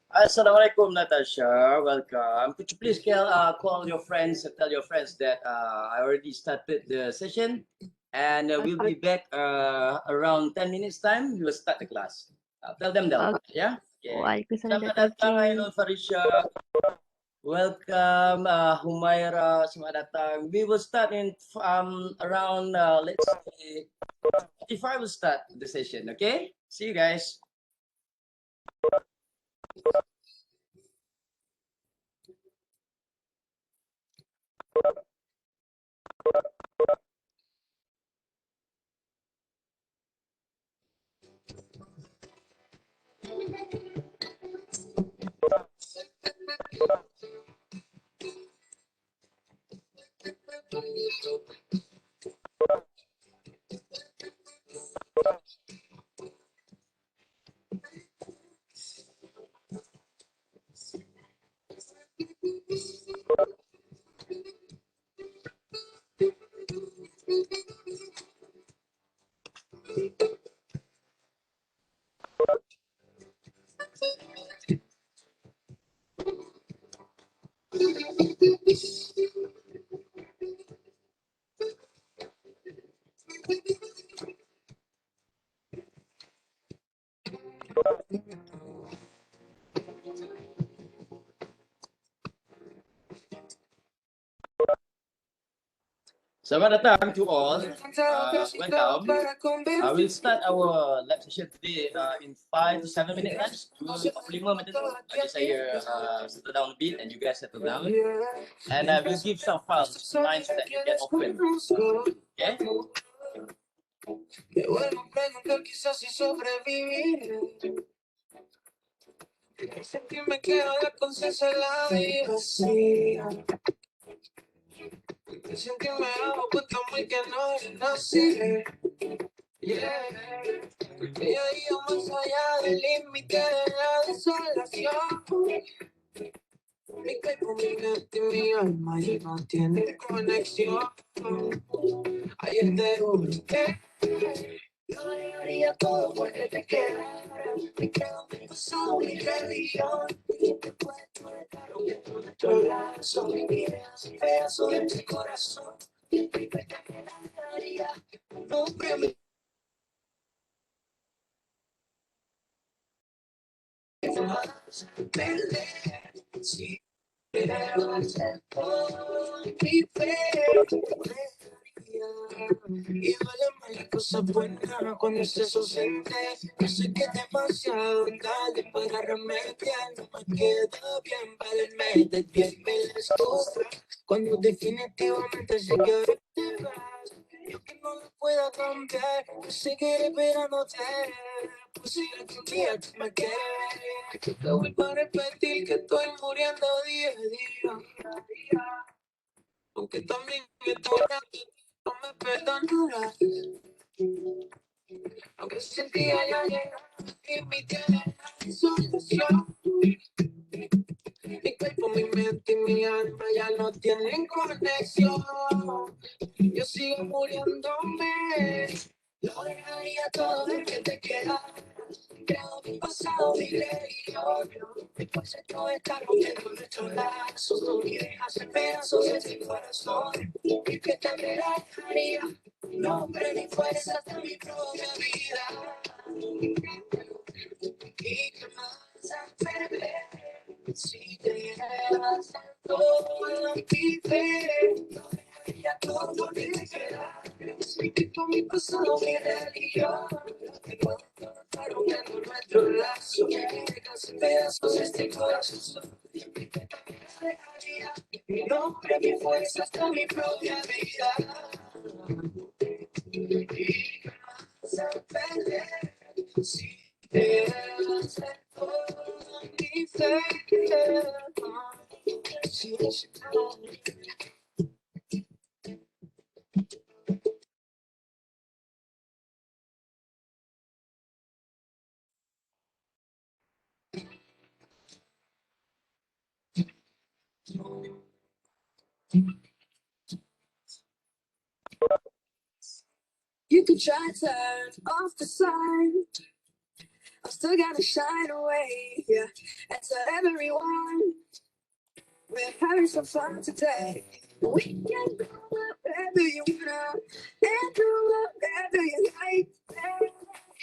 Assalamualaikum, Natasha. Welcome. Could you please call your friends and tell your friends that I already started the session, and we'll be back around 10 minutes time. We will start the class. Tell them that. Okay. Yeah. Okay. Waalaikumsalam, Selamat Dr. datang, K. Ainul Farisha. Welcome, Humaira. Selamat datang. We will start in around let's say 55. We'll start the session. Okay. See you guys. Selamat datang to all. Welcome. We'll start our lab session today in 5 to 7 minutes. 45 macam tu. Jadi saya settle down a bit and you guys settle down. And we'll give some files lines that you can open. Okay? Me vuelvo a preguntar quizás si sobrevivir. Sentirme que la conciencia la vida vacía. Sentirme algo puesto muy que no nací. Yeah. Y ahí más allá del límite de la desolación. Mi cuerpo, mi mente y mi alma ya no tienen conexión. Ayer te busqué. Yo haría todo porque te quedara. Me quedo mi pasado, mi religión. Y te puedo estar rompiendo nuestro lazo. Mi vida es un pedazo de mi corazón. Y el primer que daría un nombre a mi si quiero hacer todo mi fe. Y vale más las cosas buenas cuando estés ausente. Yo sé que es demasiado tarde para remediar. No me queda bien valerme de 10,000 excusas cuando definitivamente sé que ahora te vas. Yo que no lo pueda cambiar, yo seguiré esperándote. Pues si algún día tú me quieres, te vuelvo a repetir que estoy muriendo día a día. Aunque también estoy no me perdonarás. Aunque sentía ya llegar y mi tiene la solución. Mi cuerpo, mi mente y mi alma ya no tienen conexión. Yo sigo muriéndome. Lo dejaría todo de que te quedas. Creo mi pasado, mi religión. Después de todo está rompiendo nuestros lazos. No me dejas en pedazos de mi corazón. Y que te regalaría nombre ni fuerza hasta mi propia vida. Y jamás a perder si te llevas a todo mi fe. Ya todo lo que te queda. Mi tipo, mi pasado, mi religión. Te puedo estar rompiendo nuestro lazo. Que dejas en pedazos este corazón. Y que te regalaría mi nombre, mi fuerza hasta mi propia vida. Y jamás a perder si te llevas a todo mi fe. Si es You can try to turn off the sun. I'm still gonna shine away, yeah. And to everyone, we're having some fun today. We can go wherever you wanna, and do whatever you like.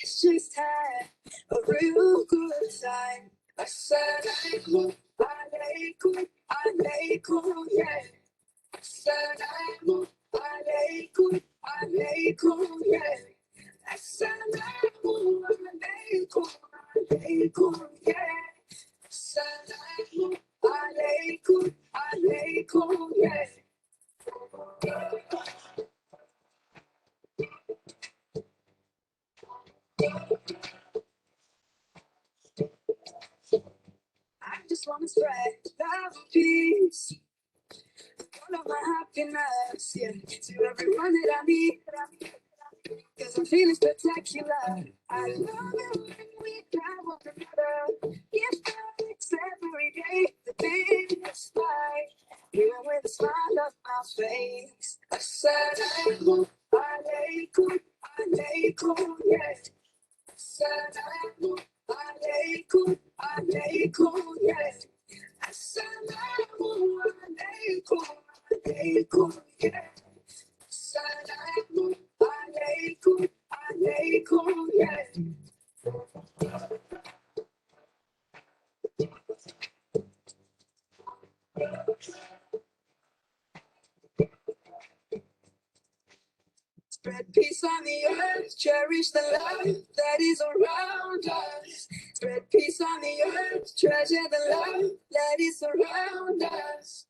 It's just have a real good time. Assalamu alaikum, alaikum, yeah. Assalamu alaikum, alaikum, yeah. Assalamu alaikum, alaikum, yeah. Assalamu alaikum, alaikum, yeah. I just want to spread love and peace, all of my happiness, yeah, to everyone that I meet. Cause I'm feeling spectacular. I love it when we got one another. Give thanks every day. The day is fine. Even with a smile on my face. Assalamu alaikum, alaikum, yeah. Assalamu alaikum, alaikum, yeah. Assalamu alaikum, alaikum, yeah. Assalamu alaikum, alaikum, yeah. Spread peace on the earth, cherish the love that is around us. Spread peace on the earth, treasure the love that is around us.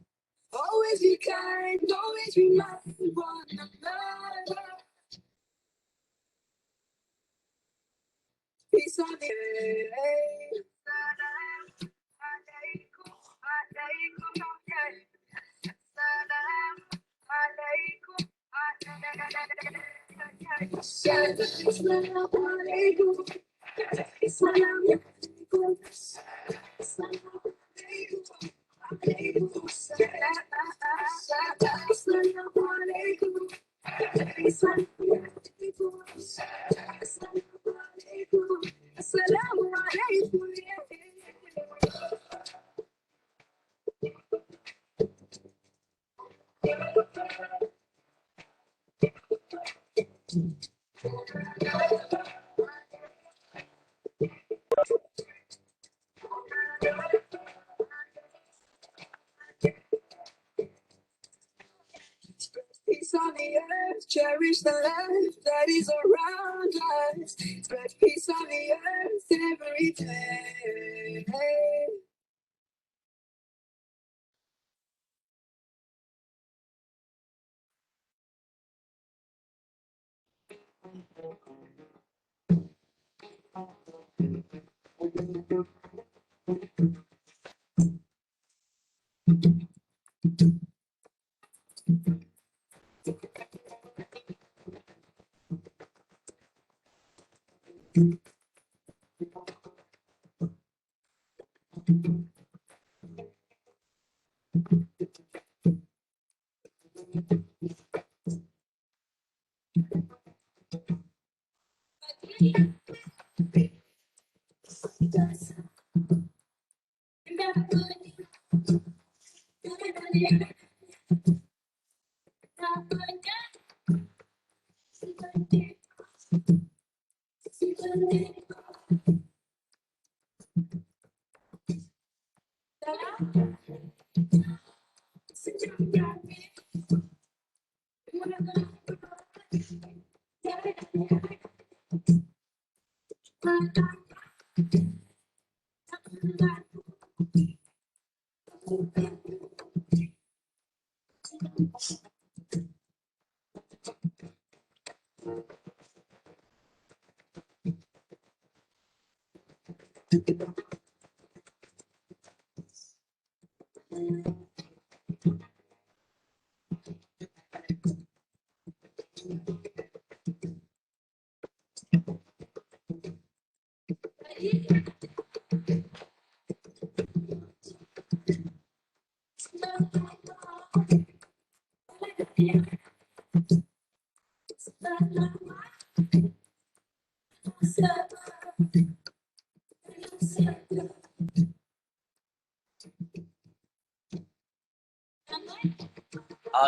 Always be kind, always remind one another. Peace on the earth. Salam alaikum, alaikum, yeah. Salam alaikum, alaikum. Salam alaikum. Salam alaikum. Salam alaikum. Alaikum salam. Salam alaikum. Salam alaikum. Salam alaikum. Assalamu alaikum. Peace on the earth, cherish the love that is around us. Spread peace on the earth every day.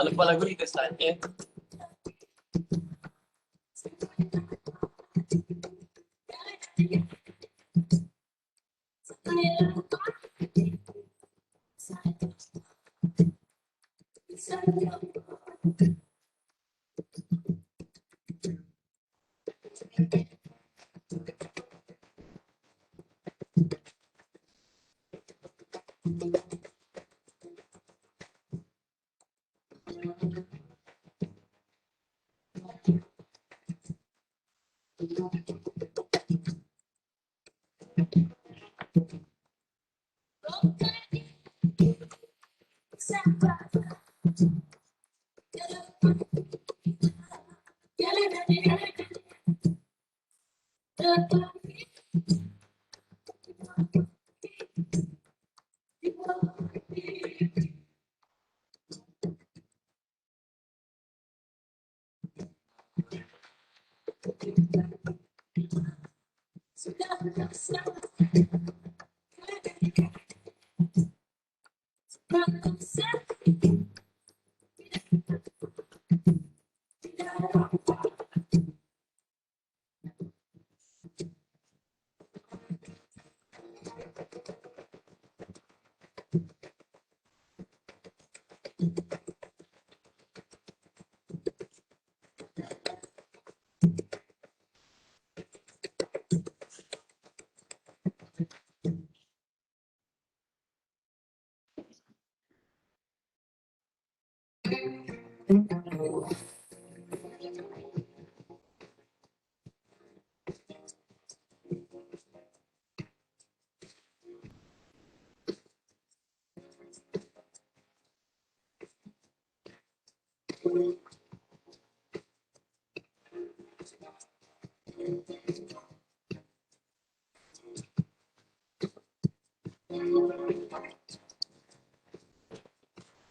Lupa lagu nih kesannya.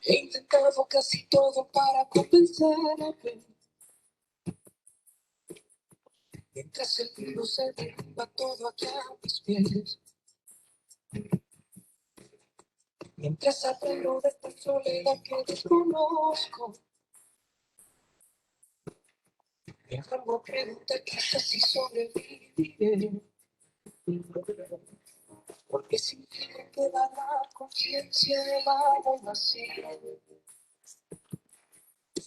He intentado casi todo para convencerme. Mientras el virus se derrumba todo aquí a mis pies. Mientras aprendo de esta soledad que desconozco. Me hago preguntar quizás si sobreviviré. Porque sin ti me queda la conciencia del agua vacía.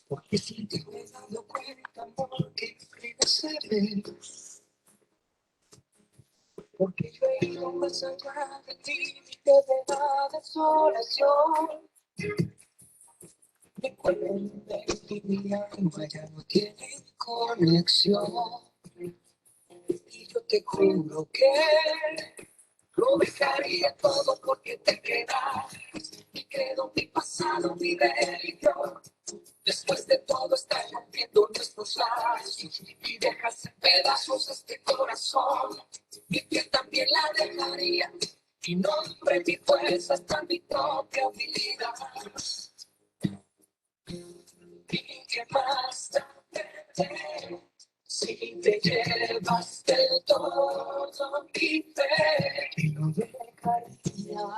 Porque sin ti me he dado cuenta, amor, que regresaré. Porque yo he ido más allá del límite de la desolación. Me cuenta que mi alma ya no tiene conexión. Y yo te juro que lo dejaría todo porque te quedas. Y quedo mi pasado, mi religión. Después de todo estás rompiendo nuestros lazos y dejas en pedazos este corazón. Mi piel también la dejaría. Mi nombre, mi fuerza, hasta mi propia vida. ¿Y qué más da perder si te llevas del todo mi fe? Y no dejaría.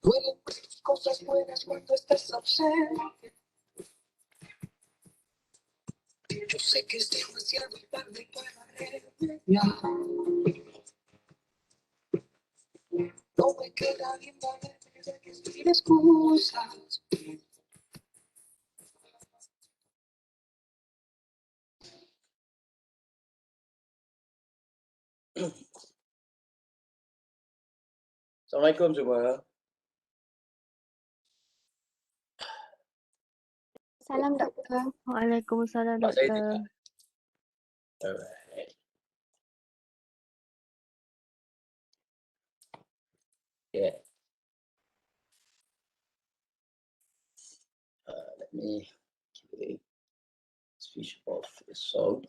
Duelen tus cosas buenas cuando estás ausente. Yo sé que es demasiado tarde para remediar. No me queda bien de que estoy de excusas. Assalamualaikum semua. Salam doktor. Waalaikumsalam Pak saya doktor. dengar. Alright. Yeah. me switch off the sound.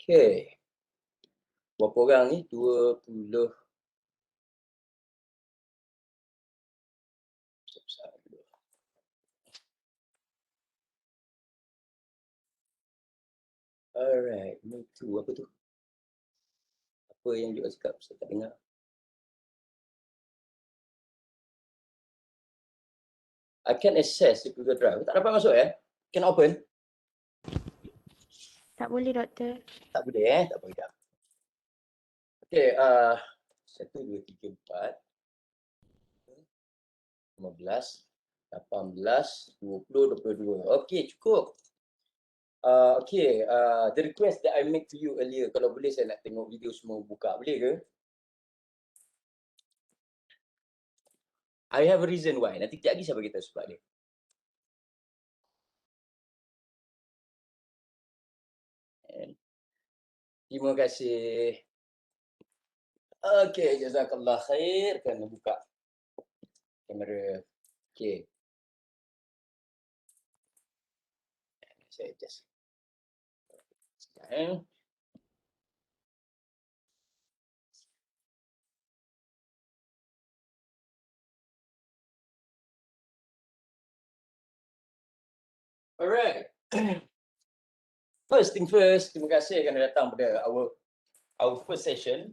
Okay. Berapa orang ni? 20. Alright, ni tu apa tu? Apa yang dia cakap? Saya tak dengar. I can access the Google Drive. Tak dapat masuk Can open? Tak boleh, doktor. Tak boleh tak boleh dah. Okay, 1, 2, 3, 4, 15, 18, 20, 22. Okay, cukup. Okay, the request that I make to you earlier, kalau boleh saya nak tengok video semua buka, boleh ke? I have a reason why. Nanti kejap lagi saya beritahu sebab dia. And terima kasih. Okay, jazakallah khair. Kena buka kamera. Okay. Saya just. Sekejap Alright. First thing first, terima kasih kerana datang pada our first session.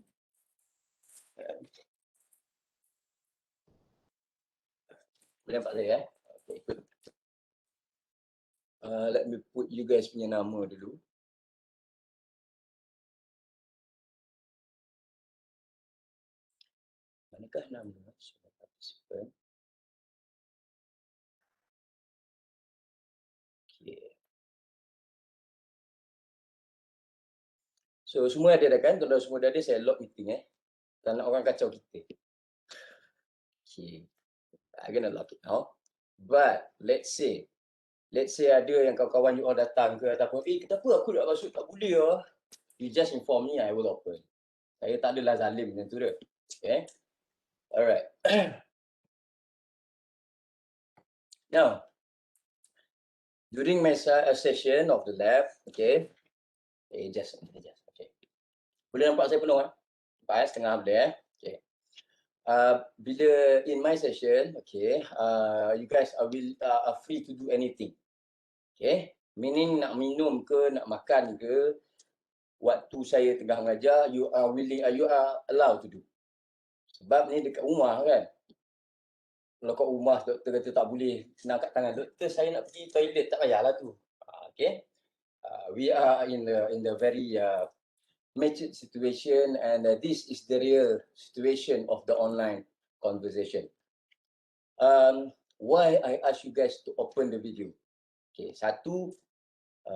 Boleh nampak saya Okay, good. Let me put you guys punya nama dulu. Manakah nama semua participant? Okay. So semua ada dah kan? Kalau semua dah ada, saya log meeting Tak nak orang kacau kita. Okay. I'm gonna lock it now. But let's say ada yang kawan-kawan you all datang ke ataupun kenapa aku nak masuk tak boleh You just inform me, I will open. Saya tak adalah zalim macam tu dah. Okay. Alright. Now, during my session of the lab, okay. Just. Okay. Boleh nampak saya penuh Nampak setengah boleh Okay. Bila in my session, okay, you guys are free to do anything. Okay. Meaning nak minum ke, nak makan ke, waktu saya tengah mengajar, you are allowed to do. Sebab ni dekat rumah kan. Kalau kat rumah doktor kata tak boleh kena angkat tangan. Doktor saya nak pergi toilet, tak payahlah tu. Okay. We are in the very matured situation and this is the real situation of the online conversation. Why I ask you guys to open the video? Okay, satu,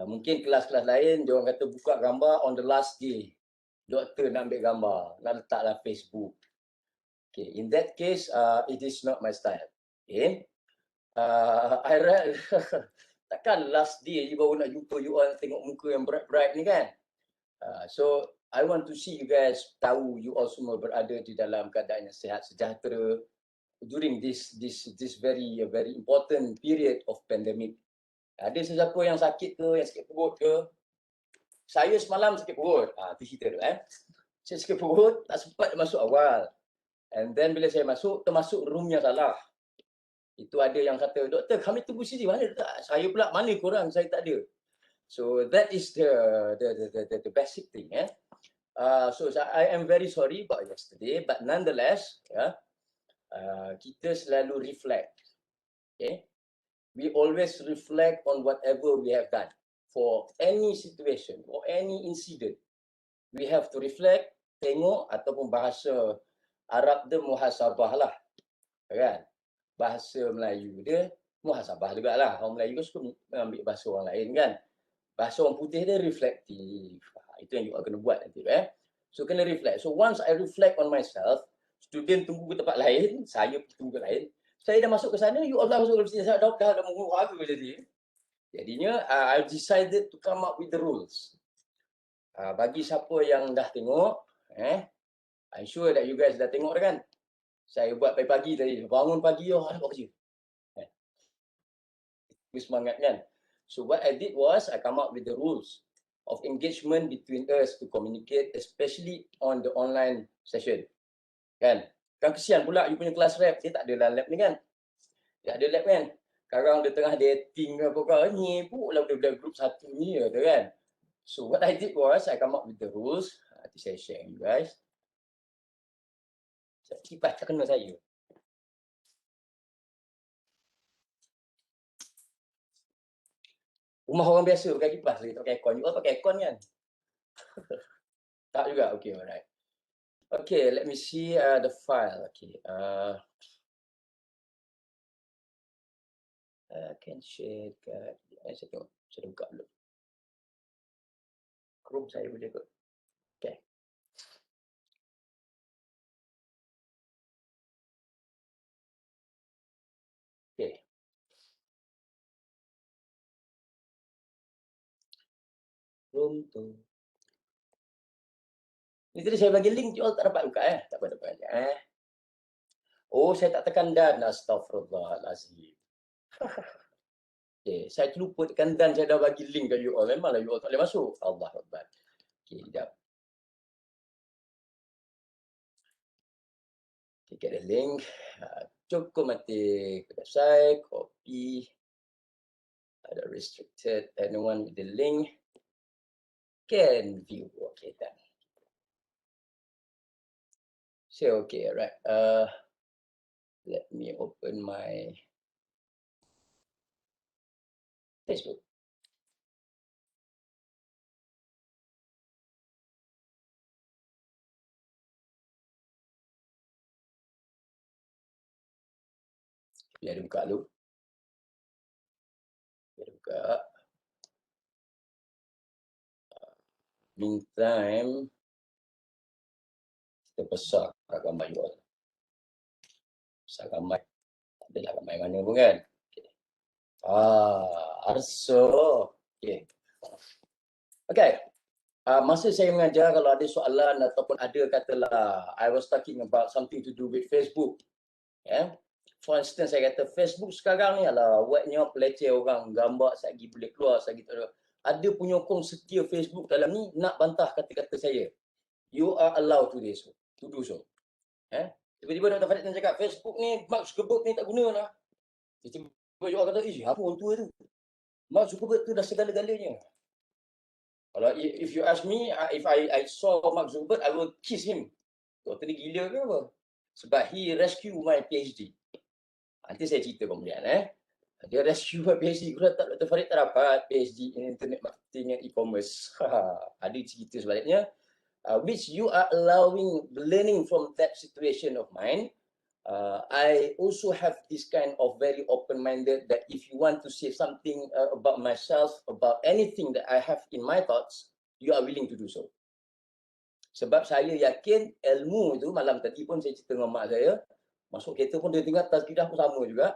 mungkin kelas-kelas lain dia orang kata buka gambar on the last day. Doktor nak ambil gambar, nak letak dalam Facebook. Okay, in that case, it is not my style. Okay, I read takkan last day you baru nak jumpa you all tengok muka yang bright-bright ni kan. So I want to see you guys tahu you all semua berada di dalam keadaan yang sihat sejahtera during this very important period of pandemic. Ada sesiapa yang sakit ke, yang sakit perut ke? Saya semalam sakit perut. Tu cerita tu Saya sakit perut, tak sempat masuk awal. And then bila saya masuk, termasuk room yang salah. Itu ada yang kata, doktor kami tunggu sini, mana tak? Saya pula, mana korang? Saya tak ada. So that is the basic thing. So I am very sorry about yesterday, but nonetheless, kita selalu reflect. Okay, we always reflect on whatever we have done for any situation or any incident. We have to reflect, tengok ataupun bahasa Arab dia muhasabah lah, kan? Bahasa Melayu dia muhasabah juga lah. Orang Melayu kan suka ambil bahasa orang lain kan. Bahasa orang putih dia reflektif. Itu yang you all kena buat nanti. So kena reflect. So once I reflect on myself, student tunggu ke tempat lain, saya tunggu ke lain. Saya dah masuk ke sana, you all dah masuk ke sini. Saya dah menguruh aku jadi. Jadinya, I decided to come up with the rules. Bagi siapa yang dah tengok, I'm sure that you guys dah tengok dah kan. Saya buat pagi-pagi tadi, bangun pagi buat kerja. Semangat kan. So what I did was I come up with the rules of engagement between us to communicate, especially on the online session. Kan kesian pula you punya kelas rap, dia tak ada dalam lab ni kan. Dia ada lab kan. Sekarang dia tengah dating ke apa kau ni pula budak-budak grup satu ni kan. So what I did was I come up with the rules. Nanti saya share you guys. Kipas tak kena saya. Rumah orang biasa pakai kipas lagi, tak pakai aircon. You all pakai aircon kan? Tak juga? Okay, alright. Okay, let me see the file. Okay. Can share kat... Saya tengok. Saya buka dulu. Chrome saya boleh kot. Okay. Okay. Chrome tu. Ni tadi saya bagi link, you all tak dapat buka Tak dapat. Oh, saya tak tekan dan. Astaghfirullahalazim. Okay, saya terlupa tekan dan saya dah bagi link kat you all. Memanglah you all tak boleh masuk. Allah Akbar. Okay, sekejap. Okay, get the link. Cukup mati ke website, copy. Ada restricted, anyone with the link can view. Okay, done. So, okay, right. Let me open my Facebook. Biar dia buka dulu. Meantime, kita besar gambar you all. Besar gambar. Tak adalah gambar mana pun kan. Okay. Arso. Okay. Okay. Masa saya mengajar, kalau ada soalan ataupun ada katalah, I was talking about something to do with Facebook. For instance, saya kata Facebook sekarang ni adalah webnya peleceh orang, gambar sagi boleh keluar, sagi tak ada. Ada penyokong setia Facebook dalam ni nak bantah kata-kata saya. You are allowed to do so. Tiba-tiba Dr. Farid cakap, Facebook ni, Mark Zuckerberg ni tak guna lah. Tiba-tiba you all kata, apa orang tua tu? Mark Zuckerberg tu dah segala-galanya. Kalau if you ask me, if I saw Mark Zuckerberg, I will kiss him. Doktor ni gila ke apa? Sebab he rescue my PhD. Nanti saya cerita kemudian. Dia rescue my PhD. Kalau tak Dr. Farid tak dapat PhD in Internet Marketing and E-commerce. Ada cerita sebaliknya. Which you are allowing learning from that situation of mine. I also have this kind of very open-minded that if you want to say something about myself, about anything that I have in my thoughts, you are willing to do so. Sebab saya yakin ilmu itu, malam tadi pun saya cerita dengan mak saya, masuk kereta pun dia tinggal tazkidah pun sama juga.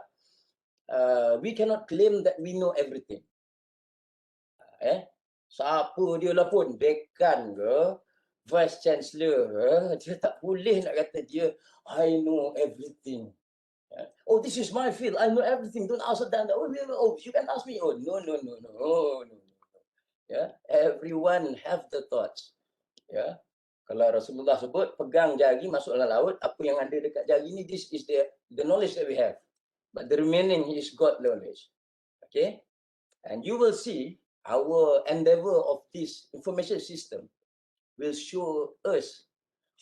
We cannot claim that we know everything. Siapa dia lah pun, dekan ke, Vice Chancellor, dia tak boleh nak kata dia, I know everything. Oh, this is my field, I know everything. Don't ask that. Oh, you can ask me. Oh, no. Everyone have the thoughts. Kalau Rasulullah sebut, pegang jari masuk dalam laut, apa yang ada dekat jari ni, this is the knowledge that we have. But the remaining is God knowledge. Okay? And you will see our endeavor of this information system will show us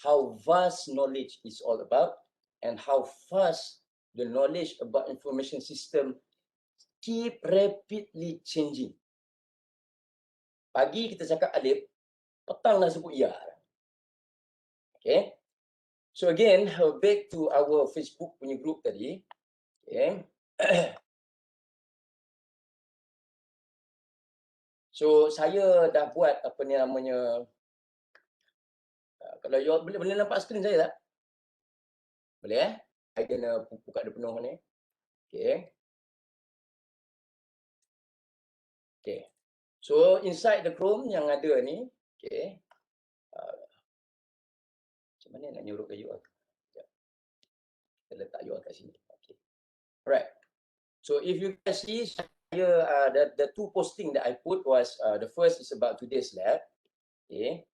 how vast knowledge is all about and how fast the knowledge about information system keep rapidly changing. Pagi kita cakap alif, petang dah sebut ya. Okay. So again, back to our Facebook punya group tadi. Okay. So saya dah buat apa ni namanya, kalau you boleh nampak skrin saya tak? Boleh saya kena buka dia penuh ni. Okay. Okay. So inside the Chrome yang ada ni, Okay. Macam mana nak nyuruhkan URL? Kita letak URL kat sini. Okay. Alright. So if you can see, the two posting that I put was the first is about today's lab. Okay.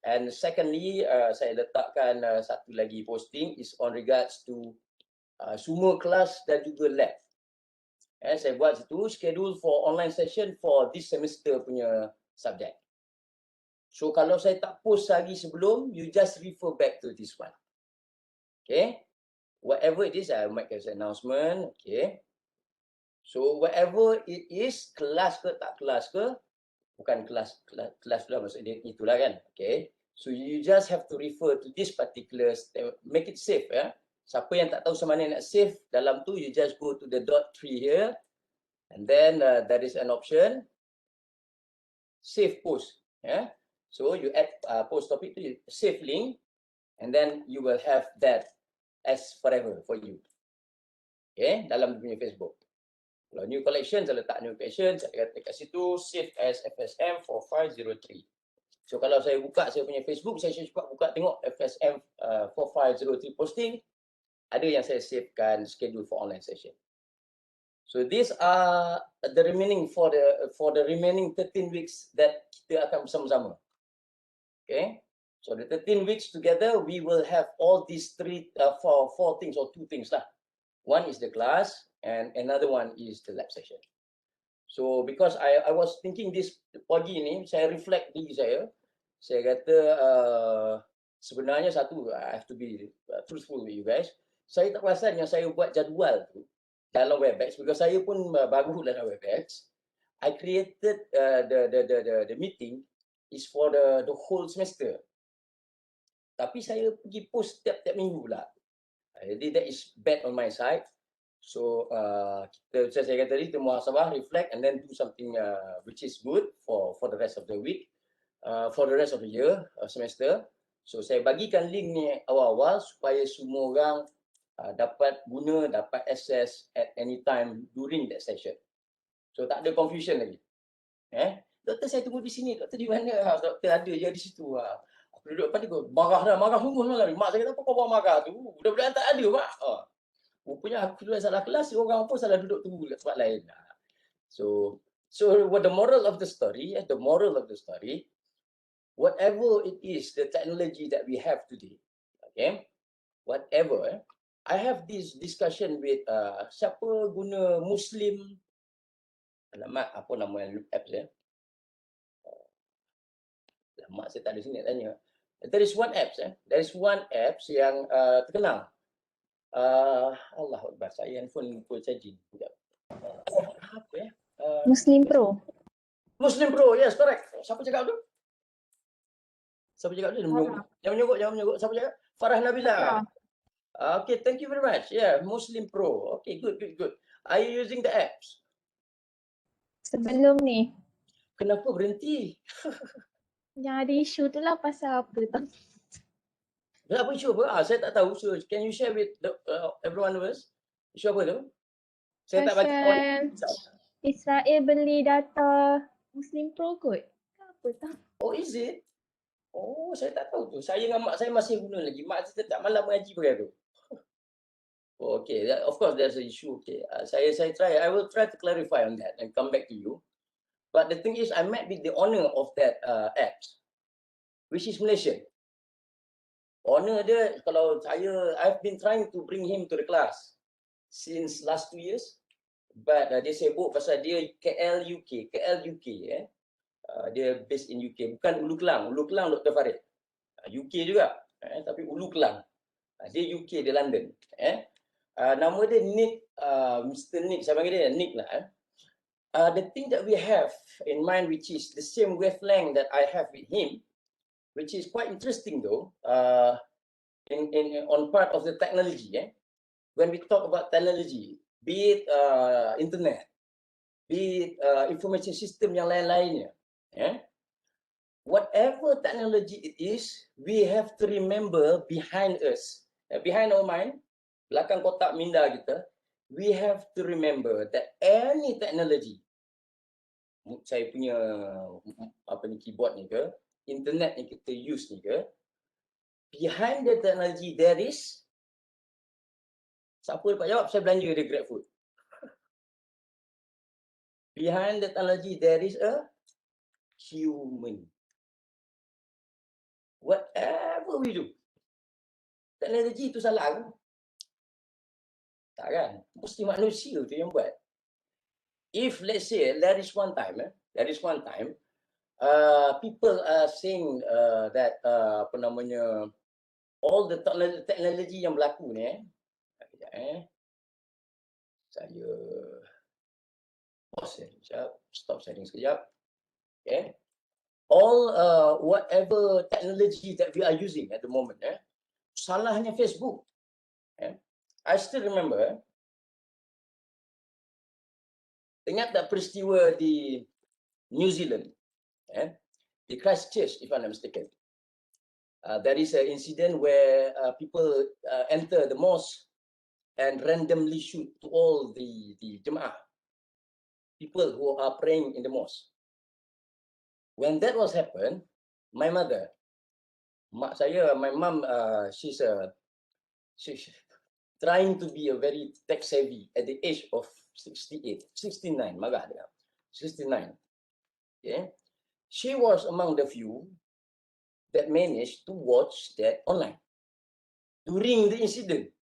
And secondly, saya letakkan satu lagi posting is on regards to semua kelas dan juga lab. Saya buat situ schedule for online session for this semester punya subject. So kalau saya tak post lagi sebelum, you just refer back to this one. Okay. Whatever it is, I make an announcement. Okay. So whatever it is, kelas ke tak kelas ke, bukan kelas lah maksudnya itulah kan. Okay. So you just have to refer to this particular, make it safe ya. Siapa yang tak tahu macam mana nak save dalam tu, you just go to the dot tree here. And then there is an option, save post. Yeah. So you add post topic to save link, and then you will have that as forever for you. Okay, dalam punya Facebook. Kalau new collection, saya letak new collection, saya kata kat situ save as Fsm4503. So kalau saya buka saya punya Facebook, saya cepat buka tengok Fsm4503 posting, ada yang saya savekan schedule for online session. So these are the remaining for the remaining 13 weeks that kita akan bersama-sama. Okay. So the 13 weeks together, we will have all these four things or two things lah. One is the class and another one is the lab session. So because I was thinking this pagi ni, saya reflect diri saya kata sebenarnya satu, I have to be truthful with you guys. Saya tak perasan yang saya buat jadual tu dalam Webex, because saya pun baru dalam Webex. I created the meeting is for the whole semester. Tapi saya pergi post tiap-tiap minggu pula. Jadi that is bad on my side. So saya kata tadi, kita muhasabah, reflect and then do something which is good for the rest of the week, for the rest of the year, semester. So saya bagikan link ni awal-awal supaya semua orang dapat guna, dapat access at any time during that session. So tak ada confusion lagi. Doktor saya tunggu di sini, doktor di mana? Doktor ada je di situ. Aku duduk depan dia, marah sungguh lagi. Mak saya kata, apa kau bawa marah tu? Budak-budak tak ada, Mak. Rupanya aku sudah salah kelas, orang pun salah duduk tunggu kat tempat lain. So what the moral of the story, whatever it is, the technology that we have today, okay, whatever, I have this discussion with siapa guna Muslim, alamak, apa nama apps ya? Alamak, saya tak ada sini nak tanya. There is one apps, there is one apps yang terkenal. Allah Akbar, saya handphone pun charging. Apa ya? Muslim Pro. Muslim Pro, yes, correct. Siapa cakap tu? Siapa cakap tu? Jangan menyogok. Siapa cakap? Farah Nabila. Okay, thank you very much. Yeah, Muslim Pro. Okay, good. Are you using the apps? Sebelum ni. Kenapa berhenti? Yang ada isu tu lah pasal apa tu? Apa isu apa? Saya tak tahu. So, can you share with everyone of us? Isu apa tu? Saya tak baca. Israel beli data Muslim Pro kot. Apa tak? Oh, is it? Oh, saya tak tahu tu. Saya dengan mak saya masih guna lagi. Mak saya tak malam mengaji pakai tu. Oh, okay, of course there's an issue. Okay, I will try to clarify on that and come back to you. But the thing is, I met with the owner of that app, which is Malaysian. Owner dia, kalau I've been trying to bring him to the class since last 2 years, but dia sibuk pasal dia KL UK, dia based in UK, bukan Ulu Kelang Dr. Farid, UK juga, tapi Ulu Kelang, dia UK, dia London. Nama dia Nick, Mr. Nick, saya panggil dia Nick lah. The thing that we have in mind, which is the same wavelength that I have with him, which is quite interesting though, on part of the technology. When we talk about technology, be it internet, be it information system yang lain-lainnya, whatever technology it is, we have to remember behind us, behind our mind, belakang kotak minda kita, we have to remember that any technology, saya punya keyboard ni ke, internet yang kita use ni ke, behind the technology there is, siapa dapat jawab, saya belanja dia Grab food. Behind the technology there is a human. Whatever we do, teknologi itu salah kan? Tak kan? Mesti manusia tu yang buat. If let's say there is one time, people are saying that apa namanya, all the teknologi yang berlaku ni, saya pause sekejap, stop sharing sekejap. Okay. All whatever technology that we are using at the moment, salahnya Facebook. I still remember, ingat tak peristiwa di New Zealand, di Christchurch, if I'm not mistaken. There is an incident where people enter the mosque and randomly shoot to all the jemaah, people who are praying in the mosque. When that was happened, my mother, mak saya, my mom, she's trying to be a very tech savvy at the age of 69, marah dia, 69. Okay, she was among the few that managed to watch that online during the incident.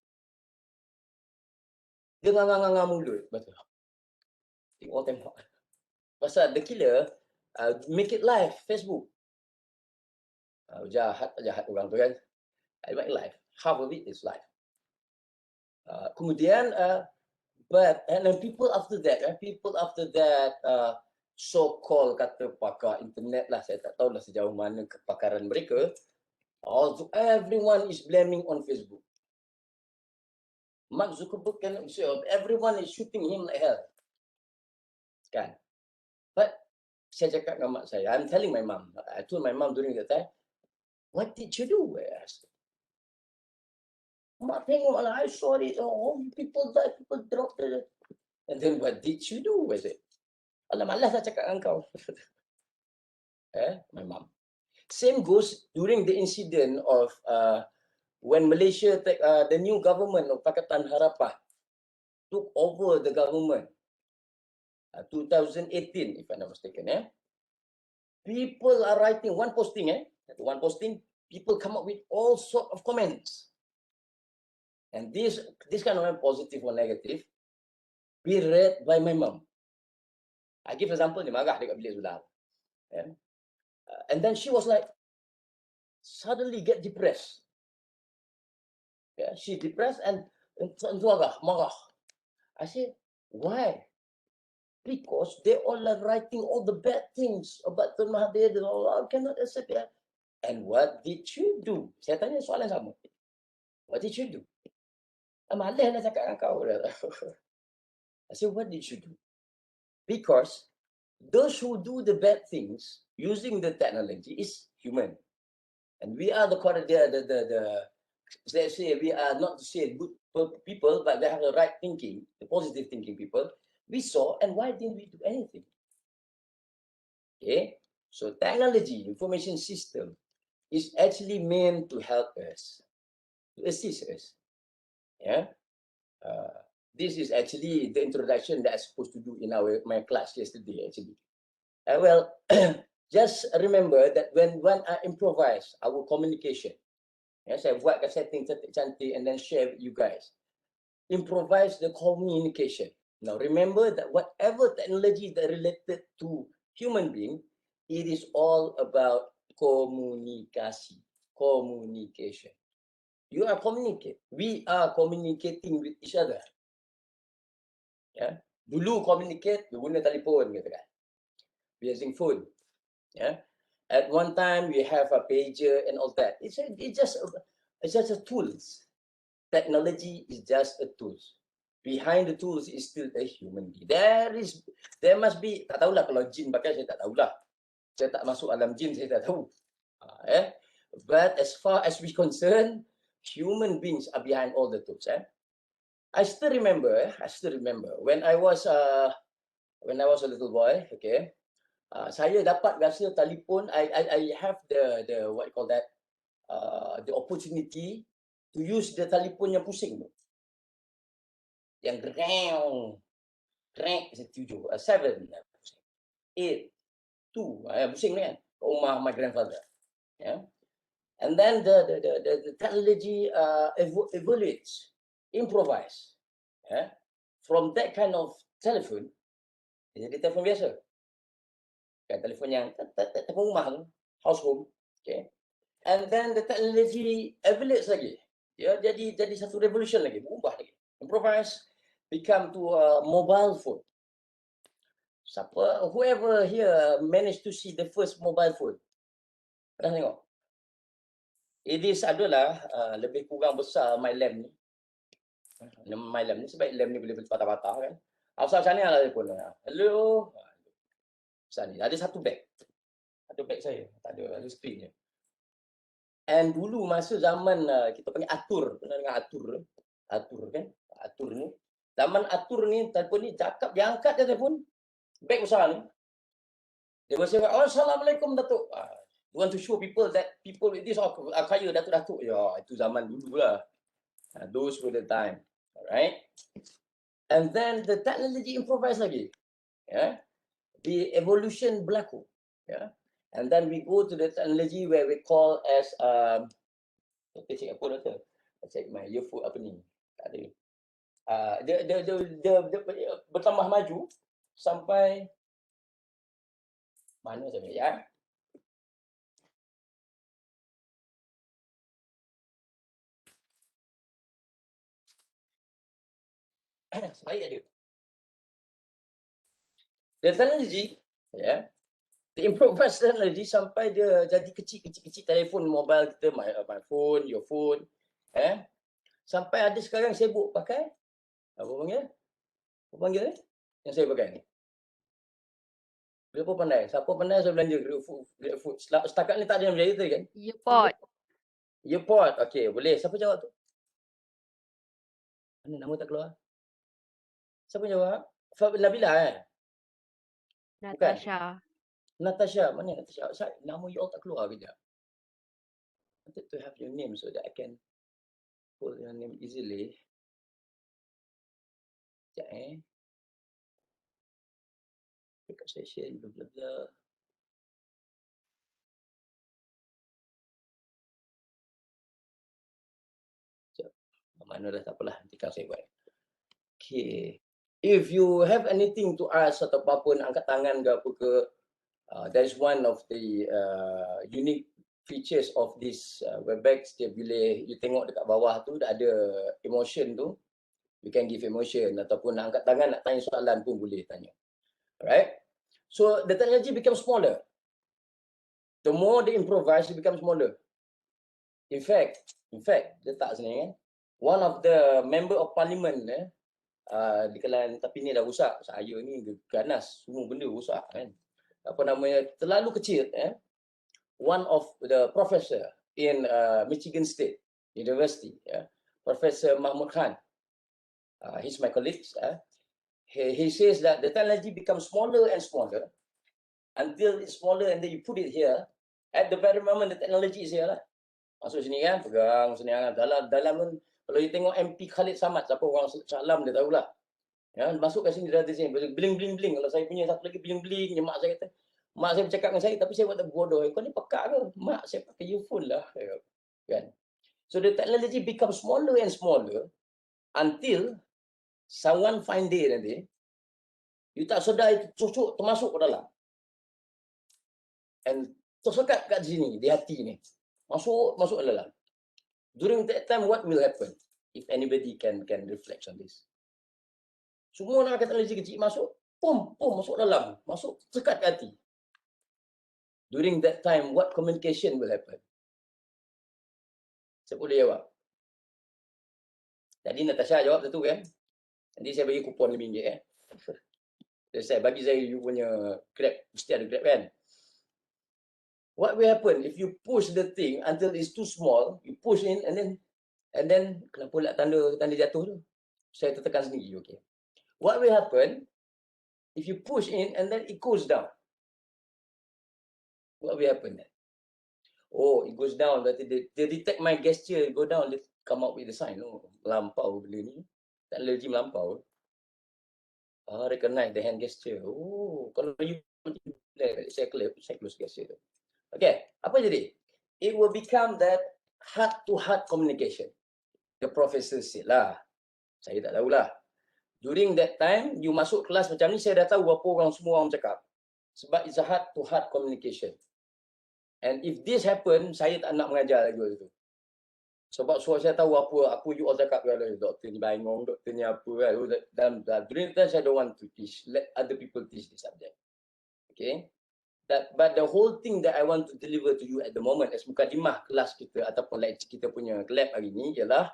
Dia nganga mulut, betul. Tengok. Pasal the killer make it live Facebook. Jahat orang tu kan. I make live. Half of it is live. Kemudian, and then people after that, so-called kata pakar internet lah, saya tak tahu lah sejauh mana kepakaran mereka. Everyone is blaming on Facebook. Mark Zuckerberg cannot be sure. Everyone is shooting him like hell. Kan? But saya cakap dengan mak saya, I'm telling my mom, I told my mom during that time, what did you do? I asked. Mak tengok lah, I saw it, people die, people drop. And then what did you do? I said, alah malas lah cakap dengan kau. My mom. Same goes during the incident of when Malaysia, the new government of Pakatan Harapan took over the government, 2018, if I'm not mistaken. People are writing one posting, people come up with all sort of comments. And this kind of positive or negative, be read by my mom. I give example ni, marah dekat bilik sebelah. And then she was like, suddenly get depressed. She depressed and marah. I said, why? Because they all are writing all the bad things about Tun Mahathir and all. I cannot accept that. And what did you do? Saya tanya soalan sama. What did you do? Malah nak cakap dengan kau. I said, what did you do? Because those who do the bad things using the technology is human. And we are let's say we are not to say good people, but they have the right thinking, the positive thinking people. We saw, and why didn't we do anything? Okay, so technology, information system is actually meant to help us, to assist us. This is actually the introduction that I'm supposed to do in my class yesterday, actually. Well, just remember that when I improvise our communication, saya buatkan setting cantik-cantik and then share with you guys. Improvise the communication. Now remember that whatever technology that related to human being, it is all about communication. You are communicate. We are communicating with each other. Dulu communicate, we guna telefon gitu kan. We using phone. At one time we have a pager and all that. It's just a tools. Technology is just a tools. Behind the tools is still a human being. There must be, tak tahulah kalau jin pakai, saya tak tahulah. Saya tak masuk alam jin, saya tak tahu. But as far as we concern, human beings are behind all the tools. I still remember when I was a little boy, okay, Saya dapat rasa telefon, I have the what you call that, the opportunity to use the telefon yang pusing tu. Yang greng, 7, 7, 8, 2, pusing ni kan, rumah my grandfather. Yeah. And then the technology evolutes, improvise. Yeah. From that kind of telephone, jadi telefon biasa. Kan, telefon yang telefon rumah tu, household. Okay. And then the technology evolutes lagi. Ya, jadi satu revolution lagi, berubah lagi. Improvise, become to a mobile phone. Whoever here managed to see the first mobile phone? Pernah tengok? It is adalah lebih kurang besar my lamp ni. My lamp ni, sebab lamp ni boleh patah-patah kan. Asal macam ni lah telefon. Hello. Besar ni. Ada satu bag. Ada bag saya. Tak ada screen je. And dulu masa zaman kita panggil atur. Pernah dengar atur? Atur kan? Atur ni. Zaman atur ni, telefon ni cakap, dia angkat dia telefon. Bag besar ni. Dia berasa, oh, Assalamualaikum Datuk. You want to show people that people with this are kaya, Datuk-Datuk. Ya, itu zaman dulu lah. Those were the time. Alright. And then the technology improvise lagi. Yeah. The evolution berlaku. Yeah. And then we go to the technology where we call as kita cek apa dah tu? Cek my earphone apa ni? Tak ada. Dia bertambah maju sampai mana saya ya? Saya ada. The technology, yeah, the improvise technology sampai dia jadi kecil telefon mobile kita, my phone, your phone, sampai ada sekarang sibuk pakai apa panggil? Apa panggil yang saya pakai ni? Siapa pandai? Siapa pandai saya belanja GrabFood. Setakat ni tak ada yang berjaya tadi kan? Earpod. Earpod. Okey, boleh. Siapa jawab tu? Mana nama tak keluar? Siapa jawab? Nabila Natasha. Natasha. Mana Natasha? Nama you all tak keluar kejap. I wanted to have your name so that I can pull your name easily. Sekejap Dekat session, bla bla bla. Sekejap. Mana dah tak apalah. Nanti kan saya buat. Okay. If you have anything to ask atau apa-apa nak angkat tangan ke apa ke, that is one of the unique features of this Webex. Dia bila you tengok dekat bawah tu dah ada emotion tu, you can give emotion ataupun nak angkat tangan nak tanya soalan pun boleh tanya. Alright. So the technology becomes smaller. The more they improvise, it becomes smaller. In fact, letak sini kan. One of the member of parliament di kalangan, tapi ni dah rosak. Saya ni ganas, semua benda rosak kan. Apa namanya, terlalu kecil. One of the professor in Michigan State University, Professor Mahmud Khan, he's my colleague. He says that the technology becomes smaller and smaller until it's smaller and then you put it here. At the very moment the technology is here lah. Masuk sini kan, pegang sini kan. Dalam pun, kalau you tengok MP Khalid Samad, siapa orang Salam dia tahulah. Ya, masuk kat sini, dia ada sini, bling. Kalau saya punya satu lagi bling, mak saya kata, mak saya bercakap dengan saya, tapi saya buat tak bodoh. Kau ni pekak ke? Mak saya pakai earphone lah. Kan? So the technology becomes smaller and smaller until someone find day nanti, you tak sedar itu cucuk termasuk ke dalam. And tersekat kat sini, di hati ni. Masuk ke dalam. During that time, what will happen? If anybody can reflect on this. Semua nak teknologi kecil masuk, pum, masuk dalam. Masuk, sekat ke hati. During that time, what communication will happen? Siapa boleh jawab? Tadi Natasha jawab satu kan? Nanti saya bagi kupon RM5 Saya bagi saya you punya Grab, mesti ada Grab kan? What will happen if you push the thing until it's too small, you push in and then kenapa pula tanda jatuh tu? Saya tertekan sendiri, okay. What will happen if you push in and then it goes down? What will happen then? Oh, it goes down. Berarti they detect my gesture, go down, they come up with the sign. Oh, melampau benda ni. Tak lagi melampau. Recognize the hand gesture. Oh, kalau you saya close gesture tu. Okay, apa jadi? It will become that heart-to-heart communication. The professor said lah. Saya tak tahulah. During that time, you masuk kelas macam ni, saya dah tahu apa orang semua orang cakap. Sebab it's a heart-to-heart communication. And if this happen, saya tak nak mengajar lagi waktu tu. Sebab saya tahu apa you all cakap, doktor ni bangong, doktor ni apa kan. During that time, saya don't want to teach. Let other people teach the subject. Okay. But the whole thing that I want to deliver to you at the moment as mukadimah kelas kita ataupun lecture kita punya lab hari ni ialah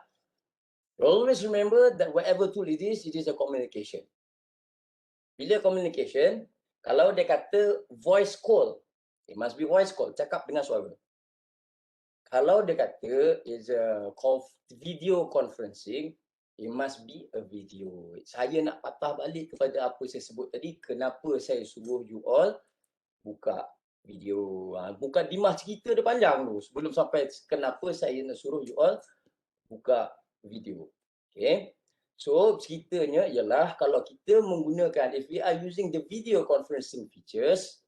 always remember that whatever tool it is a communication. Bila communication, kalau dia kata voice call, it must be voice call, cakap dengan suara. Kalau dia kata is a video conferencing, it must be a video. Saya nak patah balik kepada apa saya sebut tadi, kenapa saya suruh you all buka video. Bukan Dimas cerita dia panjang tu sebelum sampai kenapa saya nak suruh you all buka video. Okay. So ceritanya ialah kalau kita menggunakan, if we are using the video conferencing features,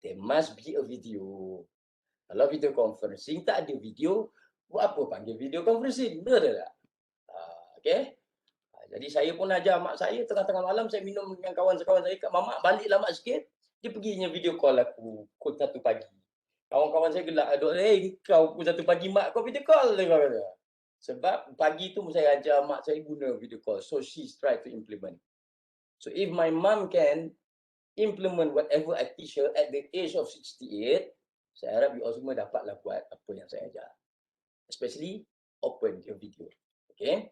there must be a video. Kalau video conferencing tak ada video, buat apa panggil video conferencing? Betul tak? Okay. Jadi saya pun ajar mak saya tengah-tengah malam saya minum dengan kawan-kawan saya kat mamak, balik lambat sikit, dia perginya video call aku pukul 1 pagi. Kawan-kawan saya gelak, kau pukul 1 pagi mak kau video call dia kata. Sebab pagi tu saya ajar mak saya guna video call. So she's try to implement. So if my mom can implement whatever I teach her at the age of 68, saya harap you all semua dapatlah buat apa yang saya ajar. Especially open your video. Okay.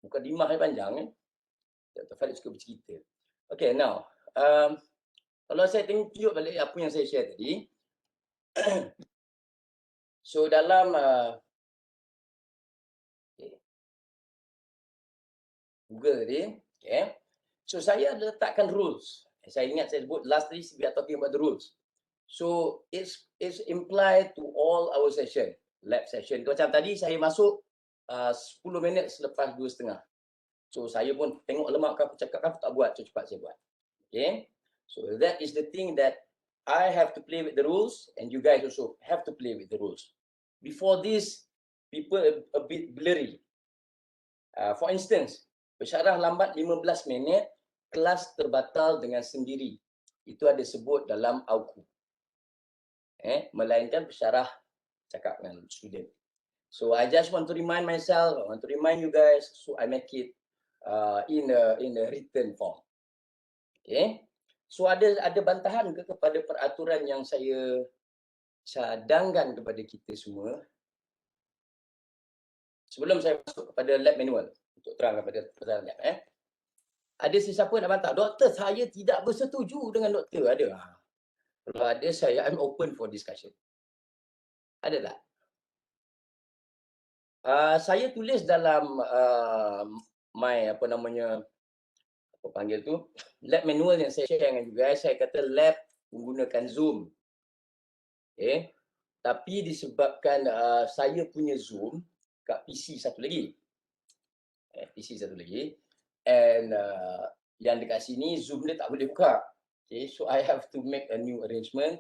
Bukan dimah yang panjang. Dr. Farid suka bercerita. Okay, now. Kalau saya tunjuk balik apa yang saya share tadi. So dalam Google tadi. Okay. So saya letakkan rules. Saya ingat saya sebut last tadi we are talking about the rules. So it's implied to all our session, lab session. Macam tadi saya masuk 10 minit selepas 2:30. So saya pun tengok lemak aku cakap aku tak buat, cepat saya buat. Okay. So that is the thing that I have to play with the rules and you guys also have to play with the rules. Before this, people a bit blurry. For instance, bersyarah lambat 15 minit, kelas terbatal dengan sendiri. Itu ada sebut dalam AUKU. Melainkan bersyarah cakap dengan student. So I just want to remind myself, I want to remind you guys, so I make it in a written form. Okay. So ada bantahan ke kepada peraturan yang saya cadangkan kepada kita semua sebelum saya masuk kepada lab manual untuk terang kepada peserta lab. Ada sesiapa nak bantah? Doktor, saya tidak bersetuju dengan doktor. Ada? Kalau ada, I'm open for discussion. Ada tak? Saya tulis dalam lab manual yang saya share dengan you guys, saya kata lab menggunakan Zoom. Okay. Tapi disebabkan saya punya Zoom kat PC satu lagi. And yang dekat sini Zoom dia tak boleh buka. Okay, so I have to make a new arrangement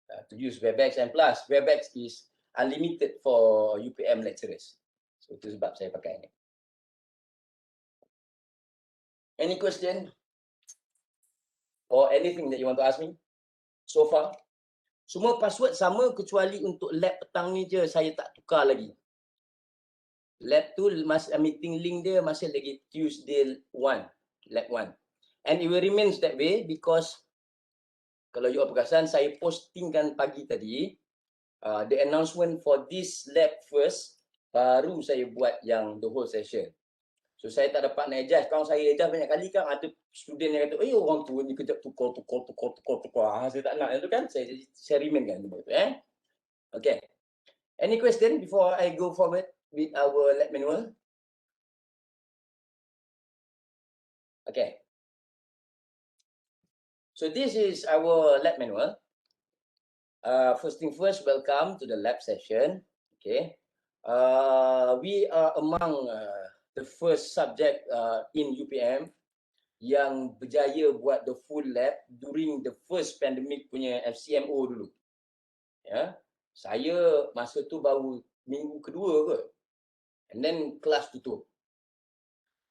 to use Webex and plus Webex is unlimited for UPM lecturers. So itu sebab saya pakai ni. Any question? Or anything that you want to ask me? So far? Semua password sama kecuali untuk lab petang ni je saya tak tukar lagi. Lab tu meeting link dia masih lagi Tuesday 1, lab 1. And it will remain that way because kalau you all perasan saya postingkan pagi tadi the announcement for this lab first, baru saya buat yang the whole session. So saya tak dapat nak adjust. Kalau saya adjust banyak kali kan ada student yang kata, orang tu ni kejap tukar. Saya tak nak itu kan. Saya remainkan benda tu. Okay. Any question before I go forward with our lab manual? Okay. So this is our lab manual. First thing first, welcome to the lab session. Okay, we are among the first subject in UPM yang berjaya buat the full lab during the first pandemic punya FCMO dulu. Ya, saya masa tu baru minggu kedua ke, and then kelas tutup.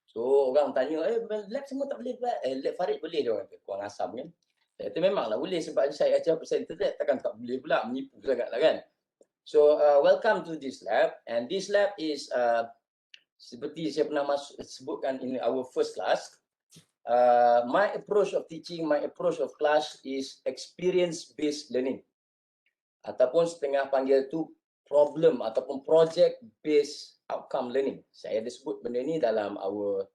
So orang tanya, lab semua tak boleh buat. Lab Farid boleh dia orang kata, kurang asam kan. Saya kata memanglah boleh sebab saya ajar pasal internet, takkan tak boleh pula, menipu sangat lah kan. So welcome to this lab, and this lab is seperti saya pernah sebutkan in our first class. My approach of teaching, my approach of class is experience-based learning. Ataupun setengah panggil tu problem ataupun project-based outcome learning. Saya ada sebut benda ni dalam our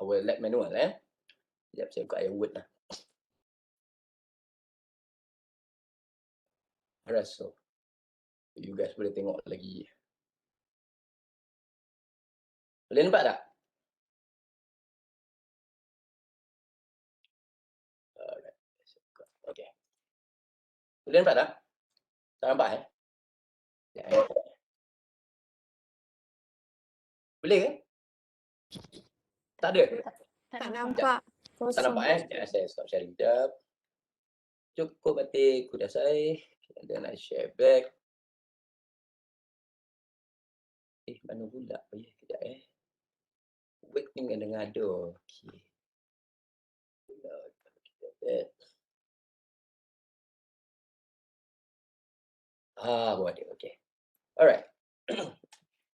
lab manual. Sekejap saya buka word lah. Alright, so you guys boleh tengok lagi. Boleh nampak tak? Okay. Boleh nampak tak? Tak nampak Ya. Boleh ke? Tak ada? Tak nampak. Tak nampak saya stop sharing sekejap. Cukup batik kuda saya. Dan I share back. Mana pula? Kejap Wait ni kena ngado. Okay. Buat dia. Okay. Alright.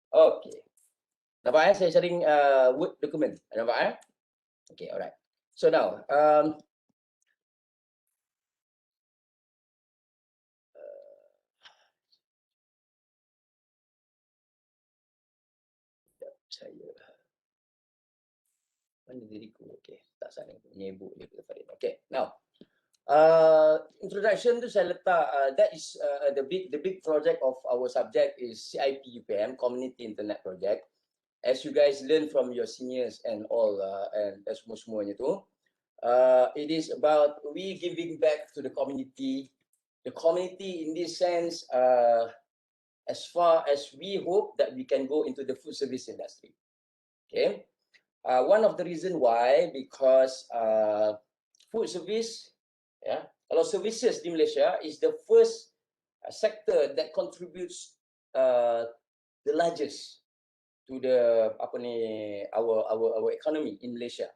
Okay. Nampak saya sharing Word document. Nampak Okay, alright. So now, saya mana diriku? Okay, tak sana menyebut je kita Farid. Okay, now introduction tu saya letak that is the big project of our subject is CIP UPM Community Internet Project. As you guys learn from your seniors and all and semuanya tu, it is about we giving back to the community. The community in this sense, as far as we hope that we can go into the food service industry. Okay, one of the reason why, because food service, kalau services di Malaysia is the first sector that contributes the largest to the our economy in Malaysia.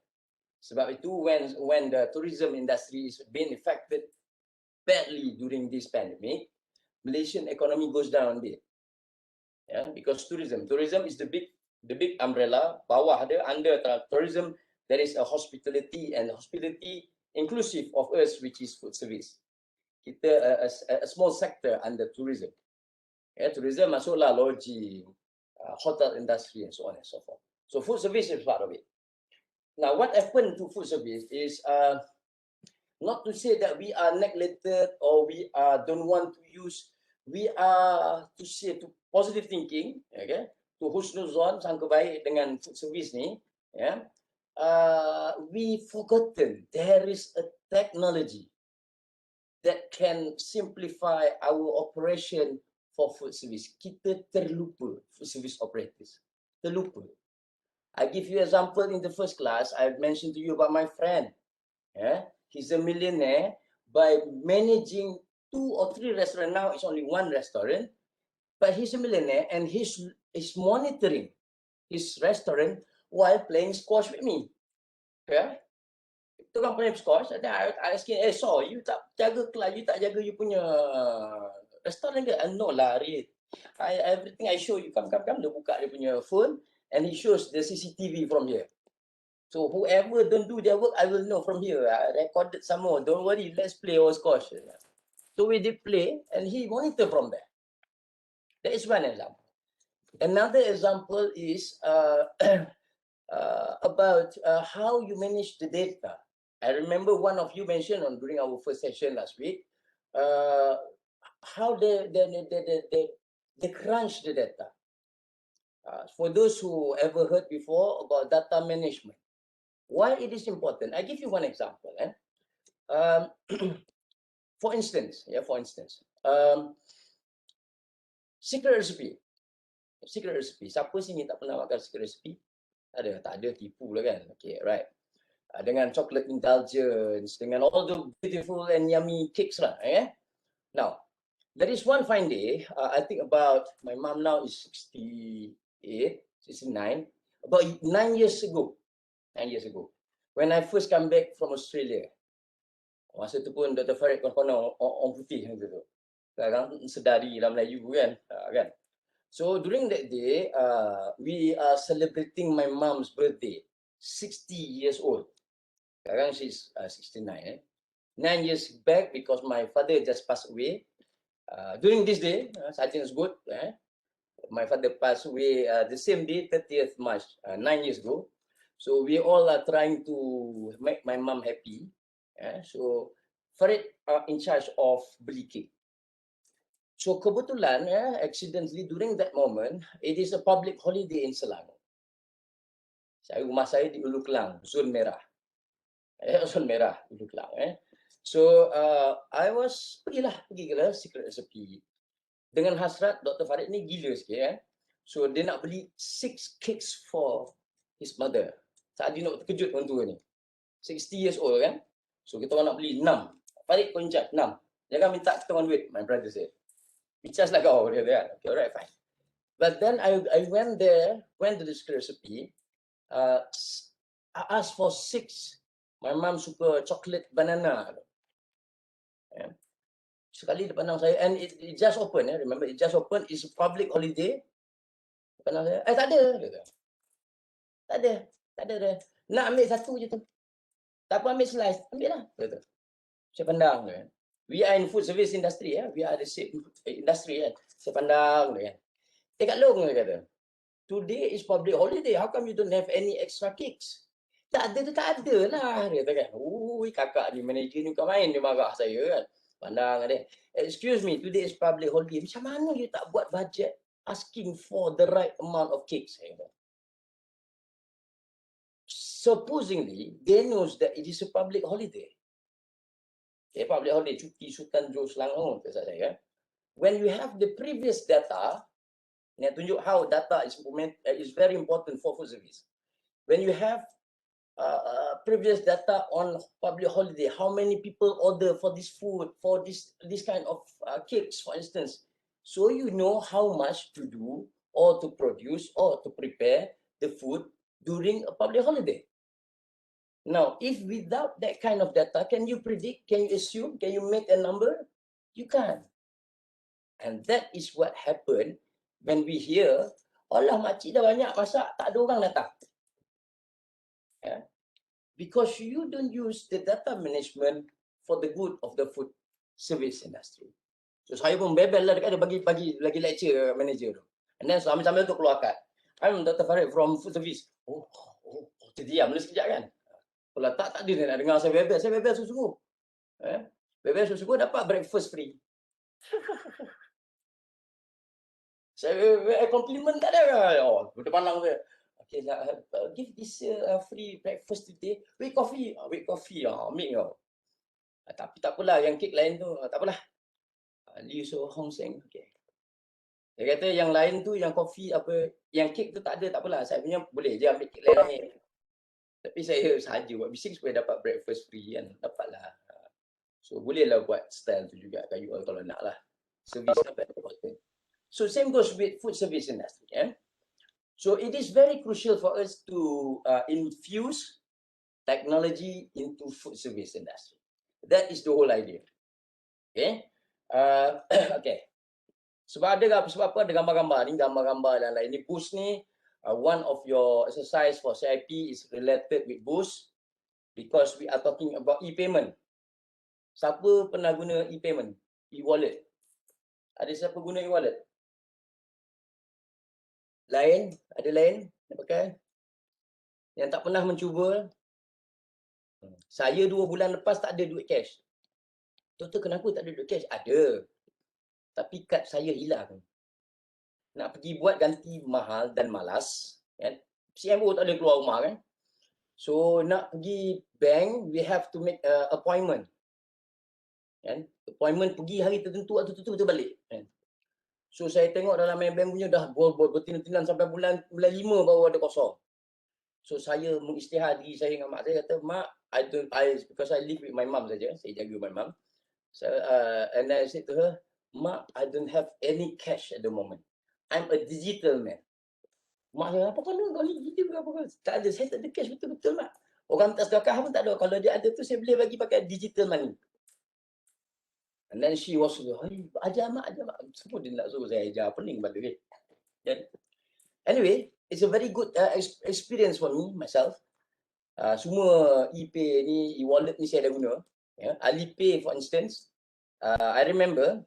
Sebab itu when the tourism industry is being affected badly during this pandemic, Malaysian economy goes down a bit. Because tourism is the big umbrella. Bawah dia under tourism there is a hospitality, and hospitality inclusive of us, which is food service. Kita a small sector under tourism. Tourism masuklah lodging, hotel industry and so on and so forth. So food service is part of it. Now what happened to food service is not to say that we are neglected or we don't want to use. We are to say to positive thinking, okay, to husnuzon, sangka baik dengan food service ni, we forgotten there is a technology that can simplify our operation for food service. Kita terlupa food service operators. Terlupa. I give you example in the first class. I mentioned to you about my friend. He's a millionaire by managing 2 or 3 restaurants. Now it's only 1 restaurant, but he's a millionaire and he's monitoring his restaurant while playing squash with me. Itu kan playing squash. I ask him, so you tak jaga kelas, you tak jaga you punya restaurant ke? No lah, Rit. Everything I show you, come. Dia buka dia punya phone and he shows the CCTV from here. So whoever don't do their work, I will know from here. I recorded some more. Don't worry, let's play our squash. So we did play and he monitor from there. That is one example. Another example is about how you manage the data. I remember one of you mentioned during our first session last week, how they crunch the data. For those who ever heard before about data management, why it is important? I give you one example. For instance, secret recipe. Secret recipe. Siapa sini tak pernah makan secret recipe? Tak ada, tipu lah kan. Okay, right. Dengan chocolate indulgence, dengan all the beautiful and yummy cakes lah. Now, there is one fine day, I think about, my mom now is 68, 69, about 9 years ago, when I first come back from Australia. Masa tu pun Dr. Farid konon orang putih macam tu. Sekarang sedari dalam Melayu kan. So during that day, we are celebrating my mom's birthday, 60 years old. Sekarang she's 69. 9 years back, because my father just passed away. During this day, something is good. My father passed away the same day, 30th March, 9 years ago. So we all are trying to make my mom happy. So Farid are in charge of beli cake. So kebetulan, accidentally during that moment, it is a public holiday in Selangor. Rumah saya di Ulu Kelang, zon merah. Zon merah, Ulu Kelang. So I was pergi ke secret recipe. Dengan hasrat, Dr. Farid ni gila sikit. So dia nak beli 6 cakes for his mother. Saat dia nak terkejut orang tua ni. 60 years old kan. So kita orang nak beli 6. Farid kau in charge 6. Jangan minta kita orang duit, my brother said. In charge lah kau, dia kan. Okay, alright, fine. But then I went to this recipe. I asked for 6. My mom suka chocolate banana. Sekali dia pandang saya, and it just open, remember, it just open, it's a public holiday. Pandang saya, tak ada. Nak ambil satu je tu. Tak apa, ambil slice, ambil lah. Saya pandang, we are in food service industry, we are the same industry, saya pandang, Kak Long, dia kata, today is public holiday, how come you don't have any extra cakes? Tak ada lah, dia kata kan. Kakak ni, manager ni bukan main, dia marah saya kan. Pandang dia, excuse me, today is public holiday, macam mana you tak buat budget asking for the right amount of cakes? Supposedly, they knows that it is a public holiday. Public holiday, cuti Sultan Johor Selangor, kata saya. When you have the previous data, yang tunjuk how data is very important for food service. When you have previous data on public holiday, how many people order for this food, for this kind of cakes, for instance. So you know how much to do or to produce or to prepare the food during a public holiday. Now, if without that kind of data, can you predict, can you assume, can you make a number? You can't. And that is what happened when we hear, Allah makcik dah banyak masak, tak ada orang datang. Because you don't use the data management for the good of the food service industry. So saya pun bebel lah dekat dia bagi lecture manager tu. And then sambil-sambil tu keluar kad. I'm Dr. Farid from food service. Terdiam dulu sekejap kan. Kalau tak dia nak dengar saya bebel sungguh-sungguh. Bebel sungguh-sungguh dapat breakfast free. Saya compliment tak ada. Dia pandang saya. Okay, give this free breakfast today. With coffee. Ambil kau. Tapi tak apalah, yang kek lain tu, tak apalah. Liu So Hong Seng. Okay. Dia kata yang lain tu, yang coffee apa, yang kek tu tak ada, tak apalah. Saya punya boleh je ambil kek lain. Tapi saya sahaja buat bising supaya dapat breakfast free kan. Dapatlah. So bolehlah buat style tu juga kayu kalau nak lah. Service dapat important. So same goes with food service industry. So it is very crucial for us to infuse technology into food service industry. That is the whole idea. Okay. Okay. Sebab apa ada gambar-gambar ni, gambar-gambar dan lain. Ini boost ni, one of your exercise for CIP is related with boost because we are talking about e-payment. Siapa pernah guna e-payment, e-wallet? Ada siapa guna e-wallet? Ada lain nak pakai? Yang tak pernah mencuba? Saya 2 bulan lepas tak ada duit cash. Doktor, kenapa tak ada duit cash? Ada. Tapi kad saya hilang. Nak pergi buat ganti mahal dan malas. Kan? CMO tak boleh keluar rumah kan. So nak pergi bank, we have to make appointment. Kan? Appointment pergi hari tertentu, waktu tertentu kita balik. Kan? So saya tengok dalam bank punya dah bertinan-tinan sampai bulan 5 baru ada kosong. So saya mengisytihar diri saya dengan mak saya, kata, mak, because I live with my mum saja, saya jaga my mum. So, and then I said to her, mak, I don't have any cash at the moment. I'm a digital man. Mak saya, apa kau ni digital berapa? Tak ada, saya tak ada cash betul-betul, mak. Orang tak sedekah pun tak ada. Kalau dia ada tu, saya boleh bagi pakai digital money. And then she was, ajar mak. Semua dia nak suruh saya ajar, pening balik. Okay? Anyway, it's a very good experience for me, myself. Semua e-pay ni, e-wallet ni saya dah guna. Yeah. Alipay, for instance, I remember,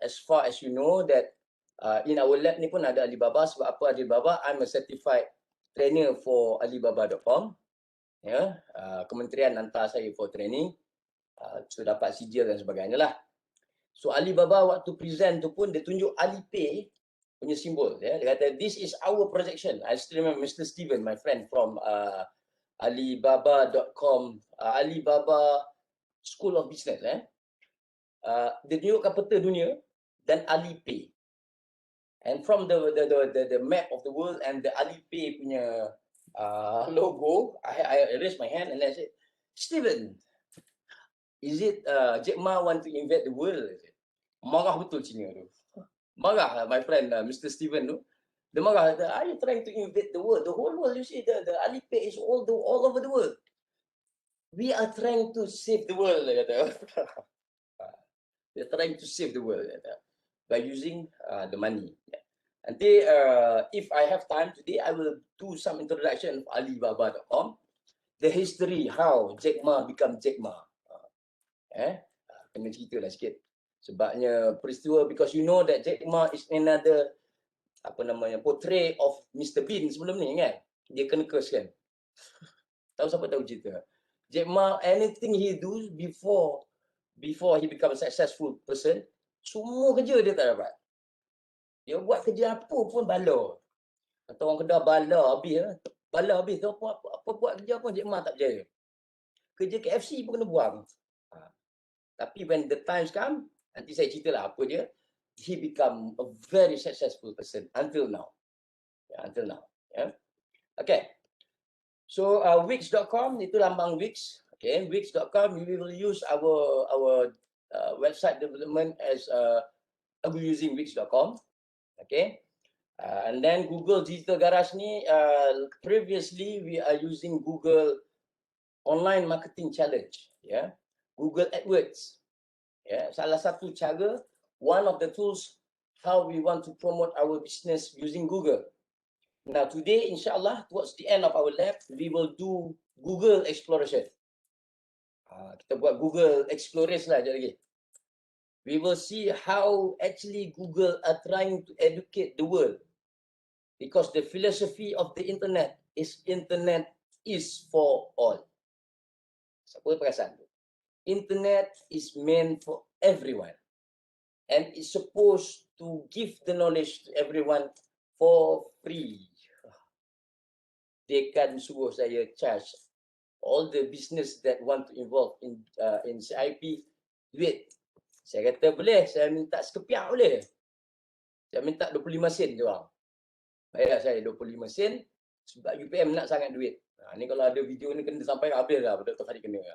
as far as you know, that in our lab ni pun ada Alibaba. Sebab apa Alibaba? I'm a certified trainer for Alibaba.com. Yeah. Kementerian hantar saya for training. So dapat sijil dan sebagainya lah. So Alibaba waktu present tu pun dia tunjuk Alipay punya simbol. Ya. Dia kata, this is our projection. I still remember Mr. Steven, my friend from Alibaba.com, Alibaba School of Business. Dia tunjukkan peta dunia dan Alipay. And from the map of the world and the Alipay punya logo, I raised my hand and I said, Steven, is it Jack Ma want to invade the world? Marah betul Cina tu. Marah my friend Mr. Steven tu. Dia marah, are you trying to invade the world? The whole world, you see, the Alipay is all over the world. We are trying to save the world, dia kata. We are trying to save the world, kata, by using the money. Nanti, if I have time today, I will do some introduction of Alibaba.com. The history, how Jack Ma become Jack Ma. Kena cerita lah sikit. Sebabnya peristiwa, because you know that Jack Ma is another portrait of Mr. Bean sebelum ni kan. Dia kena curse kan. Tahu siapa tahu cerita. Jack Ma, anything he do before he become a successful person, semua kerja dia tak dapat. Dia buat kerja apa pun bala. Atau orang Kedah bala habis bala habis tu apa buat kerja pun Jack Ma tak berjaya. Kerja KFC pun kena buang. Tapi when the times come, nanti saya ceritalah apa dia. He become a very successful person until now. Until now. Okay. So Wix.com itu lambang Wix. Okay, Wix.com we will use our website development as we're using Wix.com. Okay. And then Google Digital Garage ni previously we are using Google Online Marketing Challenge. Google AdWords. Salah satu cara, one of the tools how we want to promote our business using Google. Now today, insyaAllah, towards the end of our lab, we will do Google Exploration. Kita buat Google Exploration lah lagi. We will see how actually Google are trying to educate the world. Because the philosophy of the internet is for all. Siapa perasan tu? Internet is meant for everyone. And it's supposed to give the knowledge to everyone for free. They can suruh saya charge all the business that want to involve in CIP duit. Saya kata boleh, saya minta sekepiak boleh. Saya minta 25 sen je bang. Bayar saya 25 sen sebab UPM nak sangat duit. Ni kalau ada video ni kena sampai habis lah, Dr. Farid kena.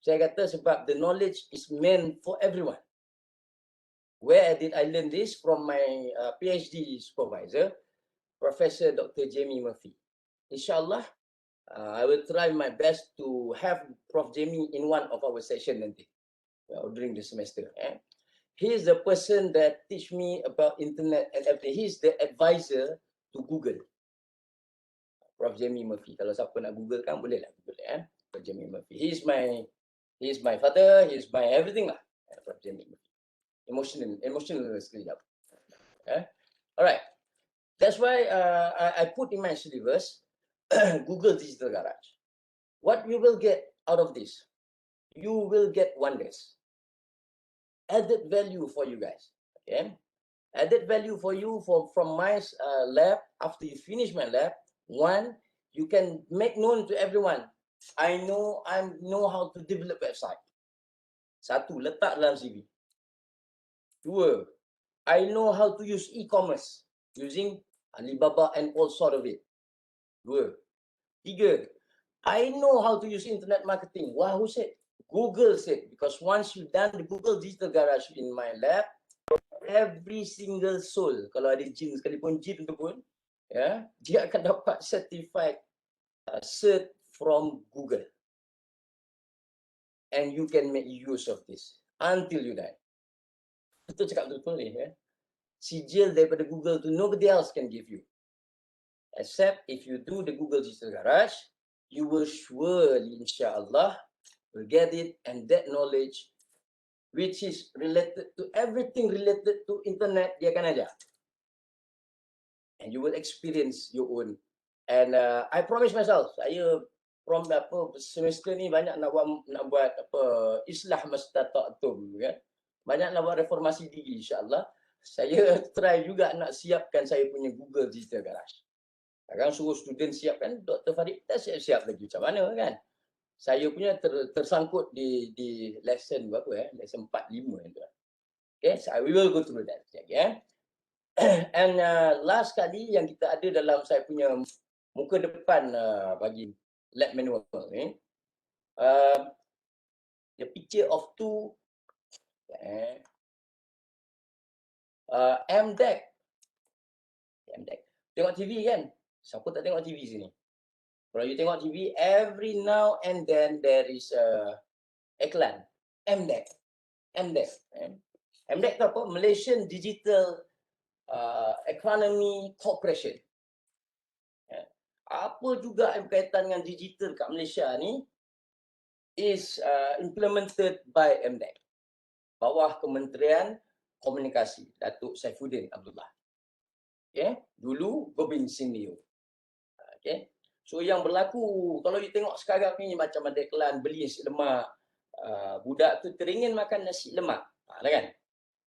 Saya kata sebab the knowledge is meant for everyone. Where did I learn this? From my PhD supervisor, Professor Dr. Jamie Murphy. InsyaAllah, I will try my best to have Prof. Jamie in one of our sessions nanti during the semester. He is the person that teach me about internet and everything. He is the advisor to Google. Prof. Jamie Murphy. Kalau siapa nak Google kan boleh lah Google. Prof. Jamie Murphy. He is my father. He is my everything lah. Prof. Jamie Murphy. Emotional sekejap. Alright. That's why I put in my syllabus Google Digital Garage. What you will get out of this? You will get wonders. Added value for you guys. Okay. Added value for you from my lab. After you finish my lab, one, you can make known to everyone. I know how to develop website. Satu, letak dalam CV. Dua, I know how to use e-commerce using Alibaba and all sort of it. Dua. Tiga, I know how to use internet marketing. Wah, who said? Google said. Because once you've done the Google Digital Garage in my lab, every single soul, kalau ada jin sekalipun, jin tu pun, ya, dia akan dapat certified cert from Google. And you can make use of this until you die. Betul cakap betul ni, ya. Sijil daripada Google tu nobody else can give you. Except if you do the Google Digital Garage, you will surely, insyaAllah, will get it, and that knowledge which is related to everything related to internet, dia akan ajar. And you will experience your own. And I promise myself, saya from semester ni banyak nak buat islah mastata'tum, kan? Banyak nak buat reformasi diri, insyaAllah. Saya try juga nak siapkan saya punya Google Digital Garage. Kadang suruh student siapkan, Dr. Farid tak siap-siap lagi macam mana, kan? Saya punya tersangkut di lesson berapa, lesson 4-5 tu. Okay, so we will go through that. Okay. And last kali yang kita ada dalam saya punya muka depan bagi lab manual ni, the picture of two MDEC. Tengok TV kan? Siapa tak tengok TV sini? Kalau you tengok TV, every now and then there is iklan. MDEC. MDEC tu apa? Malaysian Digital Economy Corporation. Apa juga yang berkaitan dengan digital kat Malaysia ni is implemented by MDEC. Bawah Kementerian Komunikasi, Datuk Saifuddin Abdullah. Okay. Dulu Gobin Sindio. Okay. So yang berlaku, kalau you tengok sekarang ni macam ada iklan beli nasi lemak, budak tu teringin makan nasi lemak, kan?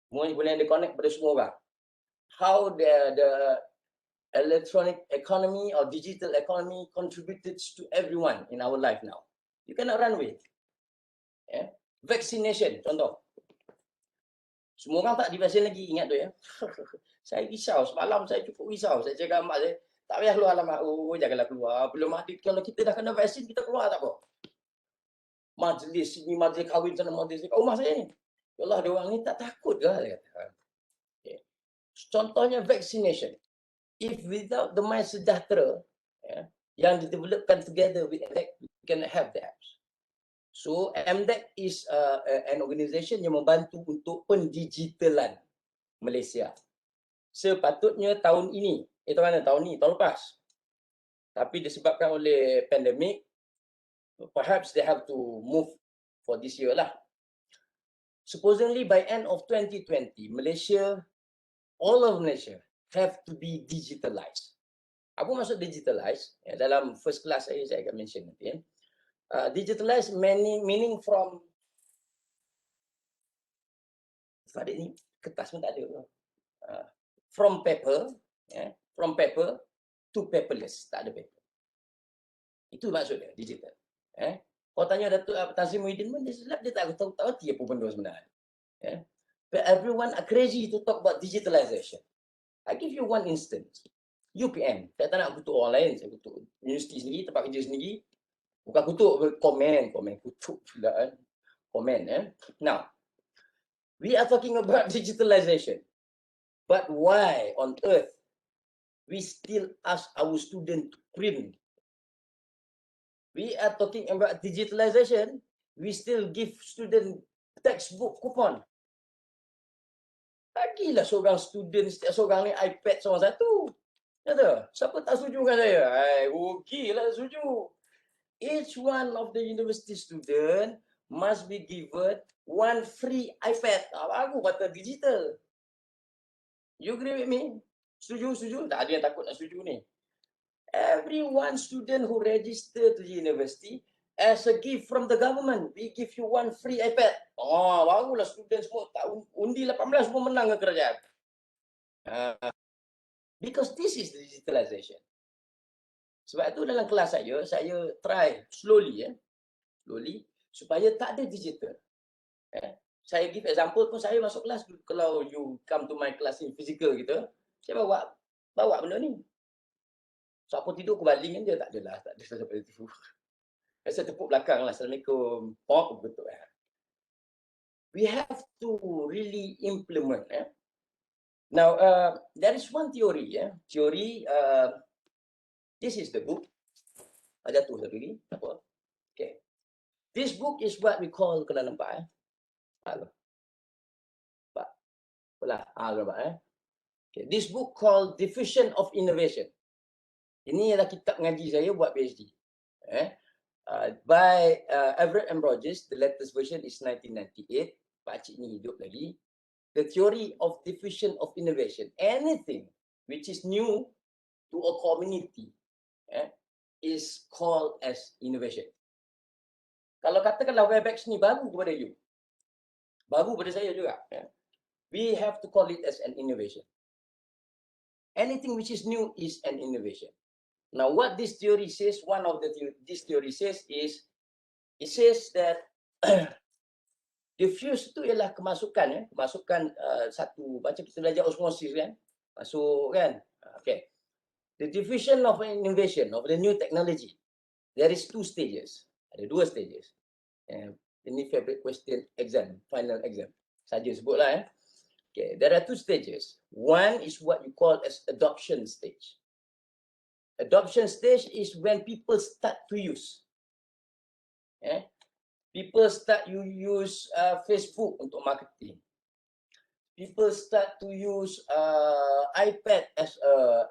Semua ni boleh ada connect pada semua orang. How the electronic economy or digital economy contributed to everyone in our life now. You cannot run away. Yeah. Vaccination, contoh. Semua orang tak divaksin lagi, ingat tu ya. Saya risau, semalam saya cukup risau. Saya cakap mak saya, tak payah keluar lah mak. Oh, janganlah keluar. Belum ada, kalau kita dah kena vaksin, kita keluar tak apa. Majlis sini, majlis kahwin sana, majlis kat rumah saya ni. Ya Allah, dia orang ni tak takut ke? Okay. Contohnya vaccination. If without the mind sejahtera, yang didevelopkan together with MDEC, we can have that. So MDEC is an organisation yang membantu untuk pendigitalan Malaysia. Sepatutnya tahun ini, tahun ni, tahun lepas. Tapi disebabkan oleh pandemik, perhaps they have to move for this year lah. Supposedly by end of 2020, Malaysia, all of Malaysia have to be digitalized. Apa maksud digitalized? Dalam first class saya akan mention nanti. Digitalized meaning from Farid ni kertas pun tak ada. From paper to paperless, tak ada paper. Itu maksud dia digital. Kau tanya Datuk Tan Muhyiddin pun dia tak tahu apa benda sebenarnya. But everyone are crazy to talk about digitalization. I give you one instance. UPM, saya tak nak kutuk orang lain, saya kutuk universiti sendiri, tempat kerja sendiri. Bukan kutuk, komen, kutuk pula kan. Komen. Now, we are talking about digitalization. But why on earth we still ask our students to print? We are talking about digitalization, we still give student textbook coupon. Bagilah seorang student, setiap seorang ni iPad seorang satu. Kata, siapa tak setuju dengan saya? Rugilah setuju. Each one of the university student must be given one free iPad. Baru kata digital. You agree with me? Setuju? Tak ada yang takut nak setuju ni. Every one student who register to the university as a gift from the government, we give you one free iPad. Barulah student semua undi 18 semua menang ke kerajaan. Because this is digitalization. Sebab itu dalam kelas saya try slowly supaya tak ada digital. Saya give example pun, saya masuk kelas, kalau you come to my class in physical gitu, saya bawa benda ni. Siapa tidur aku baling je, tak adalah, tak ada seperti itu. Saya tepuk belakang lah, Assalamualaikum. Betul. We have to really implement. Now, there is one theory. Theory, this is the book. Ada tu satu lagi. Apa? Okay. This book is what we call, kena nampak Nampak? Nampak Okay. This book called Diffusion of Innovation. Ini adalah kitab ngaji saya buat PhD. By Everett and Rogers, the latest version is 1998. Pakcik ni hidup lagi. The theory of diffusion of innovation. Anything which is new to a community is called as innovation. Kalau katakanlah Webex ni baru kepada you, baru pada saya juga, we have to call it as an innovation. Anything which is new is an innovation. Now, what this theory says, one of this theory says is, it says that diffuse itu ialah kemasukan, kemasukan satu, macam kita belajar osmosis kan, masuk kan. Okay. The diffusion of an innovation, of the new technology, there is two stages. Ada dua stages. Ini favorite question exam, final exam. Saja sebutlah. Okay. There are two stages. One is what you call as adoption stage. Adoption stage is when people start to use. People start to use Facebook untuk marketing. People start to use iPad as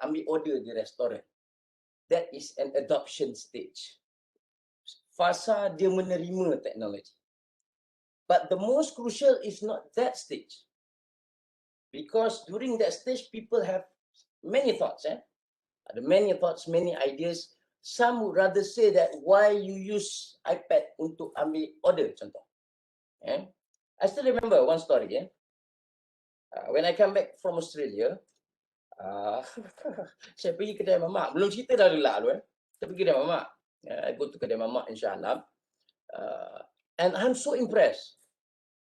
ambil order di restoran. That is an adoption stage. Fasa dia menerima teknologi. But the most crucial is not that stage. Because during that stage, people have many thoughts. Ada many thoughts, many ideas. Some would rather say that why you use iPad untuk ambil order, contoh. I still remember one story. When I come back from Australia, saya pergi kedai mamak. Belum cerita dah dulu. Saya pergi kedai mamak. I go to kedai mamak, insyaAllah. And I'm so impressed.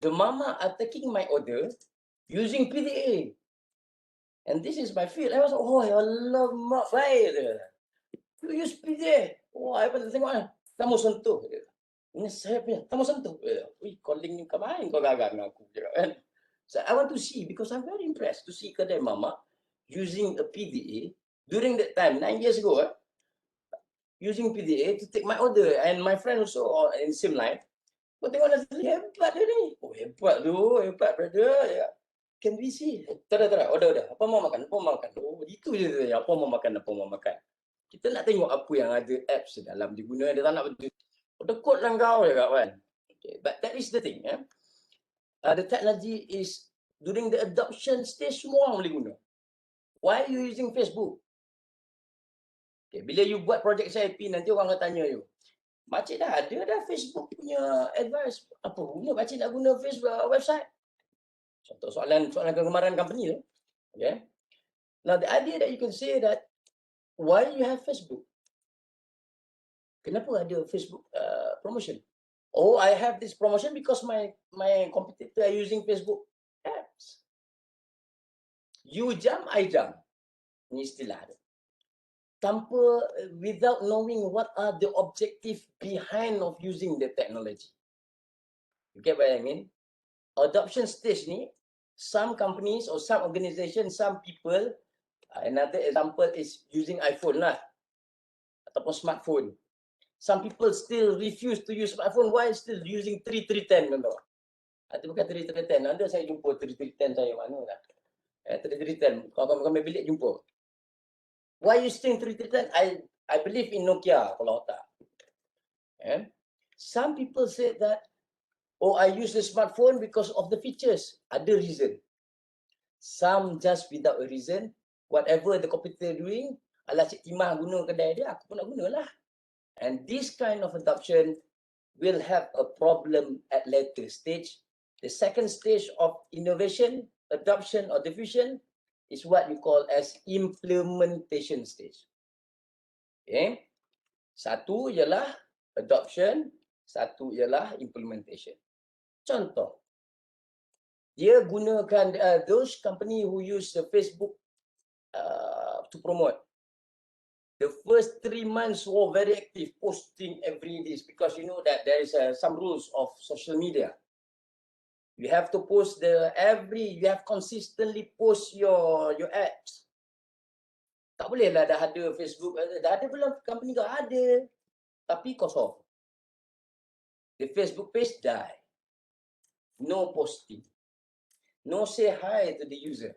The mama are taking my order using PDA. And this is my field. I was like, oh, ya Allah, mak baik dia. You use PDA. Oh, I pun tengok lah. Kamu sentuh. Ini saya punya. Kamu sentuh. Wih, calling ni kau main. Kau gagal dengan aku. Kan? So I want to see because I'm very impressed to see kedai mama using a PDA during that time, 9 years ago. Using PDA to take my order. And my friend also in same line. Kau tengok nasi hebat dia ni. Oh, hebat tu. Hebat brother. Can we see? Tak ada. Order. Apa mau makan? Oh, itu je tanya. Apa mau makan? Kita nak tengok apa yang ada apps dalam diguna. Dia tak nak betul. Dekut lah kau je kawan. Okay. But that is the thing. The technology is during the adoption stage, semua orang boleh guna. Why are you using Facebook? Okay. Bila you buat projek SIP, nanti orang akan tanya you. Makcik dah ada dah Facebook punya advice. Apa guna makcik nak guna Facebook website? Contoh soalan kegemaran company tu. Okay. Now the idea that you can say that why you have Facebook? Kenapa ada Facebook promotion? Oh, I have this promotion because my competitor are using Facebook apps. You jump, I jump. Ini istilah dia. Without knowing what are the objective behind of using the technology. You get what I mean? Adoption stage ni, some companies or some organizations, some people, another example is using iPhone lah, ataupun smartphone. Some people still refuse to use smartphone while still using 3310 contoh. Itu bukan 3310. Ada saya jumpa 3310 saya mana lah. 3310. Kalau kami bilik jumpa. Why you still 3310? I believe in Nokia kalau tak. Some people say that, oh, I use the smartphone because of the features. Ada reason. Some just without a reason. Whatever the computer doing, ala Cik Timah guna kedai dia, aku pun nak guna lah. And this kind of adoption will have a problem at later stage. The second stage of innovation, adoption or diffusion is what we call as implementation stage. Okay. Satu ialah adoption, satu ialah implementation. Contoh, dia gunakan those company who use the Facebook to promote. The first 3 months were very active, posting every day, because you know that there is some rules of social media. You have to post you have consistently post your ads. Tak boleh lah dah ada Facebook, dah ada belum company kau ada, tapi kosong. The Facebook page die. No posting. No say hi to the user.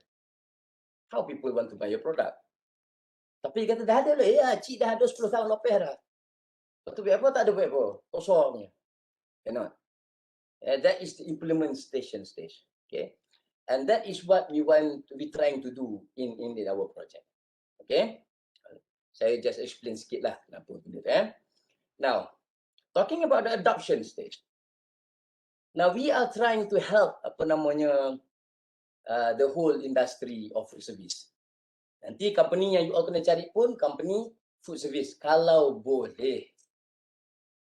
How people want to buy your product? Tapi kata dah ada lah, ya cik dah ada 10 tahun lepas dah. Lepas tu buat apa? Tak ada buat apa. Kosongnya. Cannot. That is the implementation stage. Okay. And that is what we want to be trying to do in our project. Okay. Saya just explain sikit lah kenapa benda tu. Now, talking about the adoption stage. Now we are trying to help the whole industry of food service. Nanti company yang you all kena cari pun company food service kalau boleh.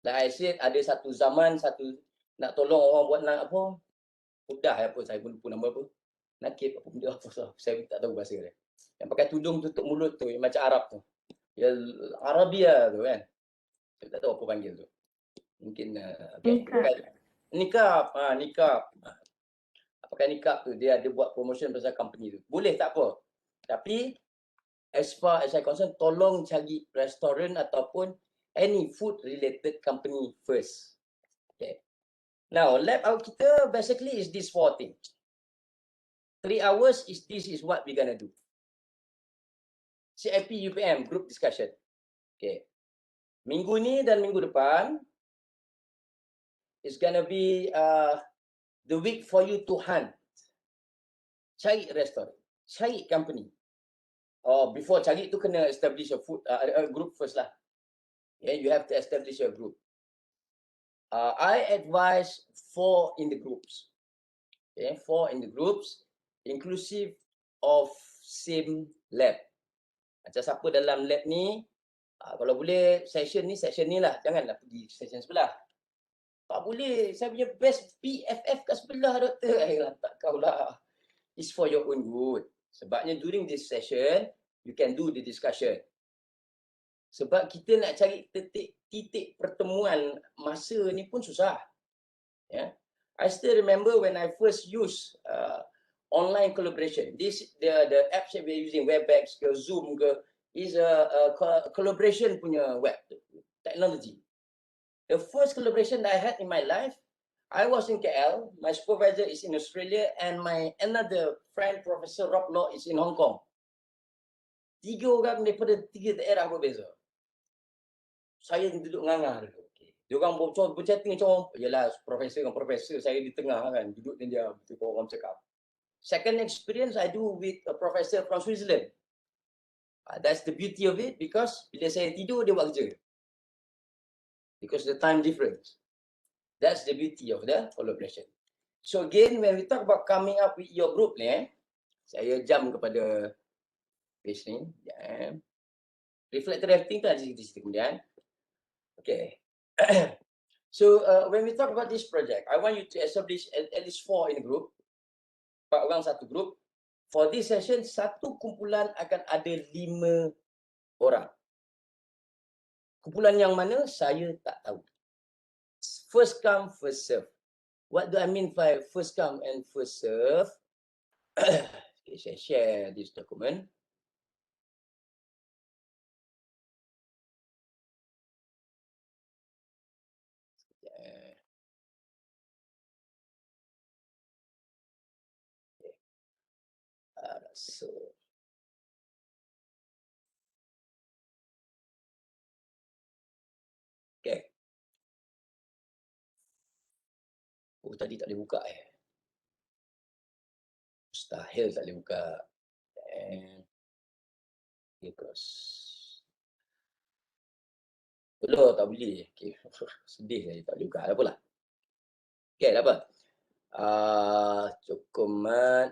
Like I said, ada satu zaman nak tolong orang buat nak apa? Udah apa saya pun lupa nama apa. Nakib apa benda apa saya tak tahu bahasa dia. Yang pakai tudung tutup mulut tu yang macam Arab tu. Ya Arabia tu kan. Saya tak tahu apa panggil tu. Mungkin nikab. Nikab. Pakai nikab tu dia ada buat promotion pasal company tu. Boleh tak apa. Tapi as far as I concern, tolong cari restoran ataupun any food related company first. Okay. Now, lab out kita basically is these 4 things. 3 hours this is what we're gonna do. CIP UPM group discussion. Okay. Minggu ni dan minggu depan is gonna be the week for you to hunt. Cari restoran, cari company. Before cari tu kena establish a group first lah. Yeah, you have to establish your group. I advise 4 in the groups. Okay, 4 in the groups, inclusive of same lab. Macam siapa dalam lab ni, kalau boleh session ni lah. Janganlah pergi session sebelah. Tak boleh, saya punya best PFF kat sebelah doktor. Tak kau lah. It's for your own good. Sebabnya during this session, you can do the discussion. Sebab kita nak cari titik pertemuan masa ni pun susah. Yeah. I still remember when I first used online collaboration. The apps that we're using, Webex ke Zoom ke, is a collaboration punya web technology. The first collaboration that I had in my life, I was in KL, my supervisor is in Australia, and my another friend, Professor Rob Law, is in Hong Kong. 3 orang daripada 3 daerah berbeza. Saya duduk ngangah dulu. Dia orang berchatting macam, yalah profesor dengan profesor, saya di tengah kan, duduk dan dia betul orang cakap. Second experience I do with a professor from Switzerland. That's the beauty of it, because bila saya tidur dia buat kerja. Because the time difference. That's the beauty of the collaboration. So again, when we talk about coming up with your group ni, saya jam kepada page ni. Reflector writing tu ada di situ kemudian. Okay. So when we talk about this project, I want you to establish at least 4 in a group. 4 orang satu group. For this session, satu kumpulan akan ada 5 orang. Kumpulan yang mana saya tak tahu. First come, first serve. What do I mean by first come and first serve? Okay, saya share this document. So okay. Tadi tak boleh buka Mustahil tak boleh buka. Because belum tak boleh. Okay. Sedih saya tak boleh buka. Tak apalah. Okay, tak apa. Dokumen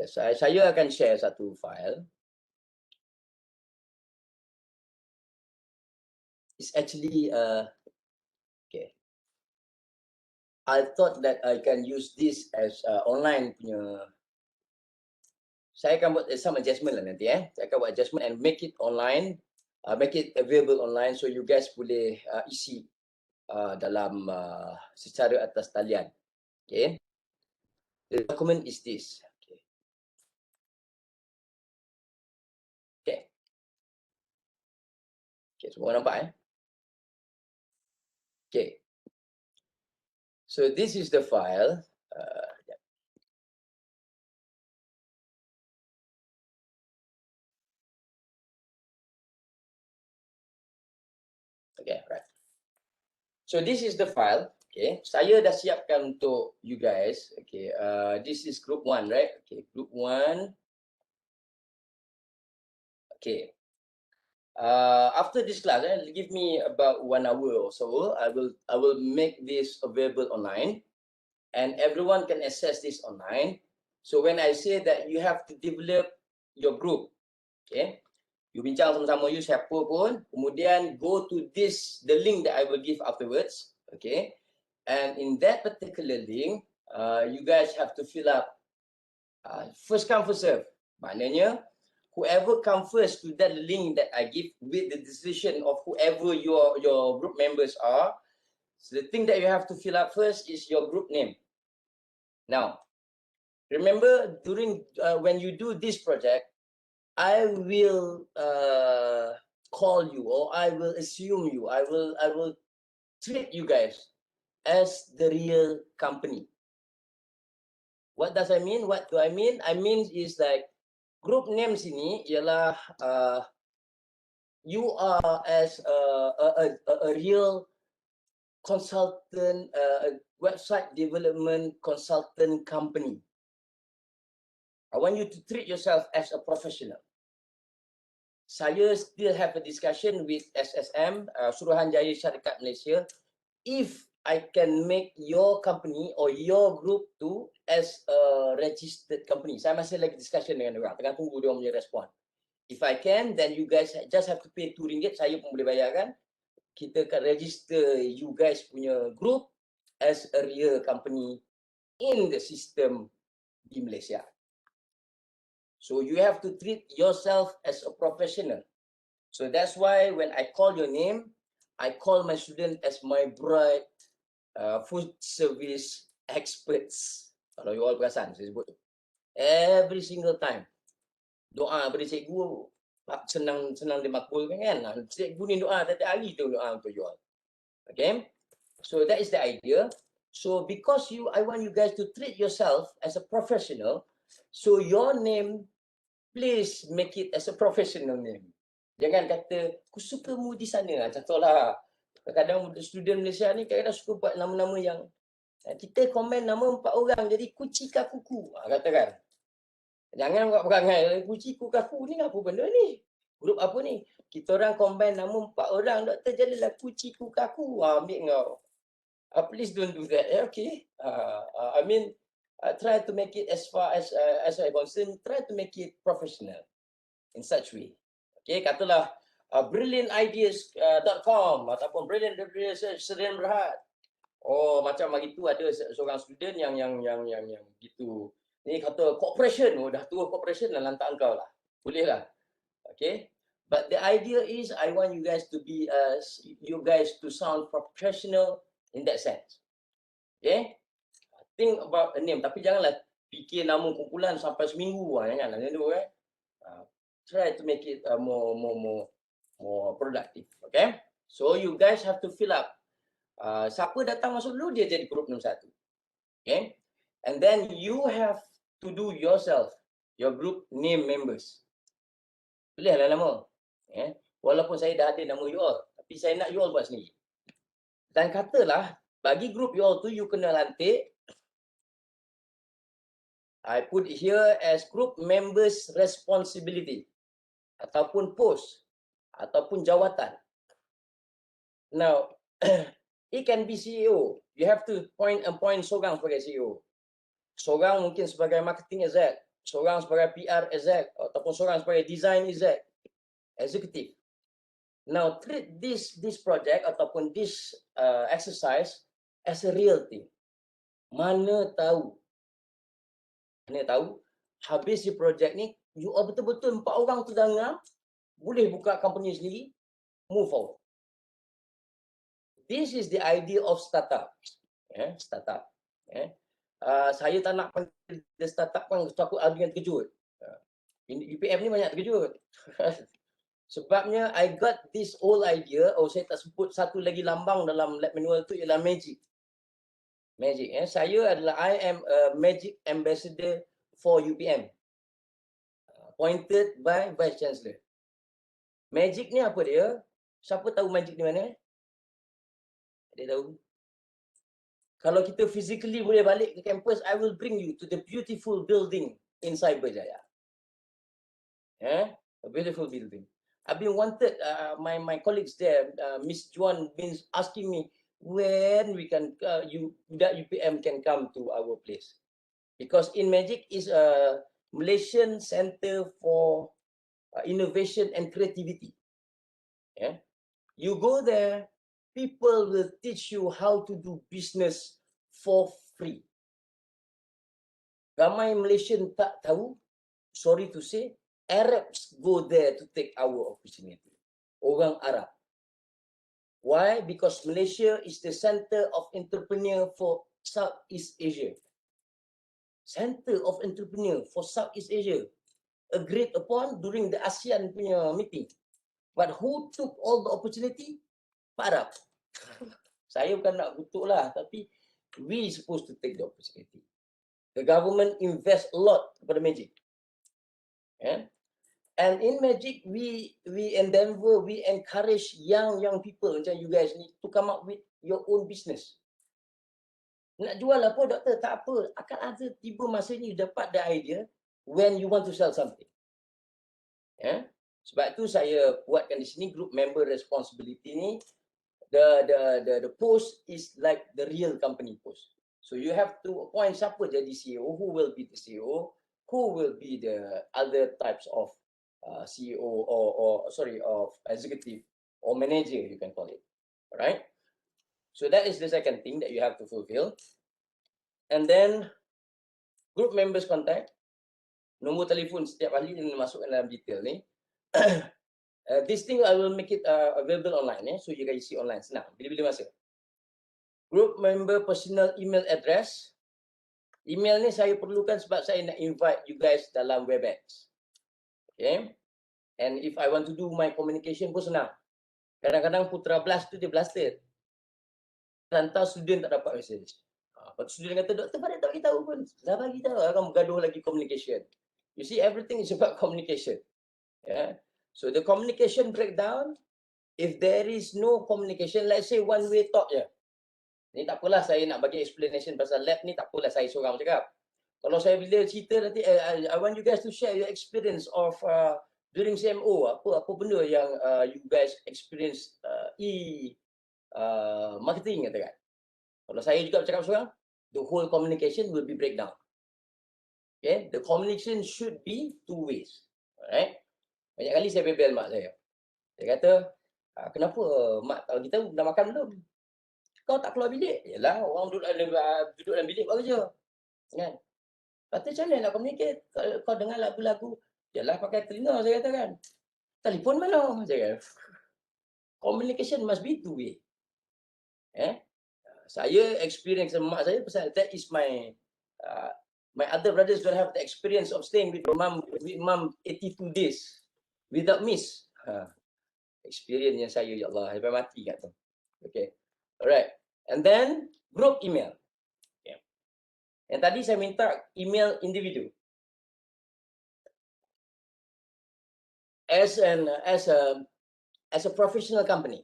saya akan share satu file. It's actually okay. I thought that I can use this as online punya. Saya akan buat some adjustment lah nanti Saya akan buat adjustment and make it online, make it available online so you guys boleh isi dalam secara atas talian. Okay. The document is this. Okay. Okay. Okay, semua nampak Okay. So this is the file. Yeah. Okay, right. So this is the file. Okay, saya dah siapkan untuk you guys. Okay, this is group 1, right? Okay, group 1. Okay. After this class, give me about 1 hour or so. I will make this available online, and everyone can access this online. So when I say that you have to develop your group, okay, you bincang sama-sama you siapa pun, kemudian go to the link that I will give afterwards, okay, and in that particular link, you guys have to fill up first come first serve. Maknanya whoever come first to that link that I give with the decision of whoever your group members are. So the thing that you have to fill up first is your group name. Now, remember during when you do this project, I will call you or I will assume you. I will treat you guys as the real company. What does I mean? What do I mean? I mean is like group names ini ialah you are as a real consultant, website development consultant company. I want you to treat yourself as a professional. Saya still have a discussion with SSM, Suruhanjaya Syarikat Malaysia, if I can make your company or your group tu as a registered company. Saya masih lagi discussion dengan orang, tengah tunggu dia punya respon. If I can, then you guys just have to pay RM2, saya pun boleh bayarkan. Kita akan register you guys punya group as a real company in the system di Malaysia. So you have to treat yourself as a professional. So that's why when I call your name, I call my student as my bright food service experts. Kalau you all perasan, saya sebut every single time. Doa daripada cikgu senang dimakbulkan kan. Cikgu ni doa tiap hari tu doa untuk you all. Okay, so that is the idea. So because I want you guys to treat yourself as a professional. So your name, please make it as a professional name. Jangan kata, aku suka mu di sana. Contohlah, kadang-kadang student Malaysia ni kadang-kadang suka buat nama-nama yang kita komen nama 4 orang jadi kucika kuku. Katakan. Jangan buat perangai, kuciku kaku ni apa benda ni? Grup apa ni? Kita orang combine nama 4 orang, doktor jadilah kuciku kaku. Ambil kau. Please don't do that. Okay. I mean, try to make it as far as I concern, try to make it professional in such way. Okay, katalah brilliantideas.com ataupun brilliant Sedang Berhad. Oh, macam begitu ada seorang student yang gitu. Ni kata cooperation, dah tua cooperation lah lantak engkau lah. Boleh lah. Okay. But the idea is I want you guys to sound professional in that sense. Okay. Think about a name. Tapi janganlah fikir nama kumpulan sampai seminggu. Janganlah macam tu. Try to make it more productive. Okay. So you guys have to fill up. Siapa datang masuk dulu, dia jadi group nombor 1. Okay. And then you have to do yourself, your group name members. Pilihlah nama. Walaupun saya dah ada nama you all, tapi saya nak you all buat sendiri. Dan katalah, bagi group you all tu, you kena lantik. I put here as group members responsibility. Ataupun post. Ataupun jawatan. Now, it can be CEO. You have to appoint seorang sebagai CEO. Seorang mungkin sebagai marketing exec, seorang sebagai PR exec, ataupun seorang sebagai design executive. Now treat this project ataupun this exercise as a real thing. Mana tahu habis si projek ni, you are betul-betul 4 orang tu dah ngam, boleh buka company sendiri, move forward. This is the idea of startup. Startup. Saya tak nak panggil dia startup kan, takut ada yang terkejut. UPM ni banyak terkejut. Sebabnya I got this whole idea, saya tak sebut satu lagi lambang dalam lab manual tu ialah magic. Magic. Saya adalah, I am a magic ambassador for UPM. Appointed by Vice Chancellor. Magic ni apa dia? Siapa tahu magic di mana? Dia tahu. Kalau kita physically boleh balik ke kampus, I will bring you to the beautiful building in Cyberjaya. A beautiful building. I've been wanted, my colleagues there, Miss Juan been asking me when we can, that UPM can come to our place. Because in Magic is a Malaysian Center for Innovation and Creativity. You go there, people will teach you how to do business for free. Ramai Malaysian tak tahu, sorry to say, Arabs go there to take our opportunity. Orang Arab. Why? Because Malaysia is the center of entrepreneur for Southeast Asia. Center of entrepreneur for Southeast Asia. Agreed upon during the ASEAN punya meeting. But who took all the opportunity? Arab. Saya bukan nak kutuk lah, tapi we supposed to take the opportunity. The government invest a lot kepada Magic. And in Magic, we endeavor, we encourage young people macam you guys ni to come up with your own business. Nak jual apa, doktor? Tak apa. Akan ada tiba masanya you dapat the idea when you want to sell something. Sebab tu saya buatkan di sini group member responsibility ni. The post is like the real company post. So you have to appoint siapa jadi CEO, who will be the CEO, who will be the other types of CEO of executive or manager, you can call it. All right. So that is the second thing that you have to fulfill. And then group members contact, nombor telefon setiap kali yang masukkan dalam detail ni. This thing I will make it available online, so you guys see online, senang, bila-bila masa. Group member personal email address. Email ni saya perlukan sebab saya nak invite you guys dalam WebEx. Okay. And if I want to do my communication pun senang. Kadang-kadang putra blast tu dia blasted. Hantar student tak dapat message. Lepas tu student kata, doktor pada tak beritahu pun. Dah bagi tahu, akan bergaduh lagi communication. You see, everything is about communication. Yeah. So the communication breakdown, if there is no communication, let's say one way talk je. Ni tak apalah saya nak bagi explanation pasal lab ni, tak apalah saya seorang cakap. Kalau saya bila cerita nanti, I want you guys to share your experience of during CMO, apa benda yang you guys experience marketing katakan. Kalau saya juga bercakap seorang, the whole communication will be breakdown. Okay, the communication should be two ways. Alright. Banyak kali saya bebel mak saya. Dia kata, kenapa mak tak bagi tahu dah makan belum? Kau tak keluar bilik? Yalah, orang duduk dalam bilik buat kerja. Kan? Kata macam mana nak communicate? Kau dengar lagu-lagu, yalah pakai telinga, saya kata kan. Telefon mana? Saya kata. Communication must be two way. Saya experience sama mak saya pasal that is my other brothers don't have the experience of staying with mom 82 days without miss. Experience yang saya, ya Allah, sampai mati kat tu. Okay. Alright. And then group email. Okay. Yang tadi saya minta email individu. As a professional company.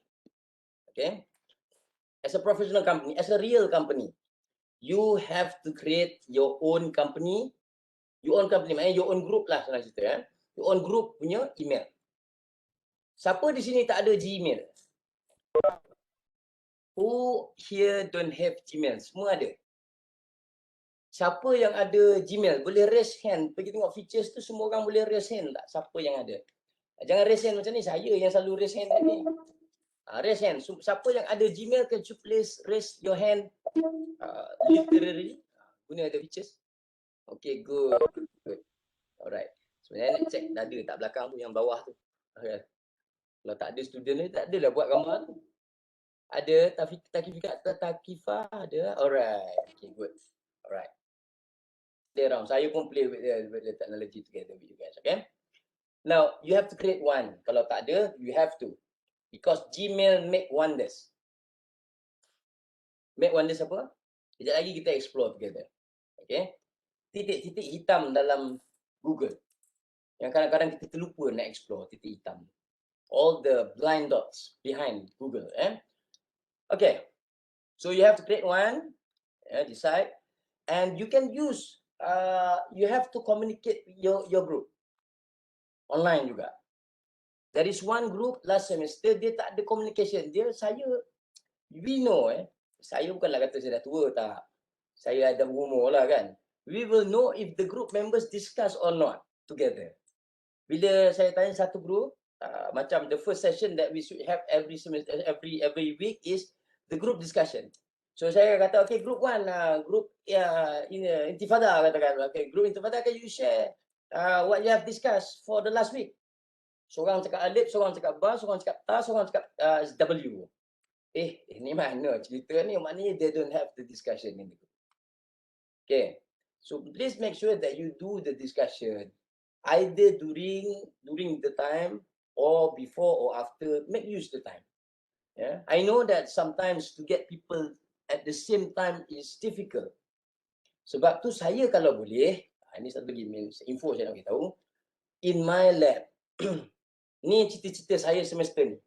Okay. As a professional company, as a real company, you have to create your own company. Your own company, maknanya your own group lah senang cerita. Your own group punya email. Siapa di sini tak ada Gmail? Who here don't have Gmail? Semua ada. Siapa yang ada Gmail? Boleh raise hand. Pergi tengok features tu, semua orang boleh raise hand tak? Siapa yang ada? Jangan raise hand macam ni. Saya yang selalu raise hand tadi. Raise hand. So, siapa yang ada Gmail, can you please raise your hand literally? Guna the features. Okay, good. Good. Alright. Sebenarnya nak check dada tak belakang tu, yang bawah tu. Okay. Kalau tak ada student ni, tak adalah buat gambar tu. Ada Takifah ada. Alright. Okay, good. Alright. Stay around. Saya pun play with the technology together with you guys. Okay. Now, you have to create one. Kalau tak ada, you have to. Because Gmail make wonders. Make wonders apa? Sekejap lagi kita explore together. Okay. Titik-titik hitam dalam Google. Yang kadang-kadang kita terlupa nak explore titik hitam. All the blind dots behind Google. Okay. So you have to create one. Decide. And you can use, you have to communicate your group. Online juga. There is one group last semester, dia tak ada communication. We know saya bukanlah kata saya dah tua tak. Saya ada umur lah kan. We will know if the group members discuss or not together. Bila saya tanya satu group, macam the first session that we should have every semester, every week is the group discussion. So saya kata, okay, group one, group Intifada katakan, okay, group Intifada, can you share what you have discussed for the last week? Seorang cakap alif, seorang cakap ba, seorang cakap ta, seorang cakap W. Ini mana cerita ni? Maknanya they don't have the discussion in the group. Okay. So please make sure that you do the discussion either during the time or before or after. Make use the time. Yeah. I know that sometimes to get people at the same time is difficult. Sebab tu saya kalau boleh, ini satu lagi info saya nak beritahu. In my lab, ni cita-cita saya semester ni.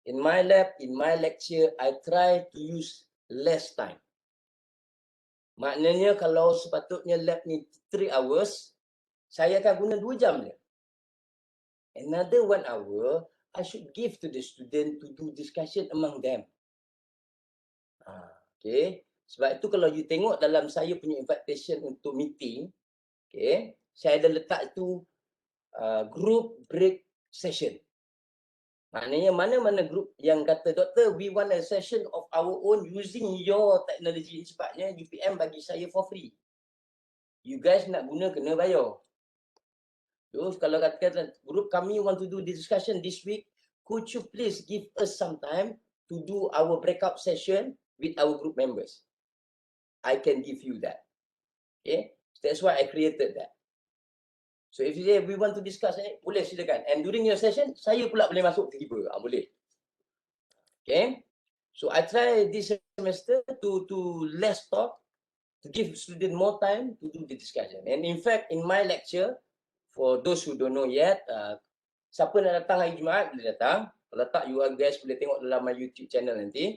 In my lab, in my lecture, I try to use less time. Maknanya kalau sepatutnya lab ni 3 hours, saya akan guna 2 jam je. Another 1 hour, I should give to the student to do discussion among them. Okay. Sebab itu kalau you tengok dalam saya punya invitation untuk meeting, okay, saya ada letak tu group break session. Maknanya mana-mana group yang kata, Doktor, we want a session of our own using your technology. Sebabnya UPM bagi saya for free. You guys nak guna kena bayar. Terus kalau katakan group kami want to do the discussion this week, could you please give us some time to do our breakout session with our group members? I can give you that. Okay, so that's why I created that. So if you say we want to discuss, boleh silakan. And during your session, saya pula boleh masuk tiba-tiba. Boleh. Okay. So I try this semester to less talk, to give student more time to do the discussion. And in fact, in my lecture, for those who don't know yet, siapa nak datang hari Jumaat boleh datang. Kalau tak, you guys boleh tengok dalam my YouTube channel nanti.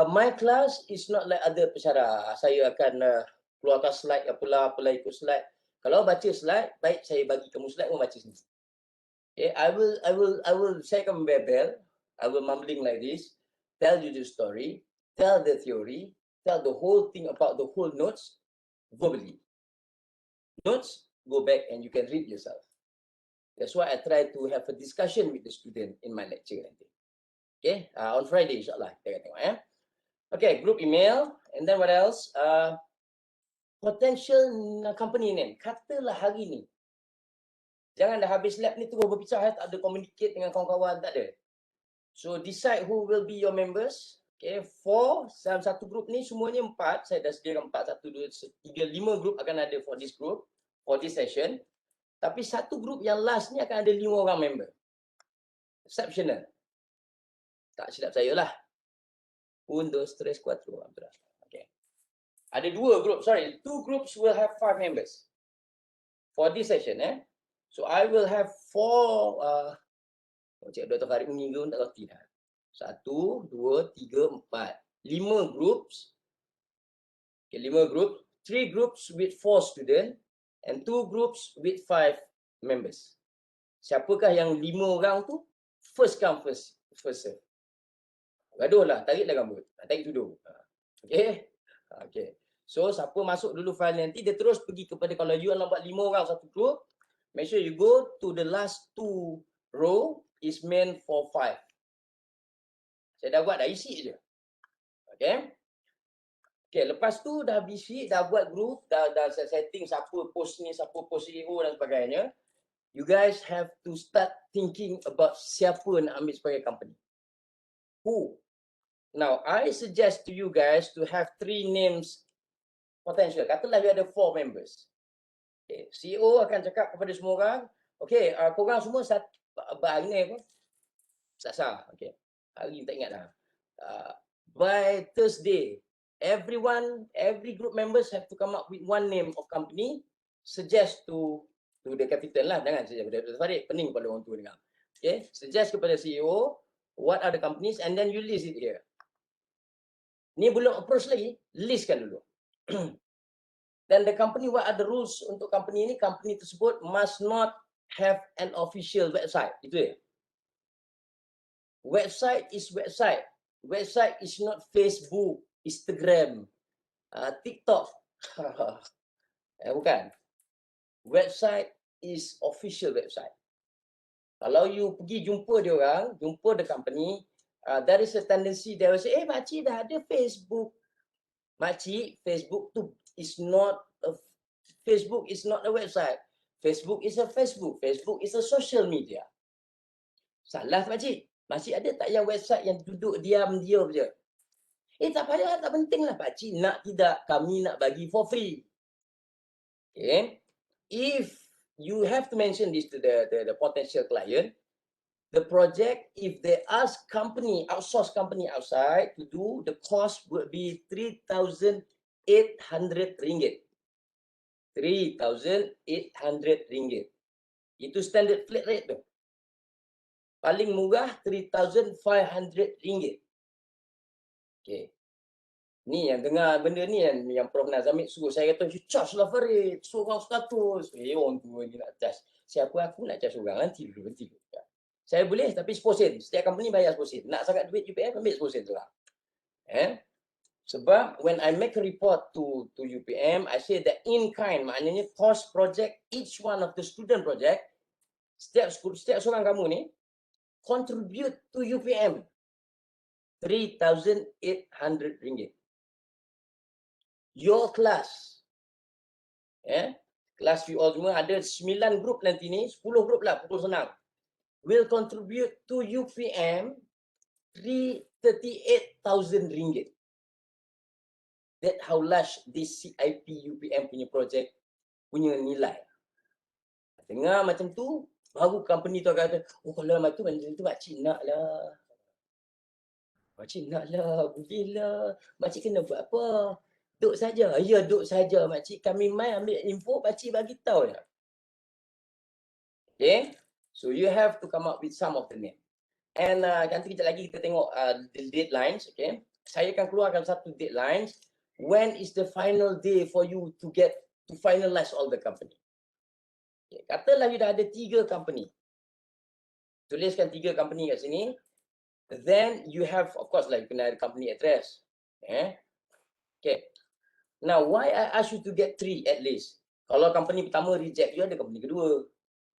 My class is not like other pensyarah. Saya akan keluarkan slide apalah ikut slide. Kalau baca slide, baik saya bagi kamu slide pun baca sendiri. Okay, I will saya akan membebel, I will mumbling like this, tell you the story, tell the theory, tell the whole thing about the whole notes verbally. Notes, go back and you can read yourself. That's why I try to have a discussion with the student in my lecture nanti. Okay, on Friday insyaAllah kita akan tengok ya. Okay, group email, and then what else? Potential company name. Katalah hari ni, jangan dah habis lab ni terus berpisah, tak ada communicate dengan kawan-kawan, tak ada. So decide who will be your members. Okay, dalam satu group ni semuanya 4. Saya dah sediakan 4, 1, 2, 3, 5 group akan ada for this group, for this session. Tapi satu group yang last ni akan ada 5 orang member. Exceptional. Tak silap saya lah. 1, 2, 3, 4. Okay. Ada 2 group, 2 groups will have 5 members for this session. So I will have 4, cik Dr. Farid ni pun tak reti dah. 1, 2, 3, 4. 5 groups. Okay, 5 groups. 3 groups with 4 students and 2 groups with 5 members. Siapakah yang 5 orang tu? First come, first serve. Gaduh lah, tariklah rambut. Tarik tudung. Okay. Okay. So, siapa masuk dulu file nanti, dia terus pergi kepada, kalau you nak buat 5 orang satu group, make sure you go to the last 2 row is meant for 5. Saya dah buat, dah isi je. Okay. Okay, lepas tu dah isi, dah buat group, dah saya setting siapa post ni, siapa post CEO dan sebagainya. You guys have to start thinking about siapa nak ambil sebagai company. Who? Now, I suggest to you guys to have 3 names potential. Katalah we ada 4 members. Okay. CEO akan cakap kepada semua orang, okay, korang semua hari ni apa? Selasa. Okay. Hari ni tak ingat dah. By Thursday, every group members have to come up with 1 name of company, suggest to the capital lah. Jangan saja pada Farid, pening pada orang tua dengar. Okay. Suggest kepada CEO, what are the companies, and then you list it here. Ni belum approach lagi, listkan dulu. Then the company, what are the rules untuk company ini? Company tersebut must not have an official website. Itu ya. Website is website. Website is not Facebook, Instagram, TikTok. Bukan. Website is official website. Kalau you pergi jumpa dia orang, jumpa the company, there is a tendency they will say, makcik dah ada Facebook. Makcik, Facebook tu is not a website. Facebook is a Facebook. Facebook is a social media. Salah makcik. Makcik ada tak yang website yang duduk diam je? Tak payah, tak penting lah pakcik. Nak tidak, kami nak bagi for free. Okay. If you have to mention this to the potential client, the project, if they ask outsource company outside to do, the cost would be 3,800 ringgit. 3,800 ringgit. Itu standard flat rate tu. Paling murah 3,500 ringgit. Okay. Ni yang dengar benda ni yang Prof Nazamid suruh saya kata, you charge lah Farid, seorang 100. Orang tu ni nak charge. Siapa aku nak charge orang, nanti dulu. Saya boleh tapi 10 sen. Setiap company bayar 10 sen. Nak sangat duit UPM, ambil 10 sen tu lah. Sebab when I make a report to UPM, I say that in kind, maknanya cost project, each one of the student project, setiap seorang kamu ni, contribute to UPM 3,800 ringgit. Your class, kelas you all semua ada 9 grup nanti ni, 10 grup lah, pukul senang, will contribute to UPM 38,000 ringgit. That how large this CIP UPM punya project punya nilai. Dengar macam tu, baru company tu akan kata, oh kalau macam tu makcik nak lah. Makcik nak lah, boleh lah. Makcik kena buat apa? Duk saja. Ya, duk saja makcik. Kami mai ambil info, makcik bagi tahu je. Okay? So you have to come up with some of the name. And nanti kejap lagi kita tengok the deadlines. Okay? Saya akan keluarkan satu deadlines. When is the final day for you to finalize all the company? Okay. Katalah you dah ada 3 company. Tuliskan 3 company kat sini. Then you have, of course, like kena ada company address. Okay. Now, why I ask you to get 3 at least? Kalau company pertama reject, you ada company kedua.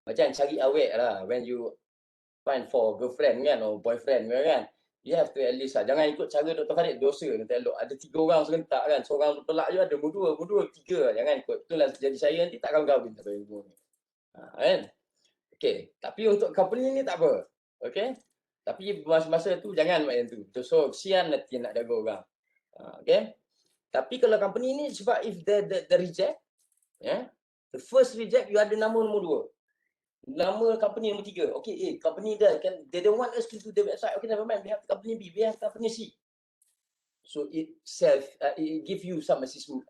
Macam cari awet lah. When you find for girlfriend kan, or boyfriend kan, you have to at least lah. Jangan ikut cara Dr. Farid, dosa. Nanti ada 3 orang serentak kan. Seorang tolak je ada, berdua, 3. Jangan ikut. Itulah jadi saya nanti takkan kahwin. Kan? Okay. Tapi untuk company ni tak apa. Okay. Tapi masa tu jangan buat yang tu. So kesian nanti nak jaga orang. Okay. Tapi kalau company ni sebab if the reject, the first reject you ada nama nombor 2. Nama company nombor 3. Okay, company they don't want us to do the website. Okay, never mind. We have company B, we have company C. So it give you some assistance,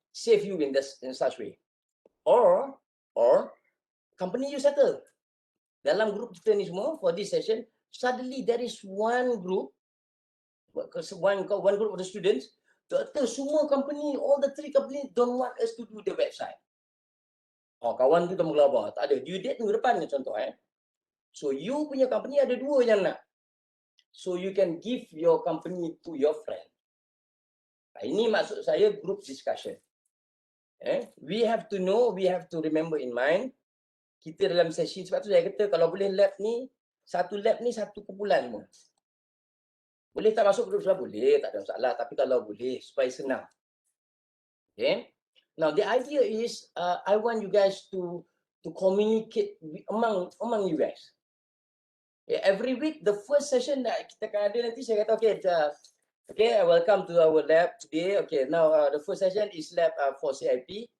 save you in such way. Or company you settle. Dalam grup kita ni semua, for this session, suddenly there is one group of the students, semua company, all the 3 companies don't want us to do the website. Kawan tu dah menggelabah, tak ada. Due date minggu depan contoh. So you punya company ada 2 yang nak. So you can give your company to your friend. Ini maksud saya group discussion. We have to know, we have to remember in mind, kita dalam sesi, sebab tu saya kata kalau boleh lab ni, satu lab ni 1 kumpulan semua. Boleh tak masuk grup sebelah? Boleh, tak ada masalah. Tapi kalau boleh, supaya senang. Okay. Now the idea is, I want you guys to communicate among you guys. Okay, every week, the first session that kita akan ada nanti, saya kata, okay, welcome to our lab today. Okay, now the first session is lab for CIP,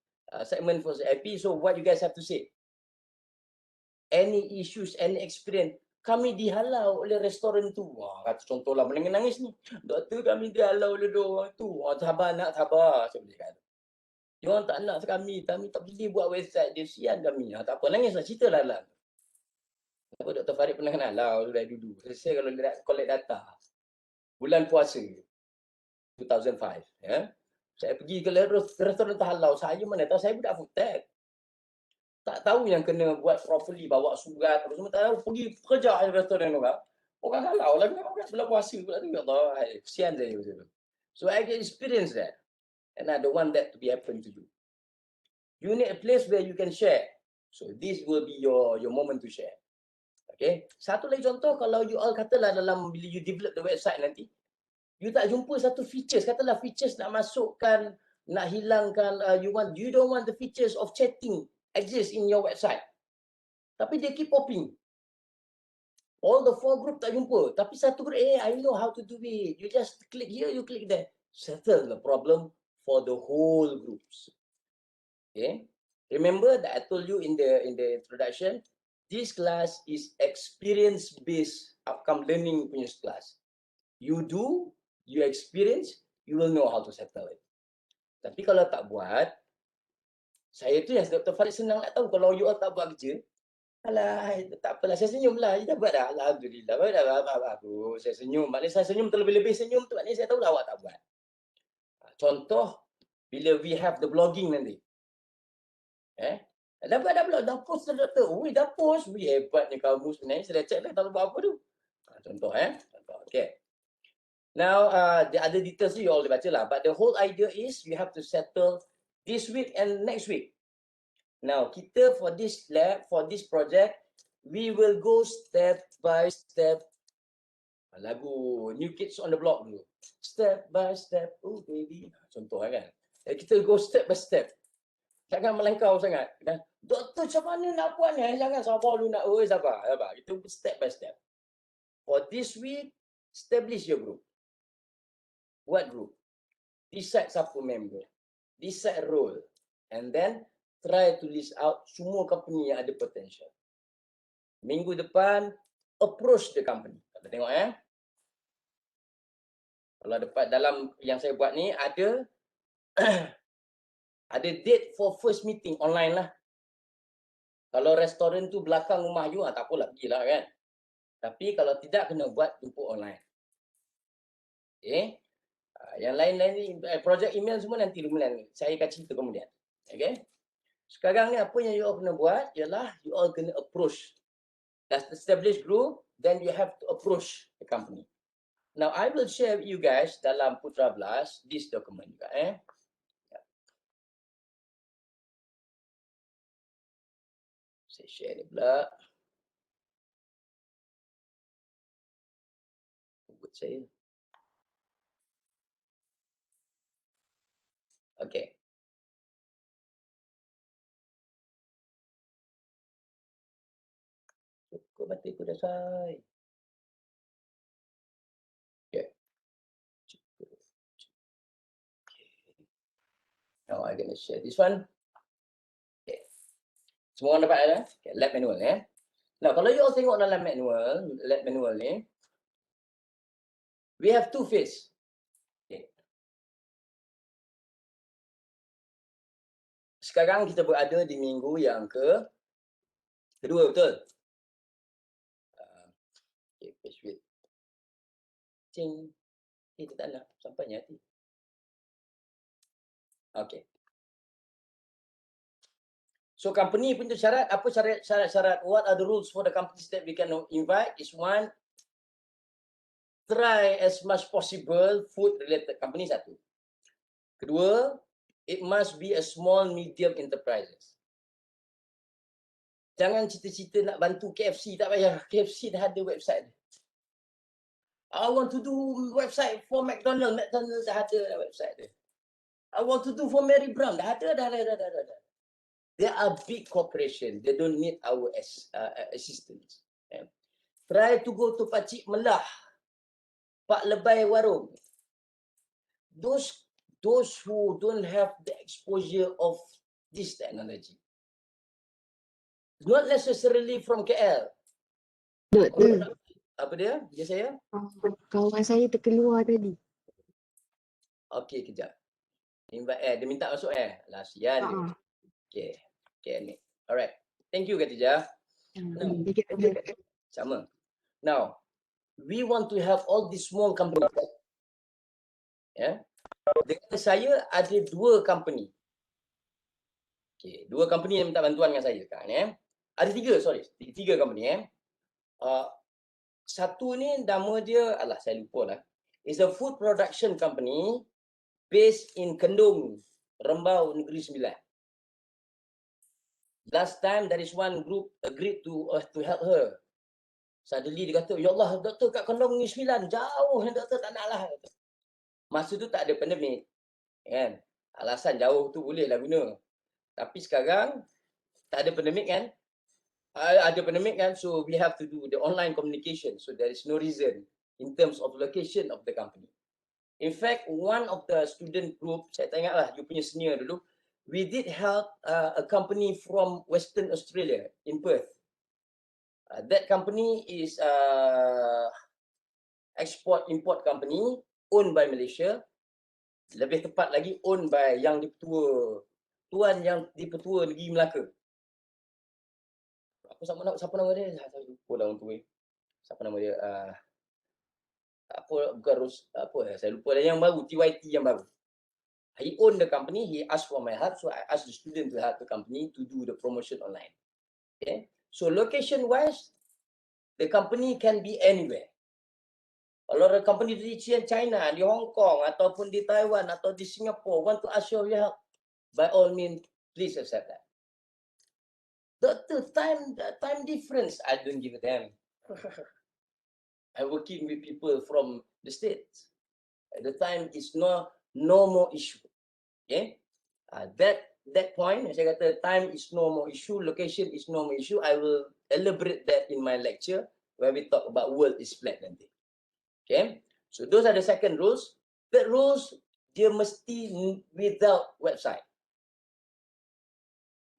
segment for CIP. So what you guys have to say? Any issues, any experience? Kami dihalau oleh restoran tu. Wah, kata contohlah, menangis ni. Doktor, kami dihalau oleh dua orang tu. Wah, sabar nak, sabar. Saya boleh kata. Dia orang tak nak kami tak boleh buat website dia, sian kami. Tak apa, nangislah, ceritalah lah. Apa Dr. Farid pernah kenal lah dari dulu. Saya kalau collect data, bulan puasa 2005, ya. Saya pergi ke restoran terhalau, saya mana tahu, saya budak food tech. Tak tahu yang kena buat properly, bawa surat, apa semua tak tahu, pergi kerja di restoran orang. Orang halau lah, orang sebelah puasa pula tu. Ya Allah, kesian saya. So I can experience that. And I don't want that to be happen to you. You need a place where you can share. So this will be your moment to share. Okay. Satu lagi contoh, kalau you all katalah dalam bila you develop the website nanti, you tak jumpa satu features, katalah features nak masukkan, nak hilangkan, you don't want the features of chatting exist in your website. Tapi they keep popping. All the 4 group tak jumpa. Tapi satu group, I know how to do it. You just click here, you click there. Settle the problem for the whole groups. Okay. Remember that I told you in the introduction, this class is experience-based outcome learning punya class. You do, you experience, you will know how to settle it. Tapi kalau tak buat, saya tu yang Dr. Farid senang nak tahu. Kalau you all tak buat kerja, alah, tak apalah, saya senyum lah. Kita buat dah, alhamdulillah. Bagus, saya senyum. Maknanya saya senyum terlebih-lebih senyum tu, maknanya saya tahu lah awak tak buat. Contoh, bila we have the blogging nanti. Dah post doktor. Dah post. Hebatnya kamu sebenarnya. Saya dah check lah tak buat apa tu. Contoh. Contoh. Okay. Now, the other details you all baca lah. But the whole idea is you have to settle this week and next week. Now, kita for this lab, for this project, we will go step by step. Lagu New Kids on the Block dulu. Step by step. Oh baby. Contoh kan. Kita go step by step. Jangan melengkau sangat. Doktor, macam mana nak buat ni? Jangan sabar lu nak. Sabar. Itu step by step. For this week, establish your group. What group? Decide siapa member. Decide role. And then, try to list out semua company yang ada potential. Minggu depan, approach the company. Kita tengok Kalau dalam yang saya buat ni, ada ada date for first meeting online lah. Kalau restoran tu belakang rumah you, tak apalah, pergilah kan. Tapi kalau tidak, kena buat jumpa online. Okay. Yang lain-lain ni, projek email semua nanti kemudian. Saya akan cerita kemudian. Okay. Sekarang ni apa yang you all kena buat, ialah you all kena approach. That's established group, then you have to approach the company. Now, I will share with you guys dalam Putra Blast, this document juga. Saya share ni pula. Buat saya. Okay. Cukup batik ku dah say. Okay. Now I'm going to share this one. Okay. Semua orang dapat okay. Lab manual Now kalau you all tengok dalam lab manual ni, we have 2 phase. Okay. Sekarang kita berada di minggu yang kedua, betul? Okay, page width. Cing. Kita tak nak sampainya nanti. Okay. So company punya syarat, apa syarat-syarat? What are the rules for the companies that we can invite? Is one, try as much possible food related company satu. Kedua, it must be a small medium enterprises. Jangan cita-cita nak bantu KFC, tak payah. KFC dah ada website. I want to do website for McDonald's. McDonald's dah ada website dia. I want to do for Mary Brown. Dah ada. They are big corporation. They don't need our assistance. Yeah. Try to go to Pakcik Melah, Pak Lebai Warung. Those who don't have the exposure of this technology. Not necessarily from KL. Doktor, Apa dia? Dia saya? kawan saya terkeluar tadi. Okey, kejap. Invite dia minta masuk Lah, sial dia. Okey. Okey ni. Alright. Thank you Khatijah. Sama. Now, we want to have all these small companies. Ya. Dengan saya ada 2 company. Okey, 2 company yang minta bantuan dengan saya sekarang ya. Ada 3 company satu ni nama dia, saya lupa lah. It's a food production company based in Kendung, Rembau, Negeri Sembilan. Last time there is one group agreed to help her. Suddenly dia kata, ya Allah, doktor kat Kendung Negeri Sembilan, jauh, doktor tak nak lah. Masa tu tak ada pandemik. Kan? Alasan jauh tu boleh lah guna. Tapi sekarang tak ada pandemik kan? Ada pandemik kan, so we have to do the online communication. So there is no reason in terms of location of the company. In fact, one of the student group, saya tak ingat lah, you punya senior dulu, we did help a company from Western Australia in Perth. That company is export-import company owned by Malaysia. Lebih tepat lagi owned by yang dipetua, tuan yang dipetua negeri Melaka. Siapa nama dia? Saya lupa dah orang tu. Siapa nama dia? Saya lupa dah yang baru, TYT yang baru. He owned the company, he asked for my help, so I asked the student to help the company to do the promotion online. Okay? So location-wise, the company can be anywhere. Kalau the company di China, di Hong Kong, ataupun di Taiwan, atau di Singapore, want to ask your help, by all means, please accept that. The time difference, I don't give a damn. I'm working with people from the States. The time is no more issue. Okay? That point, saya kata time is no more issue, location is no more issue. I will elaborate that in my lecture where we talk about world is flat nanti. Okay? So those are the second rules. Third rules, dia mesti without website.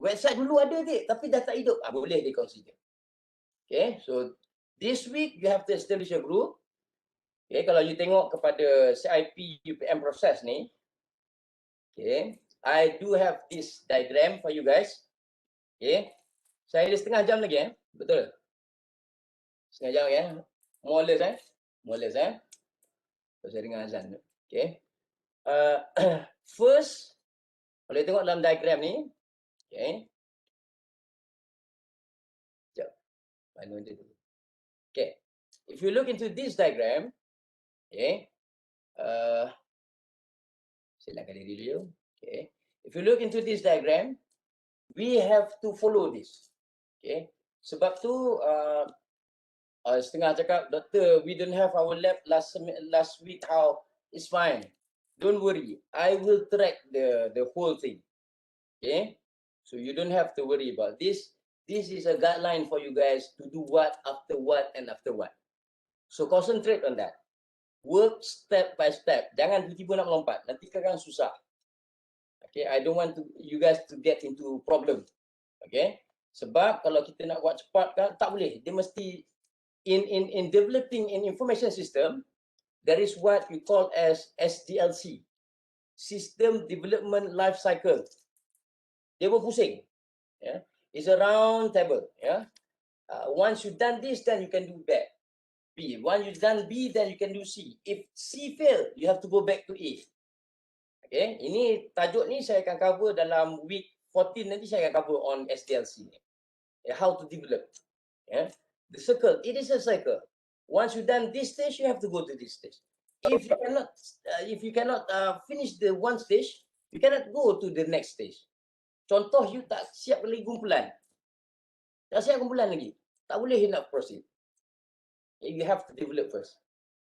Website dulu ada tapi dah tak hidup. Boleh di consider. Okay, so this week you have to establish a group. Okay, kalau you tengok kepada CIP UPM proses ni, okay, I do have this diagram for you guys. Okay, saya ada setengah jam lagi betul? Setengah jam ya. More or less saya dengar azan. Okay. First, kalau you tengok dalam diagram ni, okay. Okay. If you look into this diagram, okay. Silakan diri dulu. Okay. If you look into this diagram, we have to follow this. Okay. Sebab tu setengah cakap, Doctor, we don't have our lab last week. How? It's fine. Don't worry. I will track the whole thing. Okay. So you don't have to worry about this. This is a guideline for you guys to do what, after what, and after what. So concentrate on that. Work step by step. Jangan tiba-tiba nak melompat. Nanti kadang susah. Okay, I don't want you guys to get into problem. Okay. Sebab kalau kita nak buat cepat kan, tak boleh. Dia mesti in developing an information system, there is what we call as SDLC. System Development Life Cycle. Dia berpusing. Yeah. It's a round table. Yeah. Once you've done this, then you can do B. Once you've done B, then you can do C. If C fail, you have to go back to A. Okay. Ini tajuk ni saya akan cover dalam week 14 nanti saya akan cover on SDLC. How to develop. Yeah. The circle. It is a cycle. Once you've done this stage, you have to go to this stage. If you cannot finish the one stage, you cannot go to the next stage. Contoh, you tak siap lagi kumpulan. Tak siap kumpulan lagi. Tak boleh you nak proceed. You have to develop first.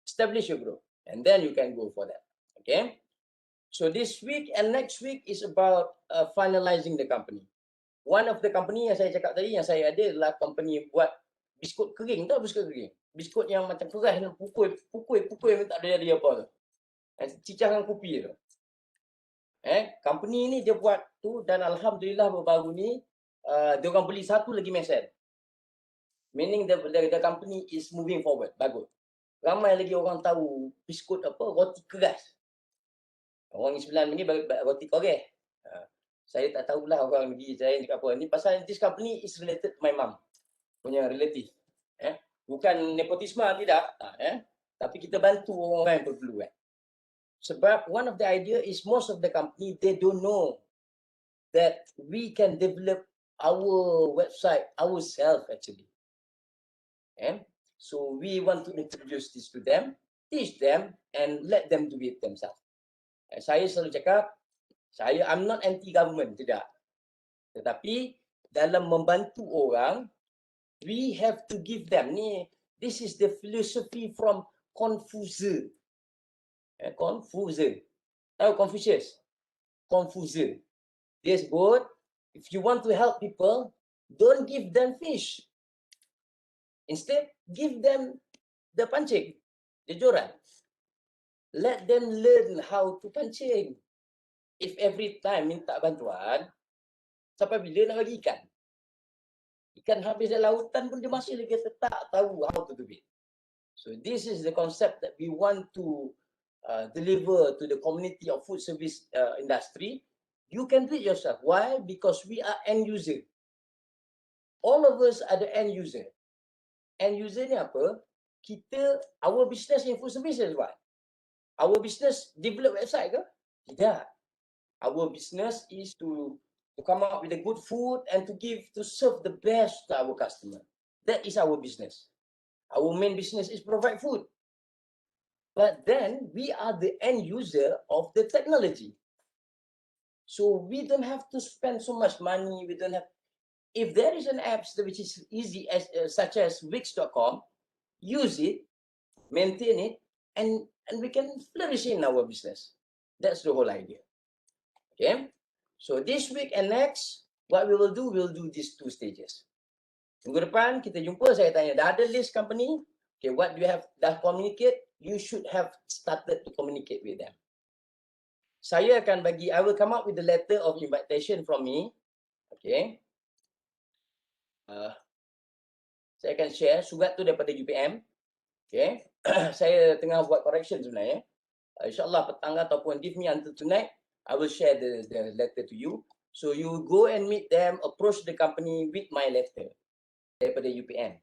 Establish your group. And then you can go for that. Okay. So this week and next week is about finalizing the company. One of the company yang saya cakap tadi, yang saya ada adalah company buat biskut kering. Tahu biskut kering? Biskut yang macam keras, pukul tak ada jadi apa tu. Cicahkan kopi tu. Company ni dia buat tu dan alhamdulillah baru-baru ni dia orang beli satu lagi mesin. Meaning the company is moving forward. Bagus. Ramai lagi orang tahu biskut apa, roti keras. Orang Islam ni roti koreh. Saya tak tahulah orang pergi saya cakap apa. Ni pasal this company is related to my mum. Punya relative. Bukan nepotisme tidak. Tapi kita bantu orang yang perlu. Sebab one of the idea is most of the company, they don't know that we can develop our website ourselves actually. So we want to introduce this to them, teach them and let them do it themselves. Saya selalu cakap, I'm not anti-government, tidak. Tetapi dalam membantu orang, we have to give them. This is the philosophy from Confucius. Confucius. Tahu Confucius? Confucius. Dia sebut, if you want to help people, don't give them fish. Instead, give them the pancing, the joran. Let them learn how to pancing. If every time minta bantuan, sampai bila nak bagi ikan? Ikan habis dalam lautan pun dia masih lagi tak tahu how to do it. So this is the concept that we want to deliver to the community of food service industry. You can do it yourself. Why? Because we are end user. All of us are the end user. End user ni apa? Our business in food service is what? Our business develop website ke? Tidak. Our business is to come up with a good food and to serve the best to our customer. That is our business. Our main business is provide food. But then we are the end user of the technology. So we don't have to spend so much money. We don't have. If there is an app which is easy, such as Wix.com, use it, maintain it, and we can flourish in our business. That's the whole idea. Okay. So this week and next, what we will do, we'll do these 2 stages. Minggu depan kita jumpa, saya tanya, dah ada list company? Okay, what do you have? Dah communicate? You should have started to communicate with them. Saya akan I will come up with the letter of invitation from me. Okay. Saya akan share surat tu daripada UPM. Okay. Saya tengah buat correction sebenarnya. InsyaAllah petang ataupun give me until tonight, I will share the letter to you. So you go and meet them, approach the company with my letter daripada UPM.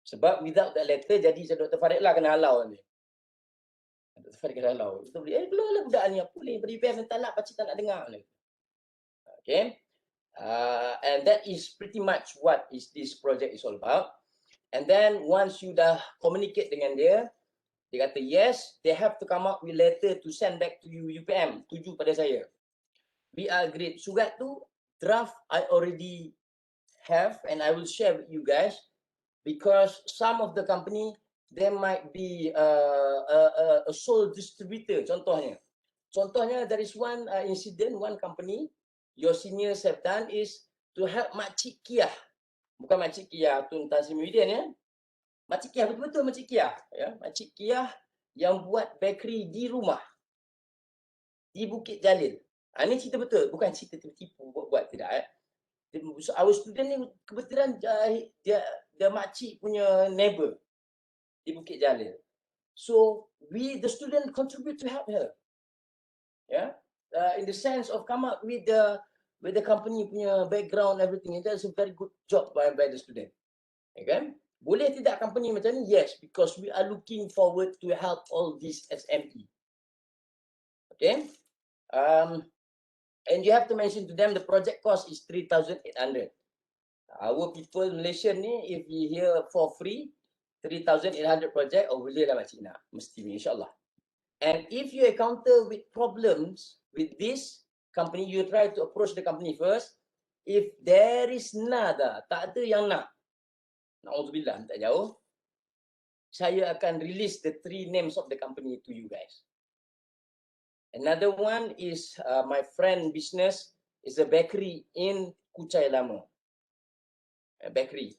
Sebab without that letter, jadi Dr. Farid lah kena halau ni. Dr. Farid kena halau. Kita boleh, keluarlah budak ni, apa boleh daripada UPM tak nak, pakcik tak nak dengar ni. Okay. And that is pretty much what this project is all about. And then once you dah communicate dengan dia kata yes, they have to come up with letter to send back to you UPM, tuju pada saya. We are agreed. Surat tu draft I already have and I will share with you guys because some of the company there might be a sole distributor. Contohnya there is one incident, one company your seniors have done is to help Makcik Kiah. Bukan Makcik Kiah Tun Tan Sri Muhyiddin ya. Makcik Kiah betul-betul Makcik Kiah ya. Makcik Kiah yang buat bakery di rumah di Bukit Jalil. Ini cerita betul, bukan cerita tipu buat tidak ya. Our student ni kebetulan dia makcik punya neighbor di Bukit Jalil. So the student contribute to help her. Yeah, in the sense of come up with the company punya background everything. That's a very good job by the student. Okay? Boleh tidak company macam ni? Yes, because we are looking forward to help all these SME. Okay? And you have to mention to them the project cost is 3,800. Our people Malaysian ni, if you hear for free, 3,800 project, boleh lah makcik nak. Mesti ni, insyaAllah. And if you encounter with problems with this company, you try to approach the company first. If there is nada, tak ada yang nak. Na'udzubillah, tak jauh. saya akan release the 3 names of the company to you guys. Another one is my friend business is a bakery in Kuchai Lama. A bakery.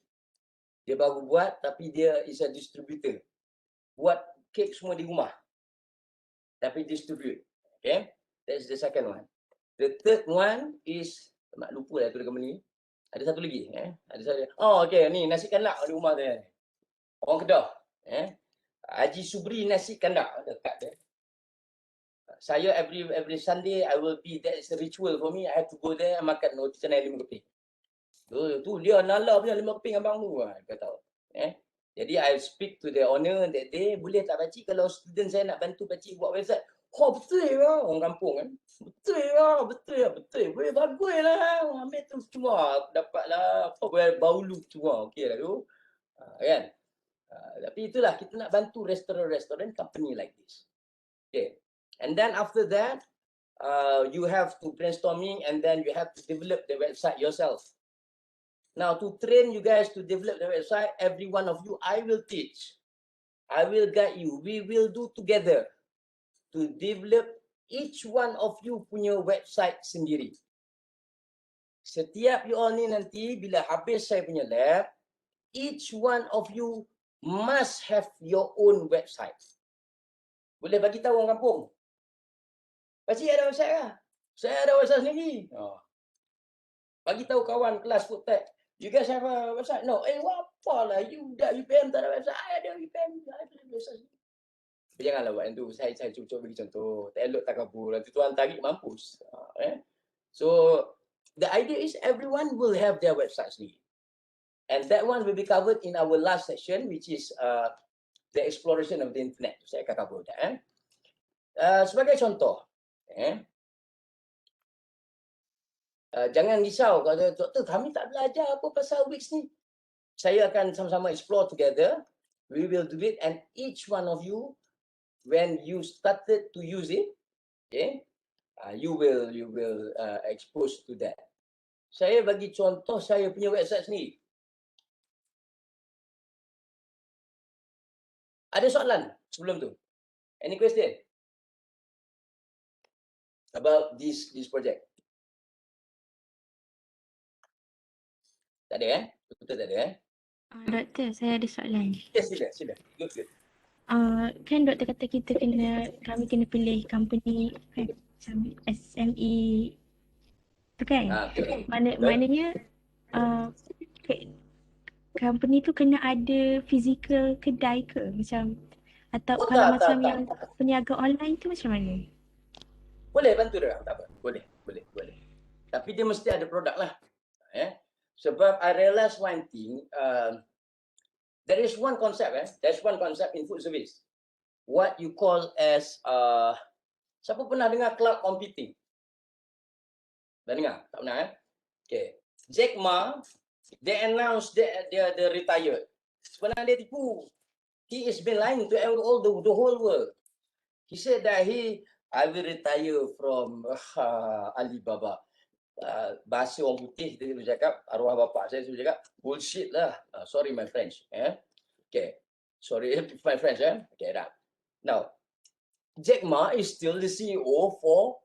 Dia baru buat tapi dia is a distributor. Buat kek semua di rumah. Tapi distribute. Okay. That's the second one. The third one is, mak lupa lah tu company. Ada satu lagi. Ada satu. Oh, okay. Ni nasi kandak di rumah dia. Orang Kedah. Haji Subri nasi kandak dekat dia. Saya every Sunday I will be, that is a ritual for me. I have to go there and makan roti canai 5 keping. Tu dia nala punya 5 keping abang tu. Kau tahu. Jadi I speak to the owner that day, boleh tak pakcik kalau student saya nak bantu pakcik buat website? Oh betul lah, orang kampung kan. Betul lah. Boleh bagus lah. Ambil tu cuma dapatlah apa bau loop cuma. Okey lah tu. Kan? Tapi itulah kita nak bantu restoran company like this. Okay. And then after that, you have to brainstorming and then you have to develop the website yourself. Now to train you guys to develop the website, every one of you, I will teach. I will guide you. We will do together to develop each one of you punya website sendiri. Setiap you all ni nanti bila habis saya punya lab, each one of you must have your own website. Boleh bagi tahu orang kampung. Pakcik ada website kah? Saya ada website sendiri. Bagi tahu kawan kelas food tech. You guys have a website? No. Apalah. You dah UPM tak ada website. I ada UPM. I ada website. Janganlah buat yang tu. Saya cuba bagi contoh. Tak elok tak kabur. Nanti tuan tarik mampus. So, the idea is everyone will have their website sendiri. And that one will be covered in our last section, which is the exploration of the internet. Saya akan cover that. Sebagai contoh, jangan risau kalau doktor kami tak belajar apa pasal Wix ni. Saya akan sama-sama explore together. We will do it, and each one of you, when you started to use it, you will expose to that. Saya bagi contoh saya punya website sendiri. Ada soalan sebelum tu? Any question about this project? Tak ada Betul tak ada Doktor, saya ada soalan. Yes, sila. Good. Kan doktor kata kami kena pilih company kan, SME tu kan? Betul. Maknanya company tu kena ada physical kedai ke? Macam atau kalau macam yang peniaga online tu macam mana? Boleh bantu dia, tak apa. Boleh. Tapi dia mesti ada produk lah. Sebab I realize one thing, there is one concept in food service. What you call as, siapa pernah dengar cloud computing? Dah dengar? Tak pernah Okay. Jack Ma, they announced that they retired. Sebenarnya dia tipu. He has been lying to all the whole world. He said that I will retire from Alibaba. Bahasa orang putih dia selalu cakap, arwah bapak saya selalu cakap, bullshit lah. Sorry my French. Okay. Sorry my French. Okay, dah. Now, Jack Ma is still the CEO for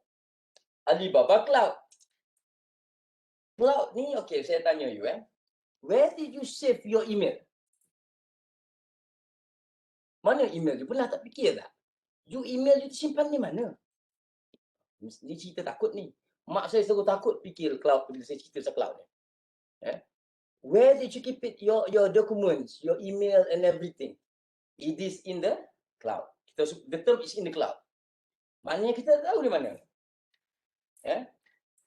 Alibaba Cloud. Cloud ni, okay, saya tanya you where did you save your email? Mana email you? Pernah tak fikir tak? You email you simpan di mana? Ni cerita takut ni. Mak saya selalu takut fikir cloud bila saya cerita pasal cloud ni. Where did you keep it? Your documents, your email and everything. It is in the cloud. The term is in the cloud. Maknanya kita tahu di mana.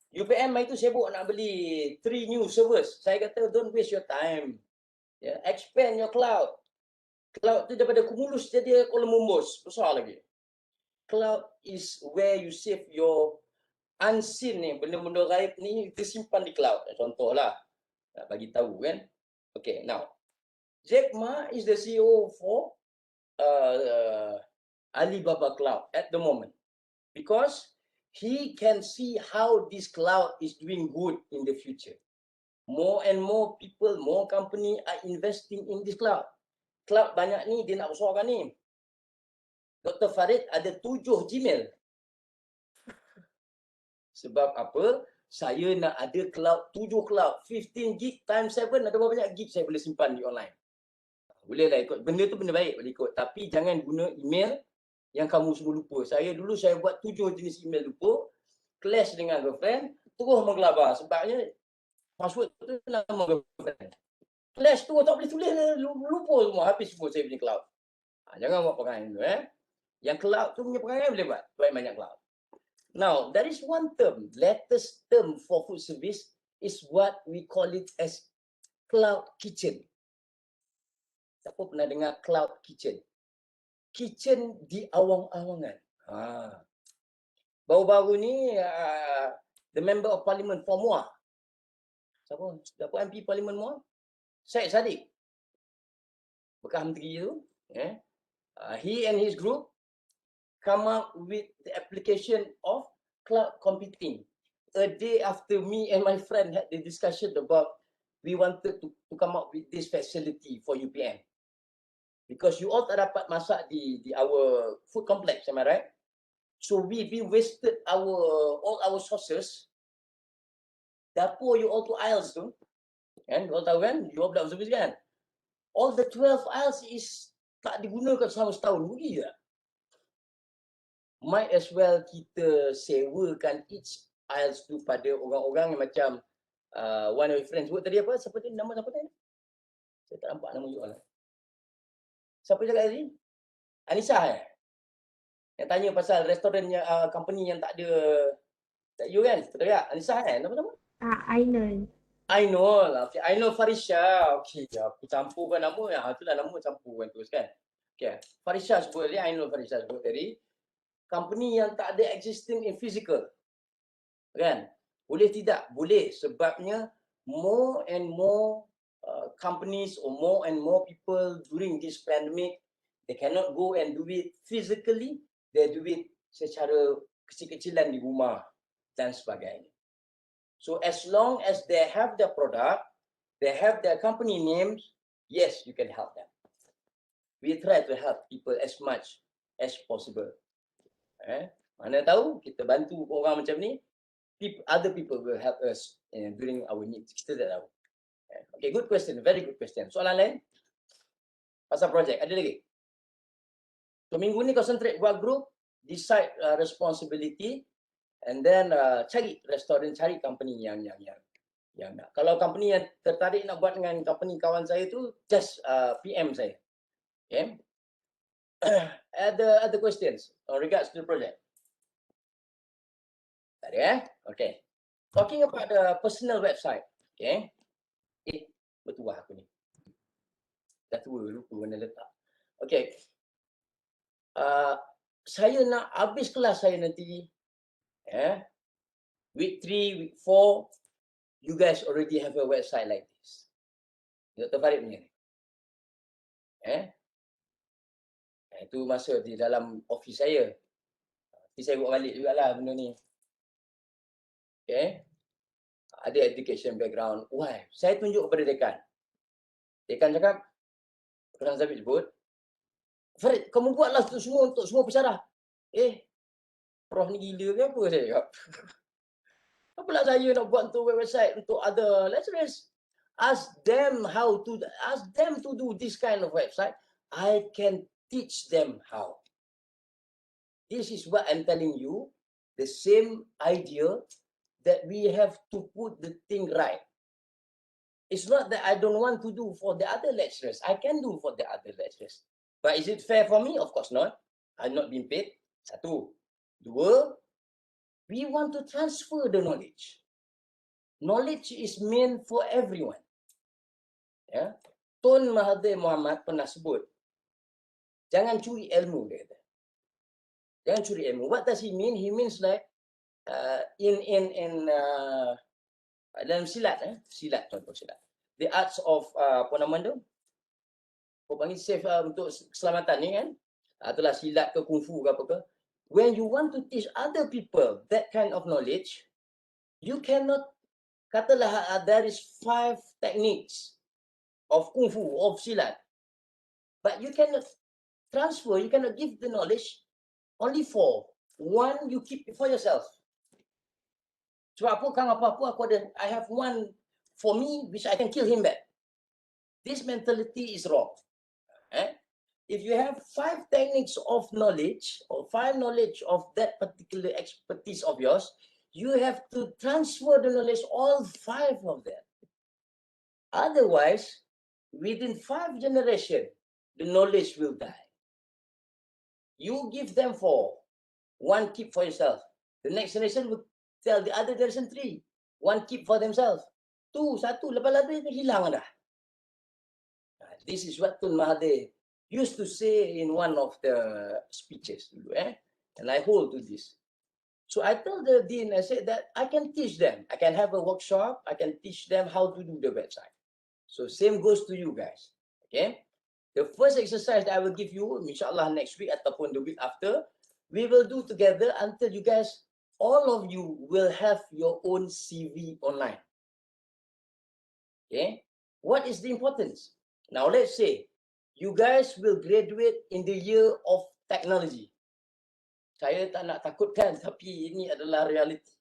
UPM itu sibuk nak beli 3 new servers. Saya kata don't waste your time. Expand your cloud. Cloud tu daripada Cumulus jadi Kuala Mumbus. Besar lagi. Cloud is where you save your unseen ni, benda-benda gaib ni disimpan di cloud. Contohlah, nak bagi tahu kan. Okay, now Jack Ma is the CEO for Alibaba Cloud at the moment because he can see how this cloud is doing good in the future. More and more people, more company are investing in this cloud. cloud banyak ni, dia nak besarkan ni. Dr. Farid ada 7 Gmail. Sebab apa? Saya nak ada cloud, 7 cloud. 15 gig times 7, ada berapa banyak gig saya boleh simpan di online. Bolehlah ikut. Benda tu benda baik boleh ikut. Tapi jangan guna email yang kamu semua lupa. Saya buat 7 jenis email lupa. Clash dengan girlfriend. Terus menggelabah. Sebabnya password tu nama girlfriend. Clash tu tak boleh tulis. Lupa semua. Habis semua saya punya cloud. Jangan buat perangai tu. Yang cloud tu punya perangai boleh buat. Banyak cloud. Now, there is one term, latest term for food service is what we call it as cloud kitchen. Siapa pernah dengar cloud kitchen? Kitchen di awang-awangan. Baru-baru ni, the member of parliament for Muar. Siapa MP parlimen Muar? Syed Saddiq. Bekas menteri tu. He and his group come up with the application of cloud computing. A day after me and my friend had the discussion about we wanted to come up with this facility for UPM. Because you all tak dapat masak di our food complex, am I right? So we wasted all our sources. Dapur you all to aisles tu. Kan? You all tahu kan? You all budak service kan? All the 12 aisles is tak digunakan selama setahun. Rugi tak? Might as well kita sewakan each aisles tu pada orang-orang yang macam one of your friends sebut tadi apa? Siapa tadi? Nama siapa tadi? Saya tak nampak nama you all. Siapa cakap tadi? Anissa Yang tanya pasal restoran company yang tak ada you kan? Betul tak? Anissa Nama? Ainul. Ainul. Okay. Ainul Farisha. Okay. Aku campurkan nama. Itulah nama campurkan terus kan? Okay. Farisha sebut tadi. Ainul Farisha sebut tadi. Company yang tak ada existing in physical. Kan? Boleh tidak? Boleh. Sebabnya more and more companies or more and more people during this pandemic, they cannot go and do it physically. They do it secara kecil-kecilan di rumah dan sebagainya. So as long as they have their product, they have their company names, yes, you can help them. We try to help people as much as possible. Mana tahu kita bantu orang macam ni, other people will help us during our needs. Kita tak tahu. Okay, good question, very good question. Soalan lain? Pasal projek, ada lagi? So minggu ni concentrate buat group, decide responsibility, and then cari restoran, cari company yang nak. Kalau company yang tertarik nak buat dengan company kawan saya tu, just PM saya. Okay. Other questions in regards to the project? Tak ada Okay. Talking about the personal website. Okay. Bertuah aku ni. Dah tua, lupa mana letak. Okay. Saya nak habis kelas saya nanti. Week 3, week 4, you guys already have a website like this. Dr. Farid punya ni. Itu masa di dalam office saya. Nanti saya buat balik jugalah benda ni. Okay. Ada education background. Why? Saya tunjuk kepada dekan. Dekan cakap, Tuan Zabit sebut, Farid, kamu buatlah untuk semua pesyarah. Prof ni gila ke apa saya cakap. Apalah saya nak buat untuk website untuk other lecturers. Ask them to do this kind of website. I can teach them how. This is what I'm telling you. The same idea that we have to put the thing right. It's not that I don't want to do for the other lecturers. I can do for the other lecturers. But is it fair for me? Of course not. I'm not being paid. Satu. Dua, we want to transfer the knowledge. Knowledge is meant for everyone. Tun Mahathir Mohamad pernah sebut, jangan curi ilmu, dia kata. Jangan curi ilmu. What does he mean? He means like dalam silat, contoh silat. The arts of apa nama tu? Apa panggil safe untuk keselamatan ni kan? Itulah silat ke kungfu ke apa ke. When you want to teach other people that kind of knowledge, you cannot, katalah there is 5 techniques of kungfu, of silat. But you cannot transfer, you cannot give the knowledge only for one you keep for yourself. Sebab apa kang apa-apa aku ada, I have one for me which I can kill him back. This mentality is wrong. If you have 5 techniques of knowledge or 5 knowledge of that particular expertise of yours, you have to transfer the knowledge, all 5 of them. Otherwise, within 5 generations, the knowledge will die. You give them 4, 1 keep for yourself. The next generation will tell the other generation 3, 1 keep for themselves. 2, 1, lepas itu hilang dah. This is what Tun Mahathir used to say in one of the speeches, and I hold to this. So I told the dean, I said that I can teach them. I can have a workshop. I can teach them how to do the website. So same goes to you guys. Okay. The first exercise that I will give you, inshallah next week ataupun the week after, we will do together until you guys, all of you will have your own CV online. Okay. What is the importance? Now let's say you guys will graduate in the year of technology. Saya tak nak takutkan, tapi ini adalah reality.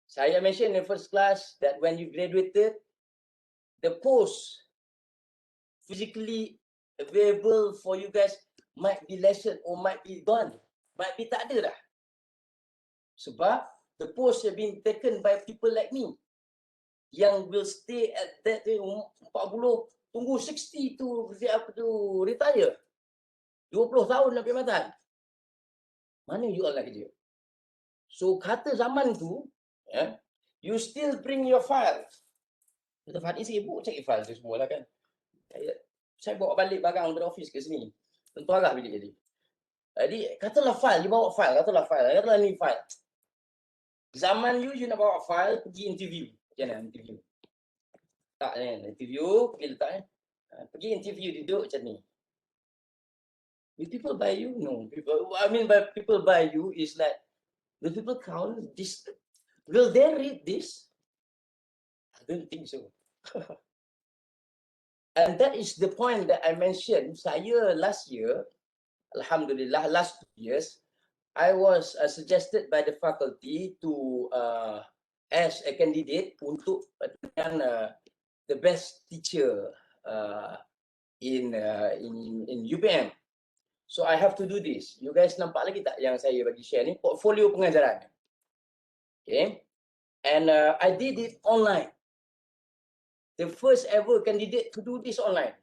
Saya mention in first class that when you graduated, the post physically available for you guys might be lessened or might be gone. Might be tak ada dah. Sebab the post have been taken by people like me yang will stay at that 40, tunggu 60 to retire. 20 tahun nak perkhidmatan. Mana you all nak kerja? So kata zaman tu, you still bring your file. Kata Fadil sibuk cari file tu semua lah kan. Saya bawa balik barang dari office ke sini. Tentu arah bilik jadi. Jadi katalah file, you bawa file, katalah ni file. Zaman you nak bawa file pergi interview. Macam mana interview? Tak interview, pergi letak pergi interview duduk macam ni. Will people buy you? No. I mean by people buy you is like, will people count this? Will they read this? I don't think so. And that is the point that I mentioned. Saya last year, Alhamdulillah, last 2 years, I was suggested by the faculty to as a candidate untuk the best teacher in UPM. So I have to do this. You guys nampak lagi tak yang saya bagi share ni? Portfolio pengajaran. Okay. And I did it online. The first ever candidate to do this online.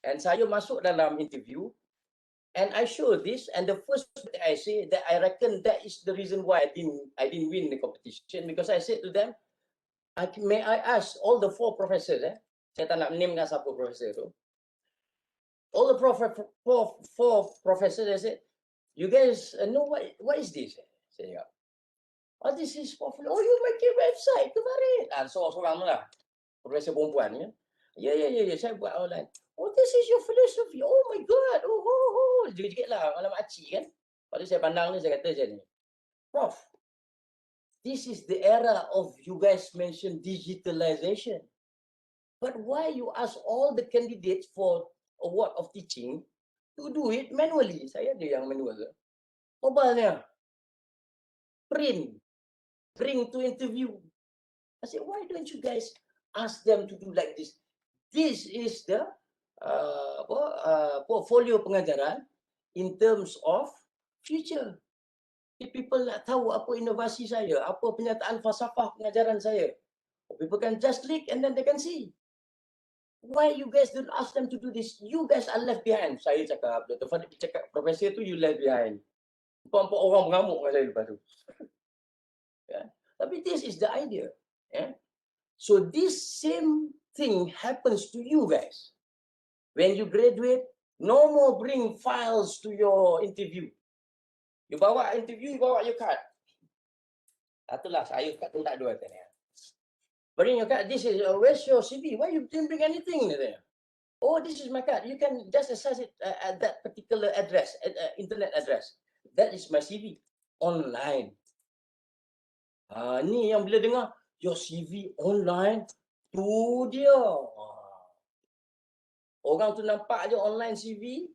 And saya masuk dalam interview and I show this, and the first that I say that I reckon that is the reason why I didn't win the competition, because I said to them, may I ask all the 4 professors, saya tak nak name dengan siapa professor tu. All the 4 professors, I said, you guys know what is this? Saya cakap, oh, this is portfolio. Oh, you make a website kemarin. Seorang lah, profesor perempuan ya. Ya, saya buat online. Oh, this is your philosophy. Oh my God. Oh. Jigit-jigit lah, malam makcik kan. Pada saya pandang ni, saya kata macam ni. Prof, this is the era of you guys mentioned digitalization. But why you ask all the candidates for award of teaching to do it manually? Saya ada yang manual. Mobilenya. Print. Bring to interview. I said, why don't you guys ask them to do like this? This is the portfolio pengajaran in terms of future. If people nak tahu apa inovasi saya, apa penyataan falsafah pengajaran saya, people can just click and then they can see. Why you guys don't ask them to do this? You guys are left behind. Saya cakap, Dr. Fadil cakap, profesor tu you left behind. Empat orang mengamuk dengan saya lepas tu. Yeah. Tapi this is the idea. Yeah. So this same thing happens to you guys. When you graduate, no more bring files to your interview. You bawa interview, you bawa your card. Itulah, saya kat tu tak ada katanya. Bring your card. This is, where's your CV? Why you didn't bring anything? Oh, this is my card. You can just access it at that particular address, internet address. That is my CV. Online. Ni yang bila dengar, your CV online, tu dia. Orang tu nampak je online CV,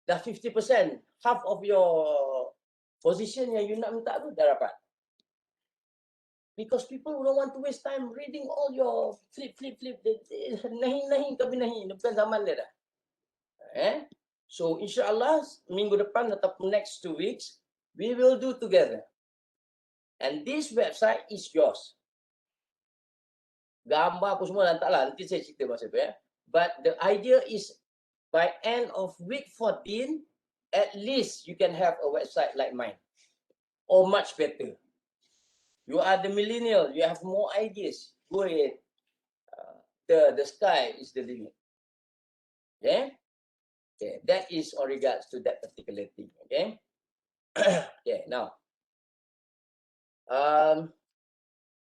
dah 50%. Half of your position yang you nak minta tu dah dapat. Because people don't want to waste time reading all your flip. Nahi, kami nahi. Bukan zaman dia dah. So insyaAllah minggu depan ataupun next 2 weeks, we will do together. And this website is yours. Gambar apa semua letaklah. Nanti saya cerita masa tu ya. But the idea is by end of week 14, at least you can have a website like mine. Or much better. You are the millennial, you have more ideas. Go ahead. The sky is the limit. Okay? Okay, that is on regards to that particular thing. Okay? Okay, now.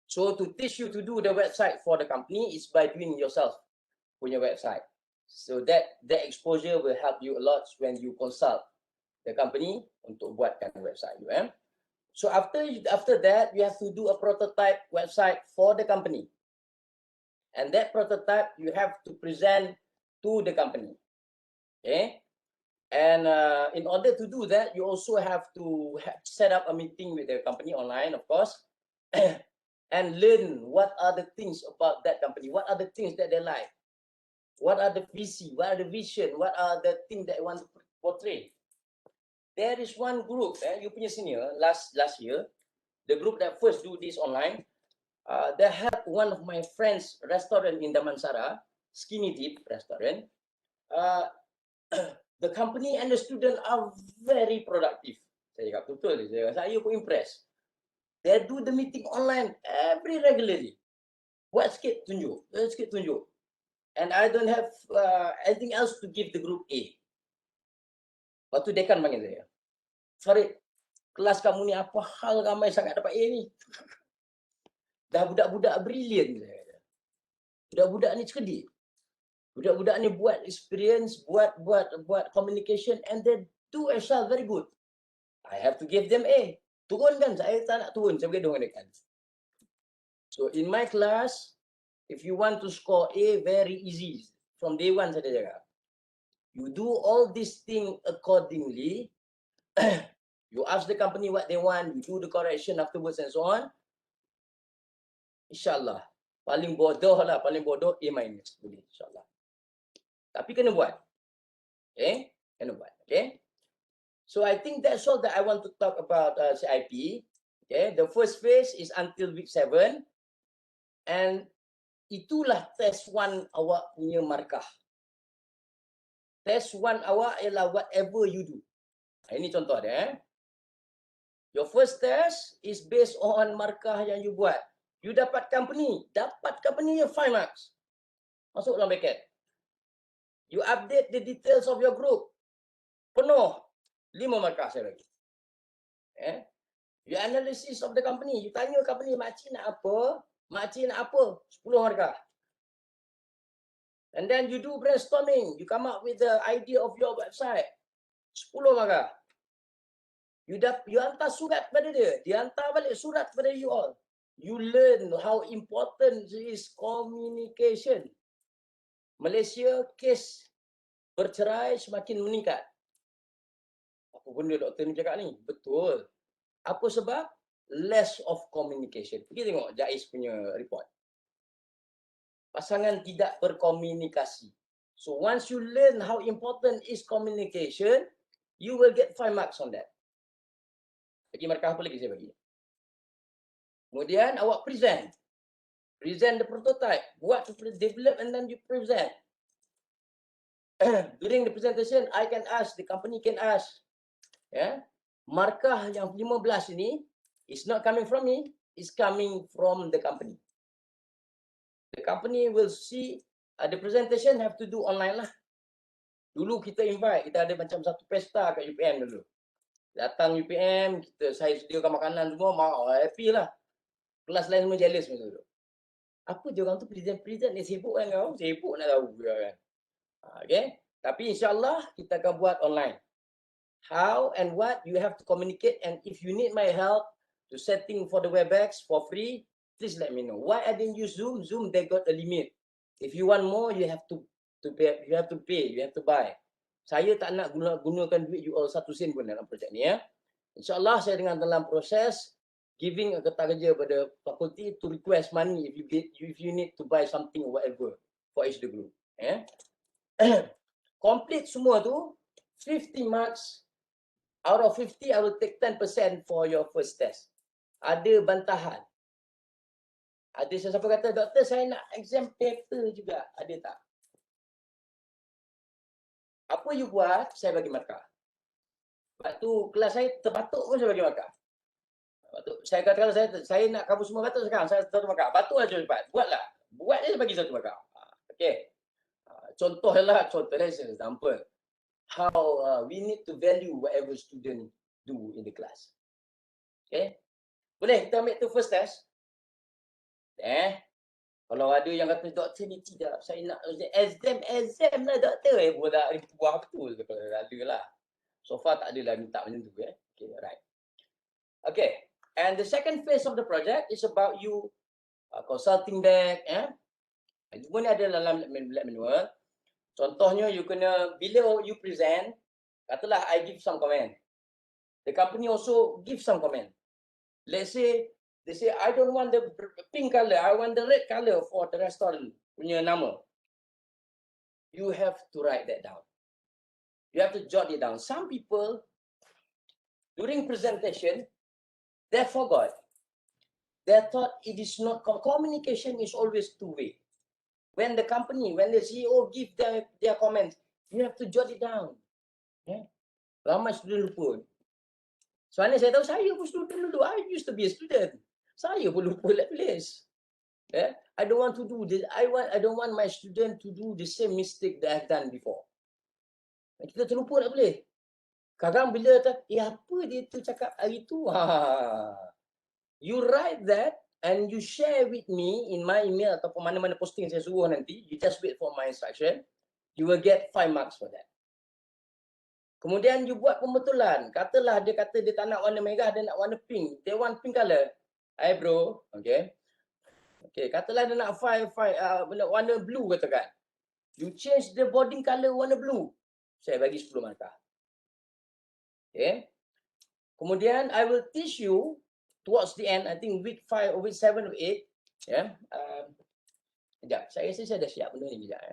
So to teach you to do the website for the company is by doing yourself punya website. So that exposure will help you a lot when you consult the company untuk buatkan website you. So after that, you have to do a prototype website for the company. And that prototype you have to present to the company. Okay? And in order to do that, you also have to set up a meeting with the company online, of course, and learn what are the things about that company, what are the things that they like, what are the VC, what are the vision, what are the things that they want to portray. There is one group, you punya senior, last year, the group that first do this online, they had one of my friends' restaurant in Damansara, Skinny Dip restaurant. The company and the student are very productive. Saya cakap betul, saya pun impressed. They do the meeting online every regularly. Buat sikit tunjuk, And I don't have anything else to give the group A. Lepas tu dekan panggil saya. Farid, kelas kamu ni apa hal ramai sangat dapat A ni? Dah budak-budak brilliant. Budak-budak ni cerdik. Budak-budak ni buat experience, buat communication and they do excel very good. I have to give them A. Turunkan, saya tak nak turun, saya bergaduh dengan dekan. So in my class, if you want to score A, very easy. From day one saya cakap. You do all these things accordingly. You ask the company what they want, you do the correction afterwards and so on. InsyaAllah. Paling bodoh A minus. Boleh, insyaAllah. Tapi kena buat. Okay? Kena buat. Okay? So I think that's all that I want to talk about CIP. Okay? The first phase is until week 7. And itulah test 1 awak punya markah. Test 1 awak ialah whatever you do. Ini contoh dia. Your first test is based on markah yang you buat. You dapat company yang 5 marks. Masuk dalam bracket. You update the details of your group. Penuh. 5 markah saya bagi. Your analysis of the company. You tanya company, makcik nak apa? Makcik nak apa? 10 markah. And then you do brainstorming. You come up with the idea of your website. 10 markah. You hantar surat pada dia. Dia hantar balik surat pada you all. You learn how important is communication. Malaysia, kes bercerai semakin meningkat. Apa benda doktor ni cakap ni? Betul. Apa sebab? Less of communication. Pergi tengok Jais punya report. Pasangan tidak berkomunikasi. So once you learn how important is communication, you will get 5 marks on that. Bagi markah apa lagi saya bagi? Kemudian awak present. Present the prototype. Buat to develop and then you present. During the presentation, I can ask, the company can ask. Markah yang 15 ini is not coming from me, it's coming from the company. The company will see the presentation have to do online lah. Dulu kita invite, kita ada macam satu pesta kat UPM dulu. Datang UPM, saya sediakan makanan semua, happy lah. Kelas lain semua jealous macam tu. Apa je orang tu present ni sibuk kan kau? Sibuk nak tahu kan. Okay. Tapi insyaAllah kita akan buat online. How and what you have to communicate, and if you need my help to setting for the WebEx for free, please let me know. Why I didn't use Zoom? Zoom, they got a limit. If you want more, you have to to pay, you have to buy. Saya tak nak gunakan duit you all 1 sen pun dalam projek ni ya. InsyaAllah saya dengan dalam proses giving kata kerja pada fakulti to request money if you need to buy something or whatever for each the group. Ya. Complete semua tu 50 marks. Out of 50 I will take 10% for your first test. Ada bantahan. Ada sesiapa kata, doktor saya nak exam paper juga. Ada tak? Apa you buat, saya bagi markah. Lepas tu kelas saya terbatuk pun saya bagi markah. Batuk. Saya katakan saya nak cover semua batuk sekarang, saya 1 markah. Batuk aja cepat. Buatlah. Buat je bagi 1 markah. Okey. Contoh as an example. How we need to value whatever student do in the class. Okay. Boleh kita ambil tu first test. Kalau ada yang kata doktor ni tidak, saya nak exam lah doktor. Budak ni buah betul. Ada lah. So far tak adalah minta macam tu. Okay, right. Okay. And the second phase of the project is about you consulting back. Semua ni ada dalam lab manual. Contohnya you kena, bila you present, katalah I give some comment. The company also give some comment. Let's say, they say, I don't want the pink color, I want the red color for the restaurant punya nama. You have to write that down. You have to jot it down. Some people, during presentation, they forgot. They thought it is not, communication is always two-way. When the company, when the CEO give their comments, you have to jot it down. Ramai student lupa. Soalnya saya tahu saya pun student dulu. I used to be a student. Saya pun lupa nak tulis. I don't want to do this. I don't want my student to do the same mistake that I've done before. Kita terlupa nak tulis. Kadang bila apa dia tu cakap hari tu? You write that and you share with me in my email ataupun mana-mana posting saya suruh nanti. You just wait for my instruction. You will get 5 marks for that. Kemudian you buat pembetulan. Katalah dia kata dia tak nak warna merah, dia nak warna pink. They want pink color. Hai bro. Okay. Okay. Katalah dia nak warna blue katakan. You change the boarding color warna blue. Saya bagi 10 markah. Okay. Kemudian I will teach you towards the end, I think week 5 or week 7 or 8. Sekejap, saya rasa saya dah siap benda ni sekejap.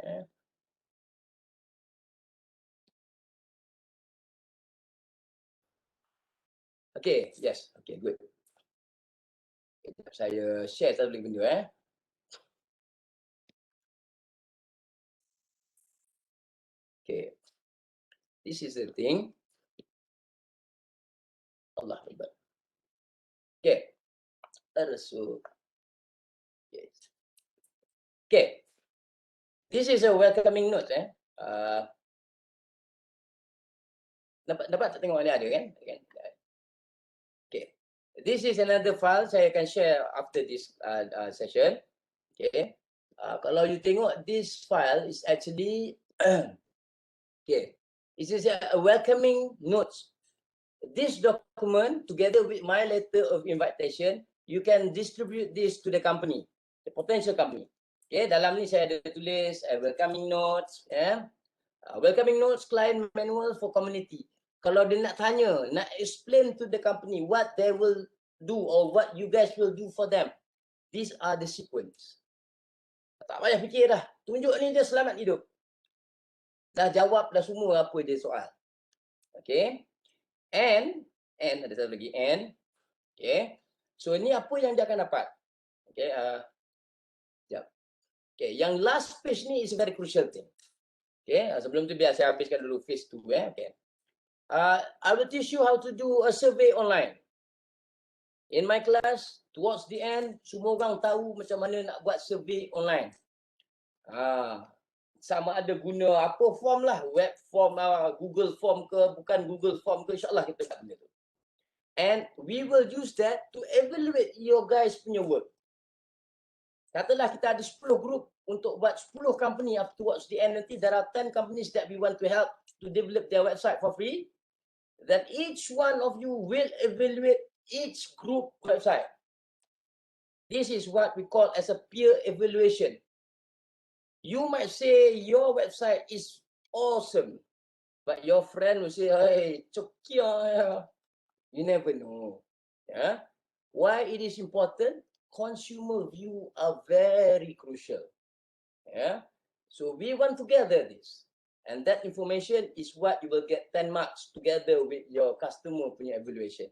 Okay, yes. Okay, good. Saya share satu lagi benda. Okay. This is the thing. Allah Akbar. Okay. So, yes. Okay. This is a welcoming note. Dapat tak tengok ni ada kan? Okay. This is another file saya akan share after this session. Okay. Kalau you tengok this file is actually okay. This is a welcoming notes. This document, together with my letter of invitation, you can distribute this to the company, the potential company. Okay, dalam ni saya ada tulis welcoming notes, welcoming notes, client manual for community. Kalau dia nak tanya, nak explain to the company what they will do or what you guys will do for them, these are the sequence. Tak payah fikir dah, tunjuk ni dia selamat hidup. Dah jawab dah semua apa dia soal. Okay. And ada satu lagi and. Okay. So ini apa yang dia akan dapat. Okay. Okay. Yang last page ni is a very crucial thing. Okay. Sebelum tu biar saya habiskan dulu phase 2. Okay. I will teach you how to do a survey online. In my class, towards the end, semua orang tahu macam mana nak buat survey online. Sama ada guna apa form lah, web form, Google form ke, bukan Google form ke, insyaAllah kita buat benda tu. And we will use that to evaluate your guys punya work. Katalah kita ada 10 group untuk buat 10 company up towards the end nanti, there are 10 companies that we want to help to develop their website for free. Then each one of you will evaluate each group website. This is what we call as a peer evaluation. You might say your website is awesome, but your friend will say, hey, chokia. You never know. Yeah. Why it is important? Consumer view are very crucial. Yeah. So we want to gather this. And that information is what you will get 10 marks together with your customer punya evaluation.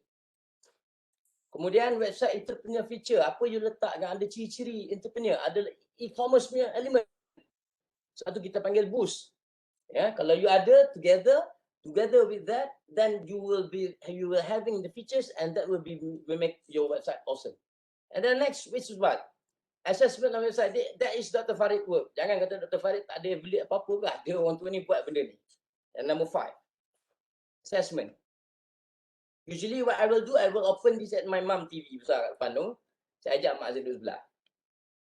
Kemudian website entrepreneur feature, apa you letak yang ada ciri-ciri entrepreneur, ada e-commerce punya elemen. Satu kita panggil boost. Ya, kalau you ada together with that, then you will having the features and that will make your website awesome. And then next, which is what? Assessment on website. That is Dr. Farid work. Jangan kata Dr. Farid tak ada beli apa-apa lah. Dia orang tua ni buat benda ni. And number 5, assessment. Usually what I will do, I will open this at my mum TV besar kat depan tu. Saya ajak mak saya duduk sebelah.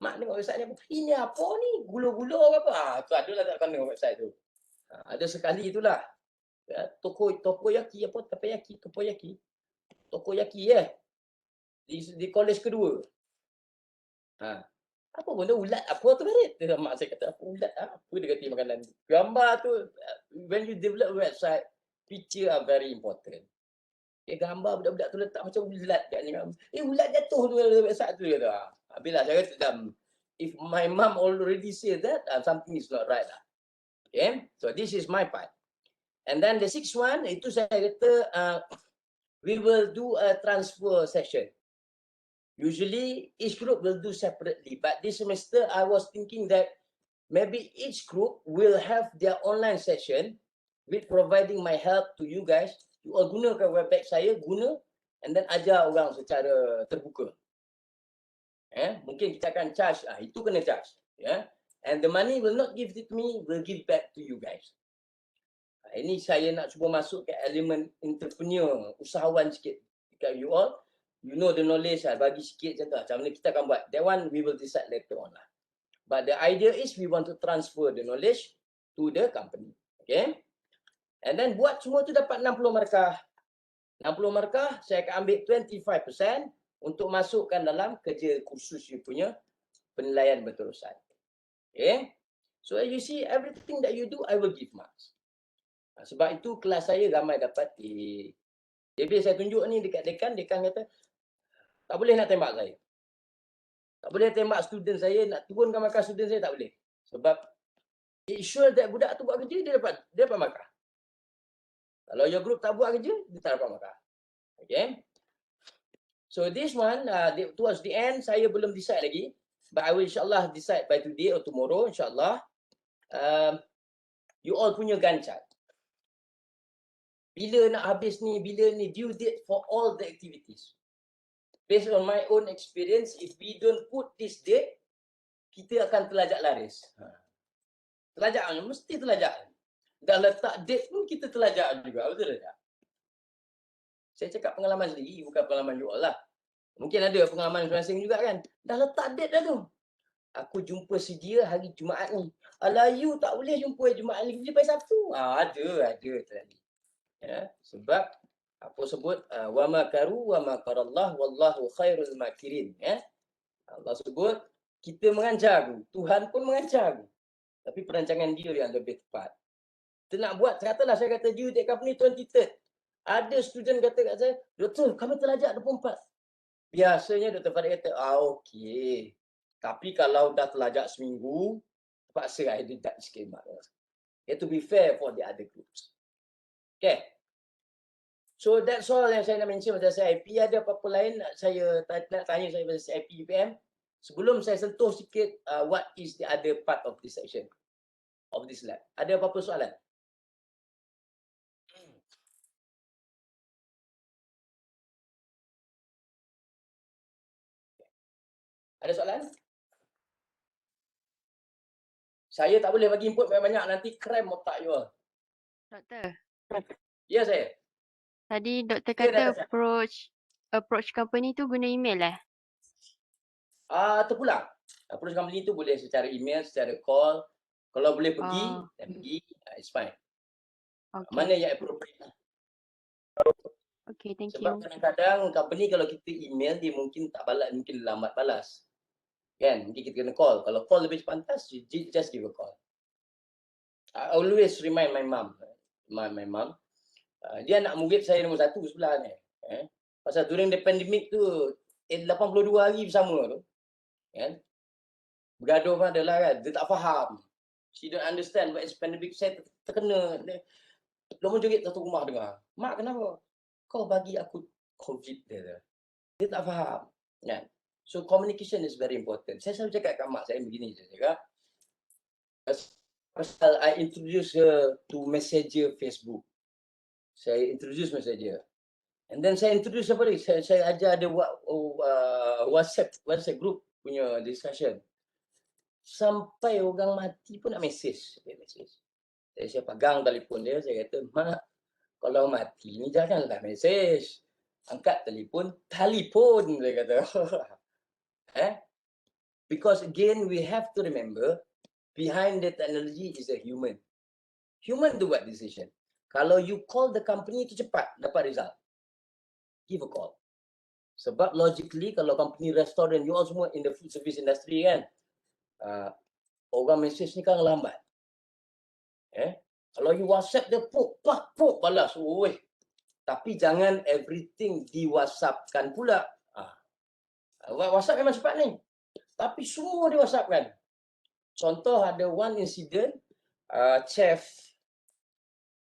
Mak tengok website ni, ini apa ni? Gula-gula apa? Tu adalah kat depan website tu. Ada sekali itulah. Ya, tokoyaki apa? Tokoyaki di kolej kedua. Apa benda ulat apa tu Farid? Mak saya kata apa ulat? Apa dia kata makanan? Gambar tu, when you develop website, picture are very important. Gambar budak-budak tu letak macam ulat kat ni. Ulat jatuh tu dalam website tu dia tu. Bila saya kata, if my mom already say that, something is not right lah. Okay, so this is my part. And then the 6th one, itu saya kata, we will do a transfer session. Usually, each group will do separately. But this semester, I was thinking that maybe each group will have their online session with providing my help to you guys. You all gunakan website saya, and then ajar orang secara terbuka. Mungkin kita akan charge, itu kena charge. And the money will not give it to me, will give back to you guys. Ini saya nak cuba masuk ke elemen entrepreneur, usahawan sikit. Because you all, you know the knowledge, bagi sikit macam mana kita akan buat. That one we will decide later on lah. But the idea is we want to transfer the knowledge to the company. Okay? And then buat semua tu dapat 60 markah. 60 markah, saya akan ambil 25% untuk masukkan dalam kerja kursus you punya penilaian berterusan. Okay? So as you see, everything that you do, I will give marks. Sebab itu kelas saya ramai dapat A. Jadi bila saya tunjuk ni dekat dekan kata, tak boleh nak tembak saya. Tak boleh tembak student saya, nak turunkan markah student saya tak boleh. Sebab it sure that budak tu buat kerja, dia dapat markah. Kalau your group tak buat kerja, dia tak dapat markah. Okay. So this one, towards the end, saya belum decide lagi. But I will insyaAllah decide by today or tomorrow, insyaAllah. You all punya Gantt chart. Bila nak habis ni, due date for all the activities. Based on my own experience, if we don't put this date, kita akan terlajak laris. Terlajak, mesti terlajak. Dah letak date pun kita terlajak juga, betul tak? Saya cakap pengalaman sendiri, bukan pengalaman you all lah. Mungkin ada pengalaman masing-masing juga kan. Dah letak date dah tu. Aku jumpa si dia hari Jumaat ni. Alah, you tak boleh jumpa Jumaat ni, dia pada Sabtu. Ada tadi. Ya, sebab apa sebut wa makaru wa makarallah wallahu khairul makirin. Ya. Allah sebut kita mengancam, Tuhan pun mengancam. Tapi perancangan dia yang lebih tepat. Kita nak buat, katalah saya kata due date company 23rd. Ada student kata kat saya, Doktor, kami terlajak 24. Biasanya Dr. Farid kata, okey. Tapi kalau dah terlajak seminggu, terpaksa I deduct sikit mark. To be fair for the other groups. Okay. So that's all yang saya nak mention pasal CIP. Ada apa-apa lain saya nak tanya saya pasal CIP UPM? Sebelum saya sentuh sikit what is the other part of this section of this lab. Ada apa-apa soalan? Ada soalan? Saya tak boleh bagi input banyak-banyak, nanti cram otak you all. Doktor, Ya saya. tadi doktor kata approach company tu guna email Terpulang. Approach company tu boleh secara email, secara call. Kalau boleh pergi, it's fine. Okay. Mana yang appropriate. Okay, thank Sebab you. kadang-kadang company kalau kita email, dia mungkin tak balas, mungkin lambat balas. Kan, mungkin kita kena call. Kalau call lebih pantas, just give a call. I always remind my mum, my mum, dia anak murid saya nombor 1 sebelah ni. Pasal during the pandemic tu, 82 hari bersama tu, kan? Bergaduh pun adalah kan, dia tak faham. She don't understand what is pandemic. Saya terkena, lama jerit satu rumah dengar. Mak, kenapa? Kau bagi aku COVID dia. Dia tak faham. Kan? So communication is very important. Saya selalu cakap kat mak saya begini, saya cakap, pasal I introduce her to Messenger Facebook. Saya introduce Messenger. And then saya introduce apa ni? Saya ajar dia buat WhatsApp group punya discussion. Sampai orang mati pun nak message. Saya pegang telefon dia, saya kata, Mak, kalau mati ni janganlah message. Angkat telefon, saya kata. Because again, we have to remember, behind the technology is a human. Human do what decision. Kalau you call the company, itu cepat dapat result. Give a call. Sebab logically, kalau company restoran, you all semua in the food service industry kan, orang message ni kan lambat. Kalau you WhatsApp dia, puk, balas. Tapi jangan everything di WhatsApp-kan pula. WhatsApp memang cepat ni. Tapi semua di WhatsApp-kan. Contoh ada one incident, chef,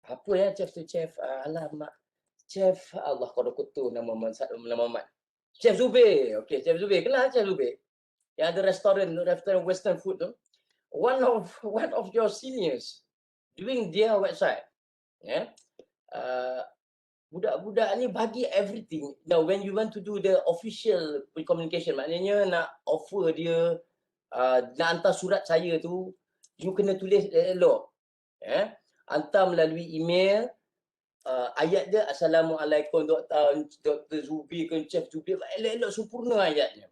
apa ya chef tu, chef, alamak. Chef, Allah kau dah kutu nama Mat. Chef Zubir. Okay, Chef Zubir. Kenal Chef Zubir? Yang ada restoran western food tu. One of your seniors doing their website. Budak-budak ni bagi everything. Now when you want to do the official communication, maknanya nak offer dia, nak hantar surat saya tu, you kena tulis elok. Hantar melalui email, ayat dia Assalamualaikum Dr. Zubi ke Chef Zubi, elok-elok sempurna ayatnya.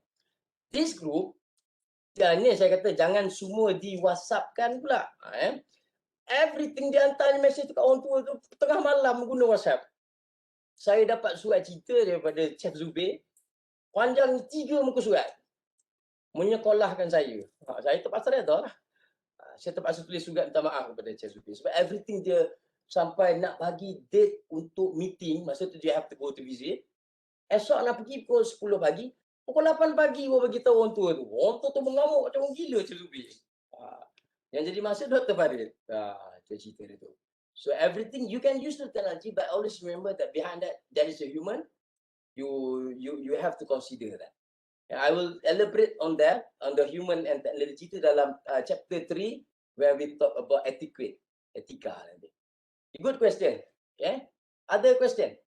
This group, ni saya kata jangan semua di WhatsApp-kan pula. Everything dia hantar message kat orang tua tu tengah malam guna WhatsApp. Saya dapat surat cerita daripada Chef Zubi, panjang 3 muka surat. Menyekolahkan saya. Saya terpaksa redha lah. Saya terpaksa tulis surat minta maaf kepada Chef Zubi. Sebab everything dia sampai nak bagi date untuk meeting, masa tu dia have to go to visit. Esok nak pergi pukul 10 pagi, pukul 8 pagi baru bagi tahu orang tua tu. Orang tua tu mengamuk macam orang gila Chef Zubi. Yang jadi masa Dr. Farid. Itu cerita dia tu. So everything you can use the technology, but always remember that behind that there is a human. You have to consider that. And I will elaborate on that, on the human and technology itu dalam chapter 3 where we talk about etika nanti. Good question. Okay. Other question?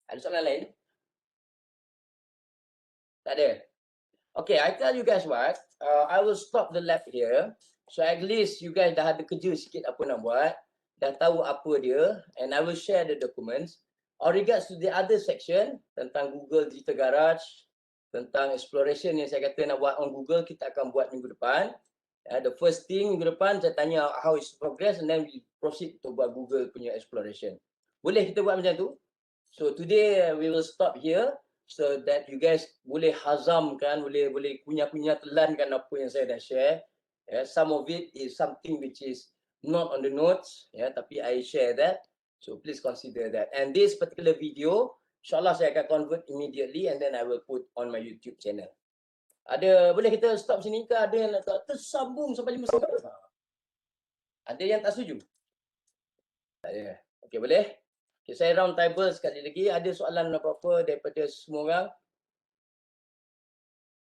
Ada soalan lain? Tak ada. Okay, I tell you guys what. I will stop the lab here. So at least you guys dah ada kerja sikit apa nak buat, dah tahu apa dia, and I will share the documents. On regards to the other section tentang Google Digital Garage, tentang exploration yang saya kata nak buat on Google, kita akan buat minggu depan. The first thing minggu depan saya tanya how is progress, and then we proceed to buat Google punya exploration. Boleh kita buat macam tu? So today we will stop here so that you guys boleh hazamkan, boleh kunyah-kunyah telankan apa yang saya dah share. Some of it is something which is not on the notes, tapi I share that. So please consider that. And this particular video, insyaAllah saya akan convert immediately and then I will put on my YouTube channel. Boleh kita stop sini ke? Ada yang nak tersambung sampai 5 setengah? Ada yang tak setuju? Tak ada. Okay, boleh? Okay, saya round table sekali lagi. Ada soalan apa-apa daripada semua orang?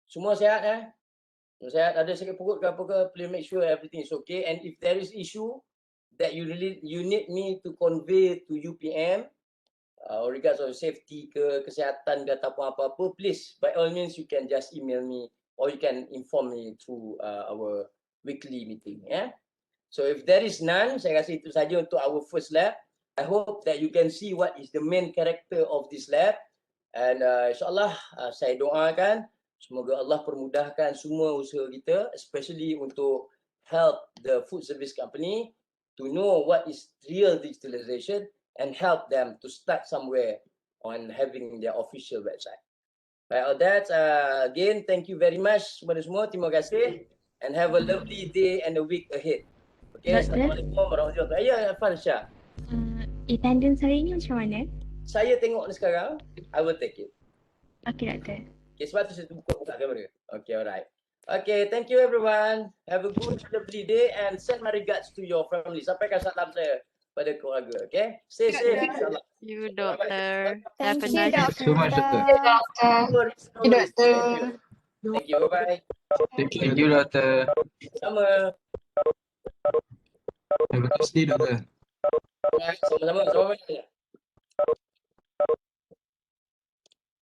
Semua sihat Saya ada sakit perut ke apa ke, please make sure everything is okay. And if there is issue that you need me to convey to UPM, regards of safety ke, kesihatan ke ataupun apa-apa, please by all means you can just email me or you can inform me through our weekly meeting. So if there is none, saya rasa itu saja untuk our first lab. I hope that you can see what is the main character of this lab. And insyaAllah saya doakan semoga Allah permudahkan semua usaha kita, especially untuk help the food service company to know what is real digitalization and help them to start somewhere on having their official website. Right, all that. Again, thank you very much kepada semua. Terima kasih. And have a lovely day and a week ahead. Okay, Doktor? Assalamualaikum warahmatullahi wabarakatuh. Ya, Farsha. Attendance hari ni macam mana? Saya tengok ni sekarang. I will take it. Okey, doktor. Okay, sebab tu saya buka kamera. Okay, alright. Okay, thank you everyone. Have a good, lovely day and send my regards to your family. Sampaikan salam saya pada keluarga. Okay, stay safe. InsyaAllah. You, doctor. Thank Have a you, nice Thank you so much, doctor. No worries. Thank you. Thank you. Bye-bye. Thank you, doctor. Sama. Have a nice day, doctor. Sama-sama. Sama-sama.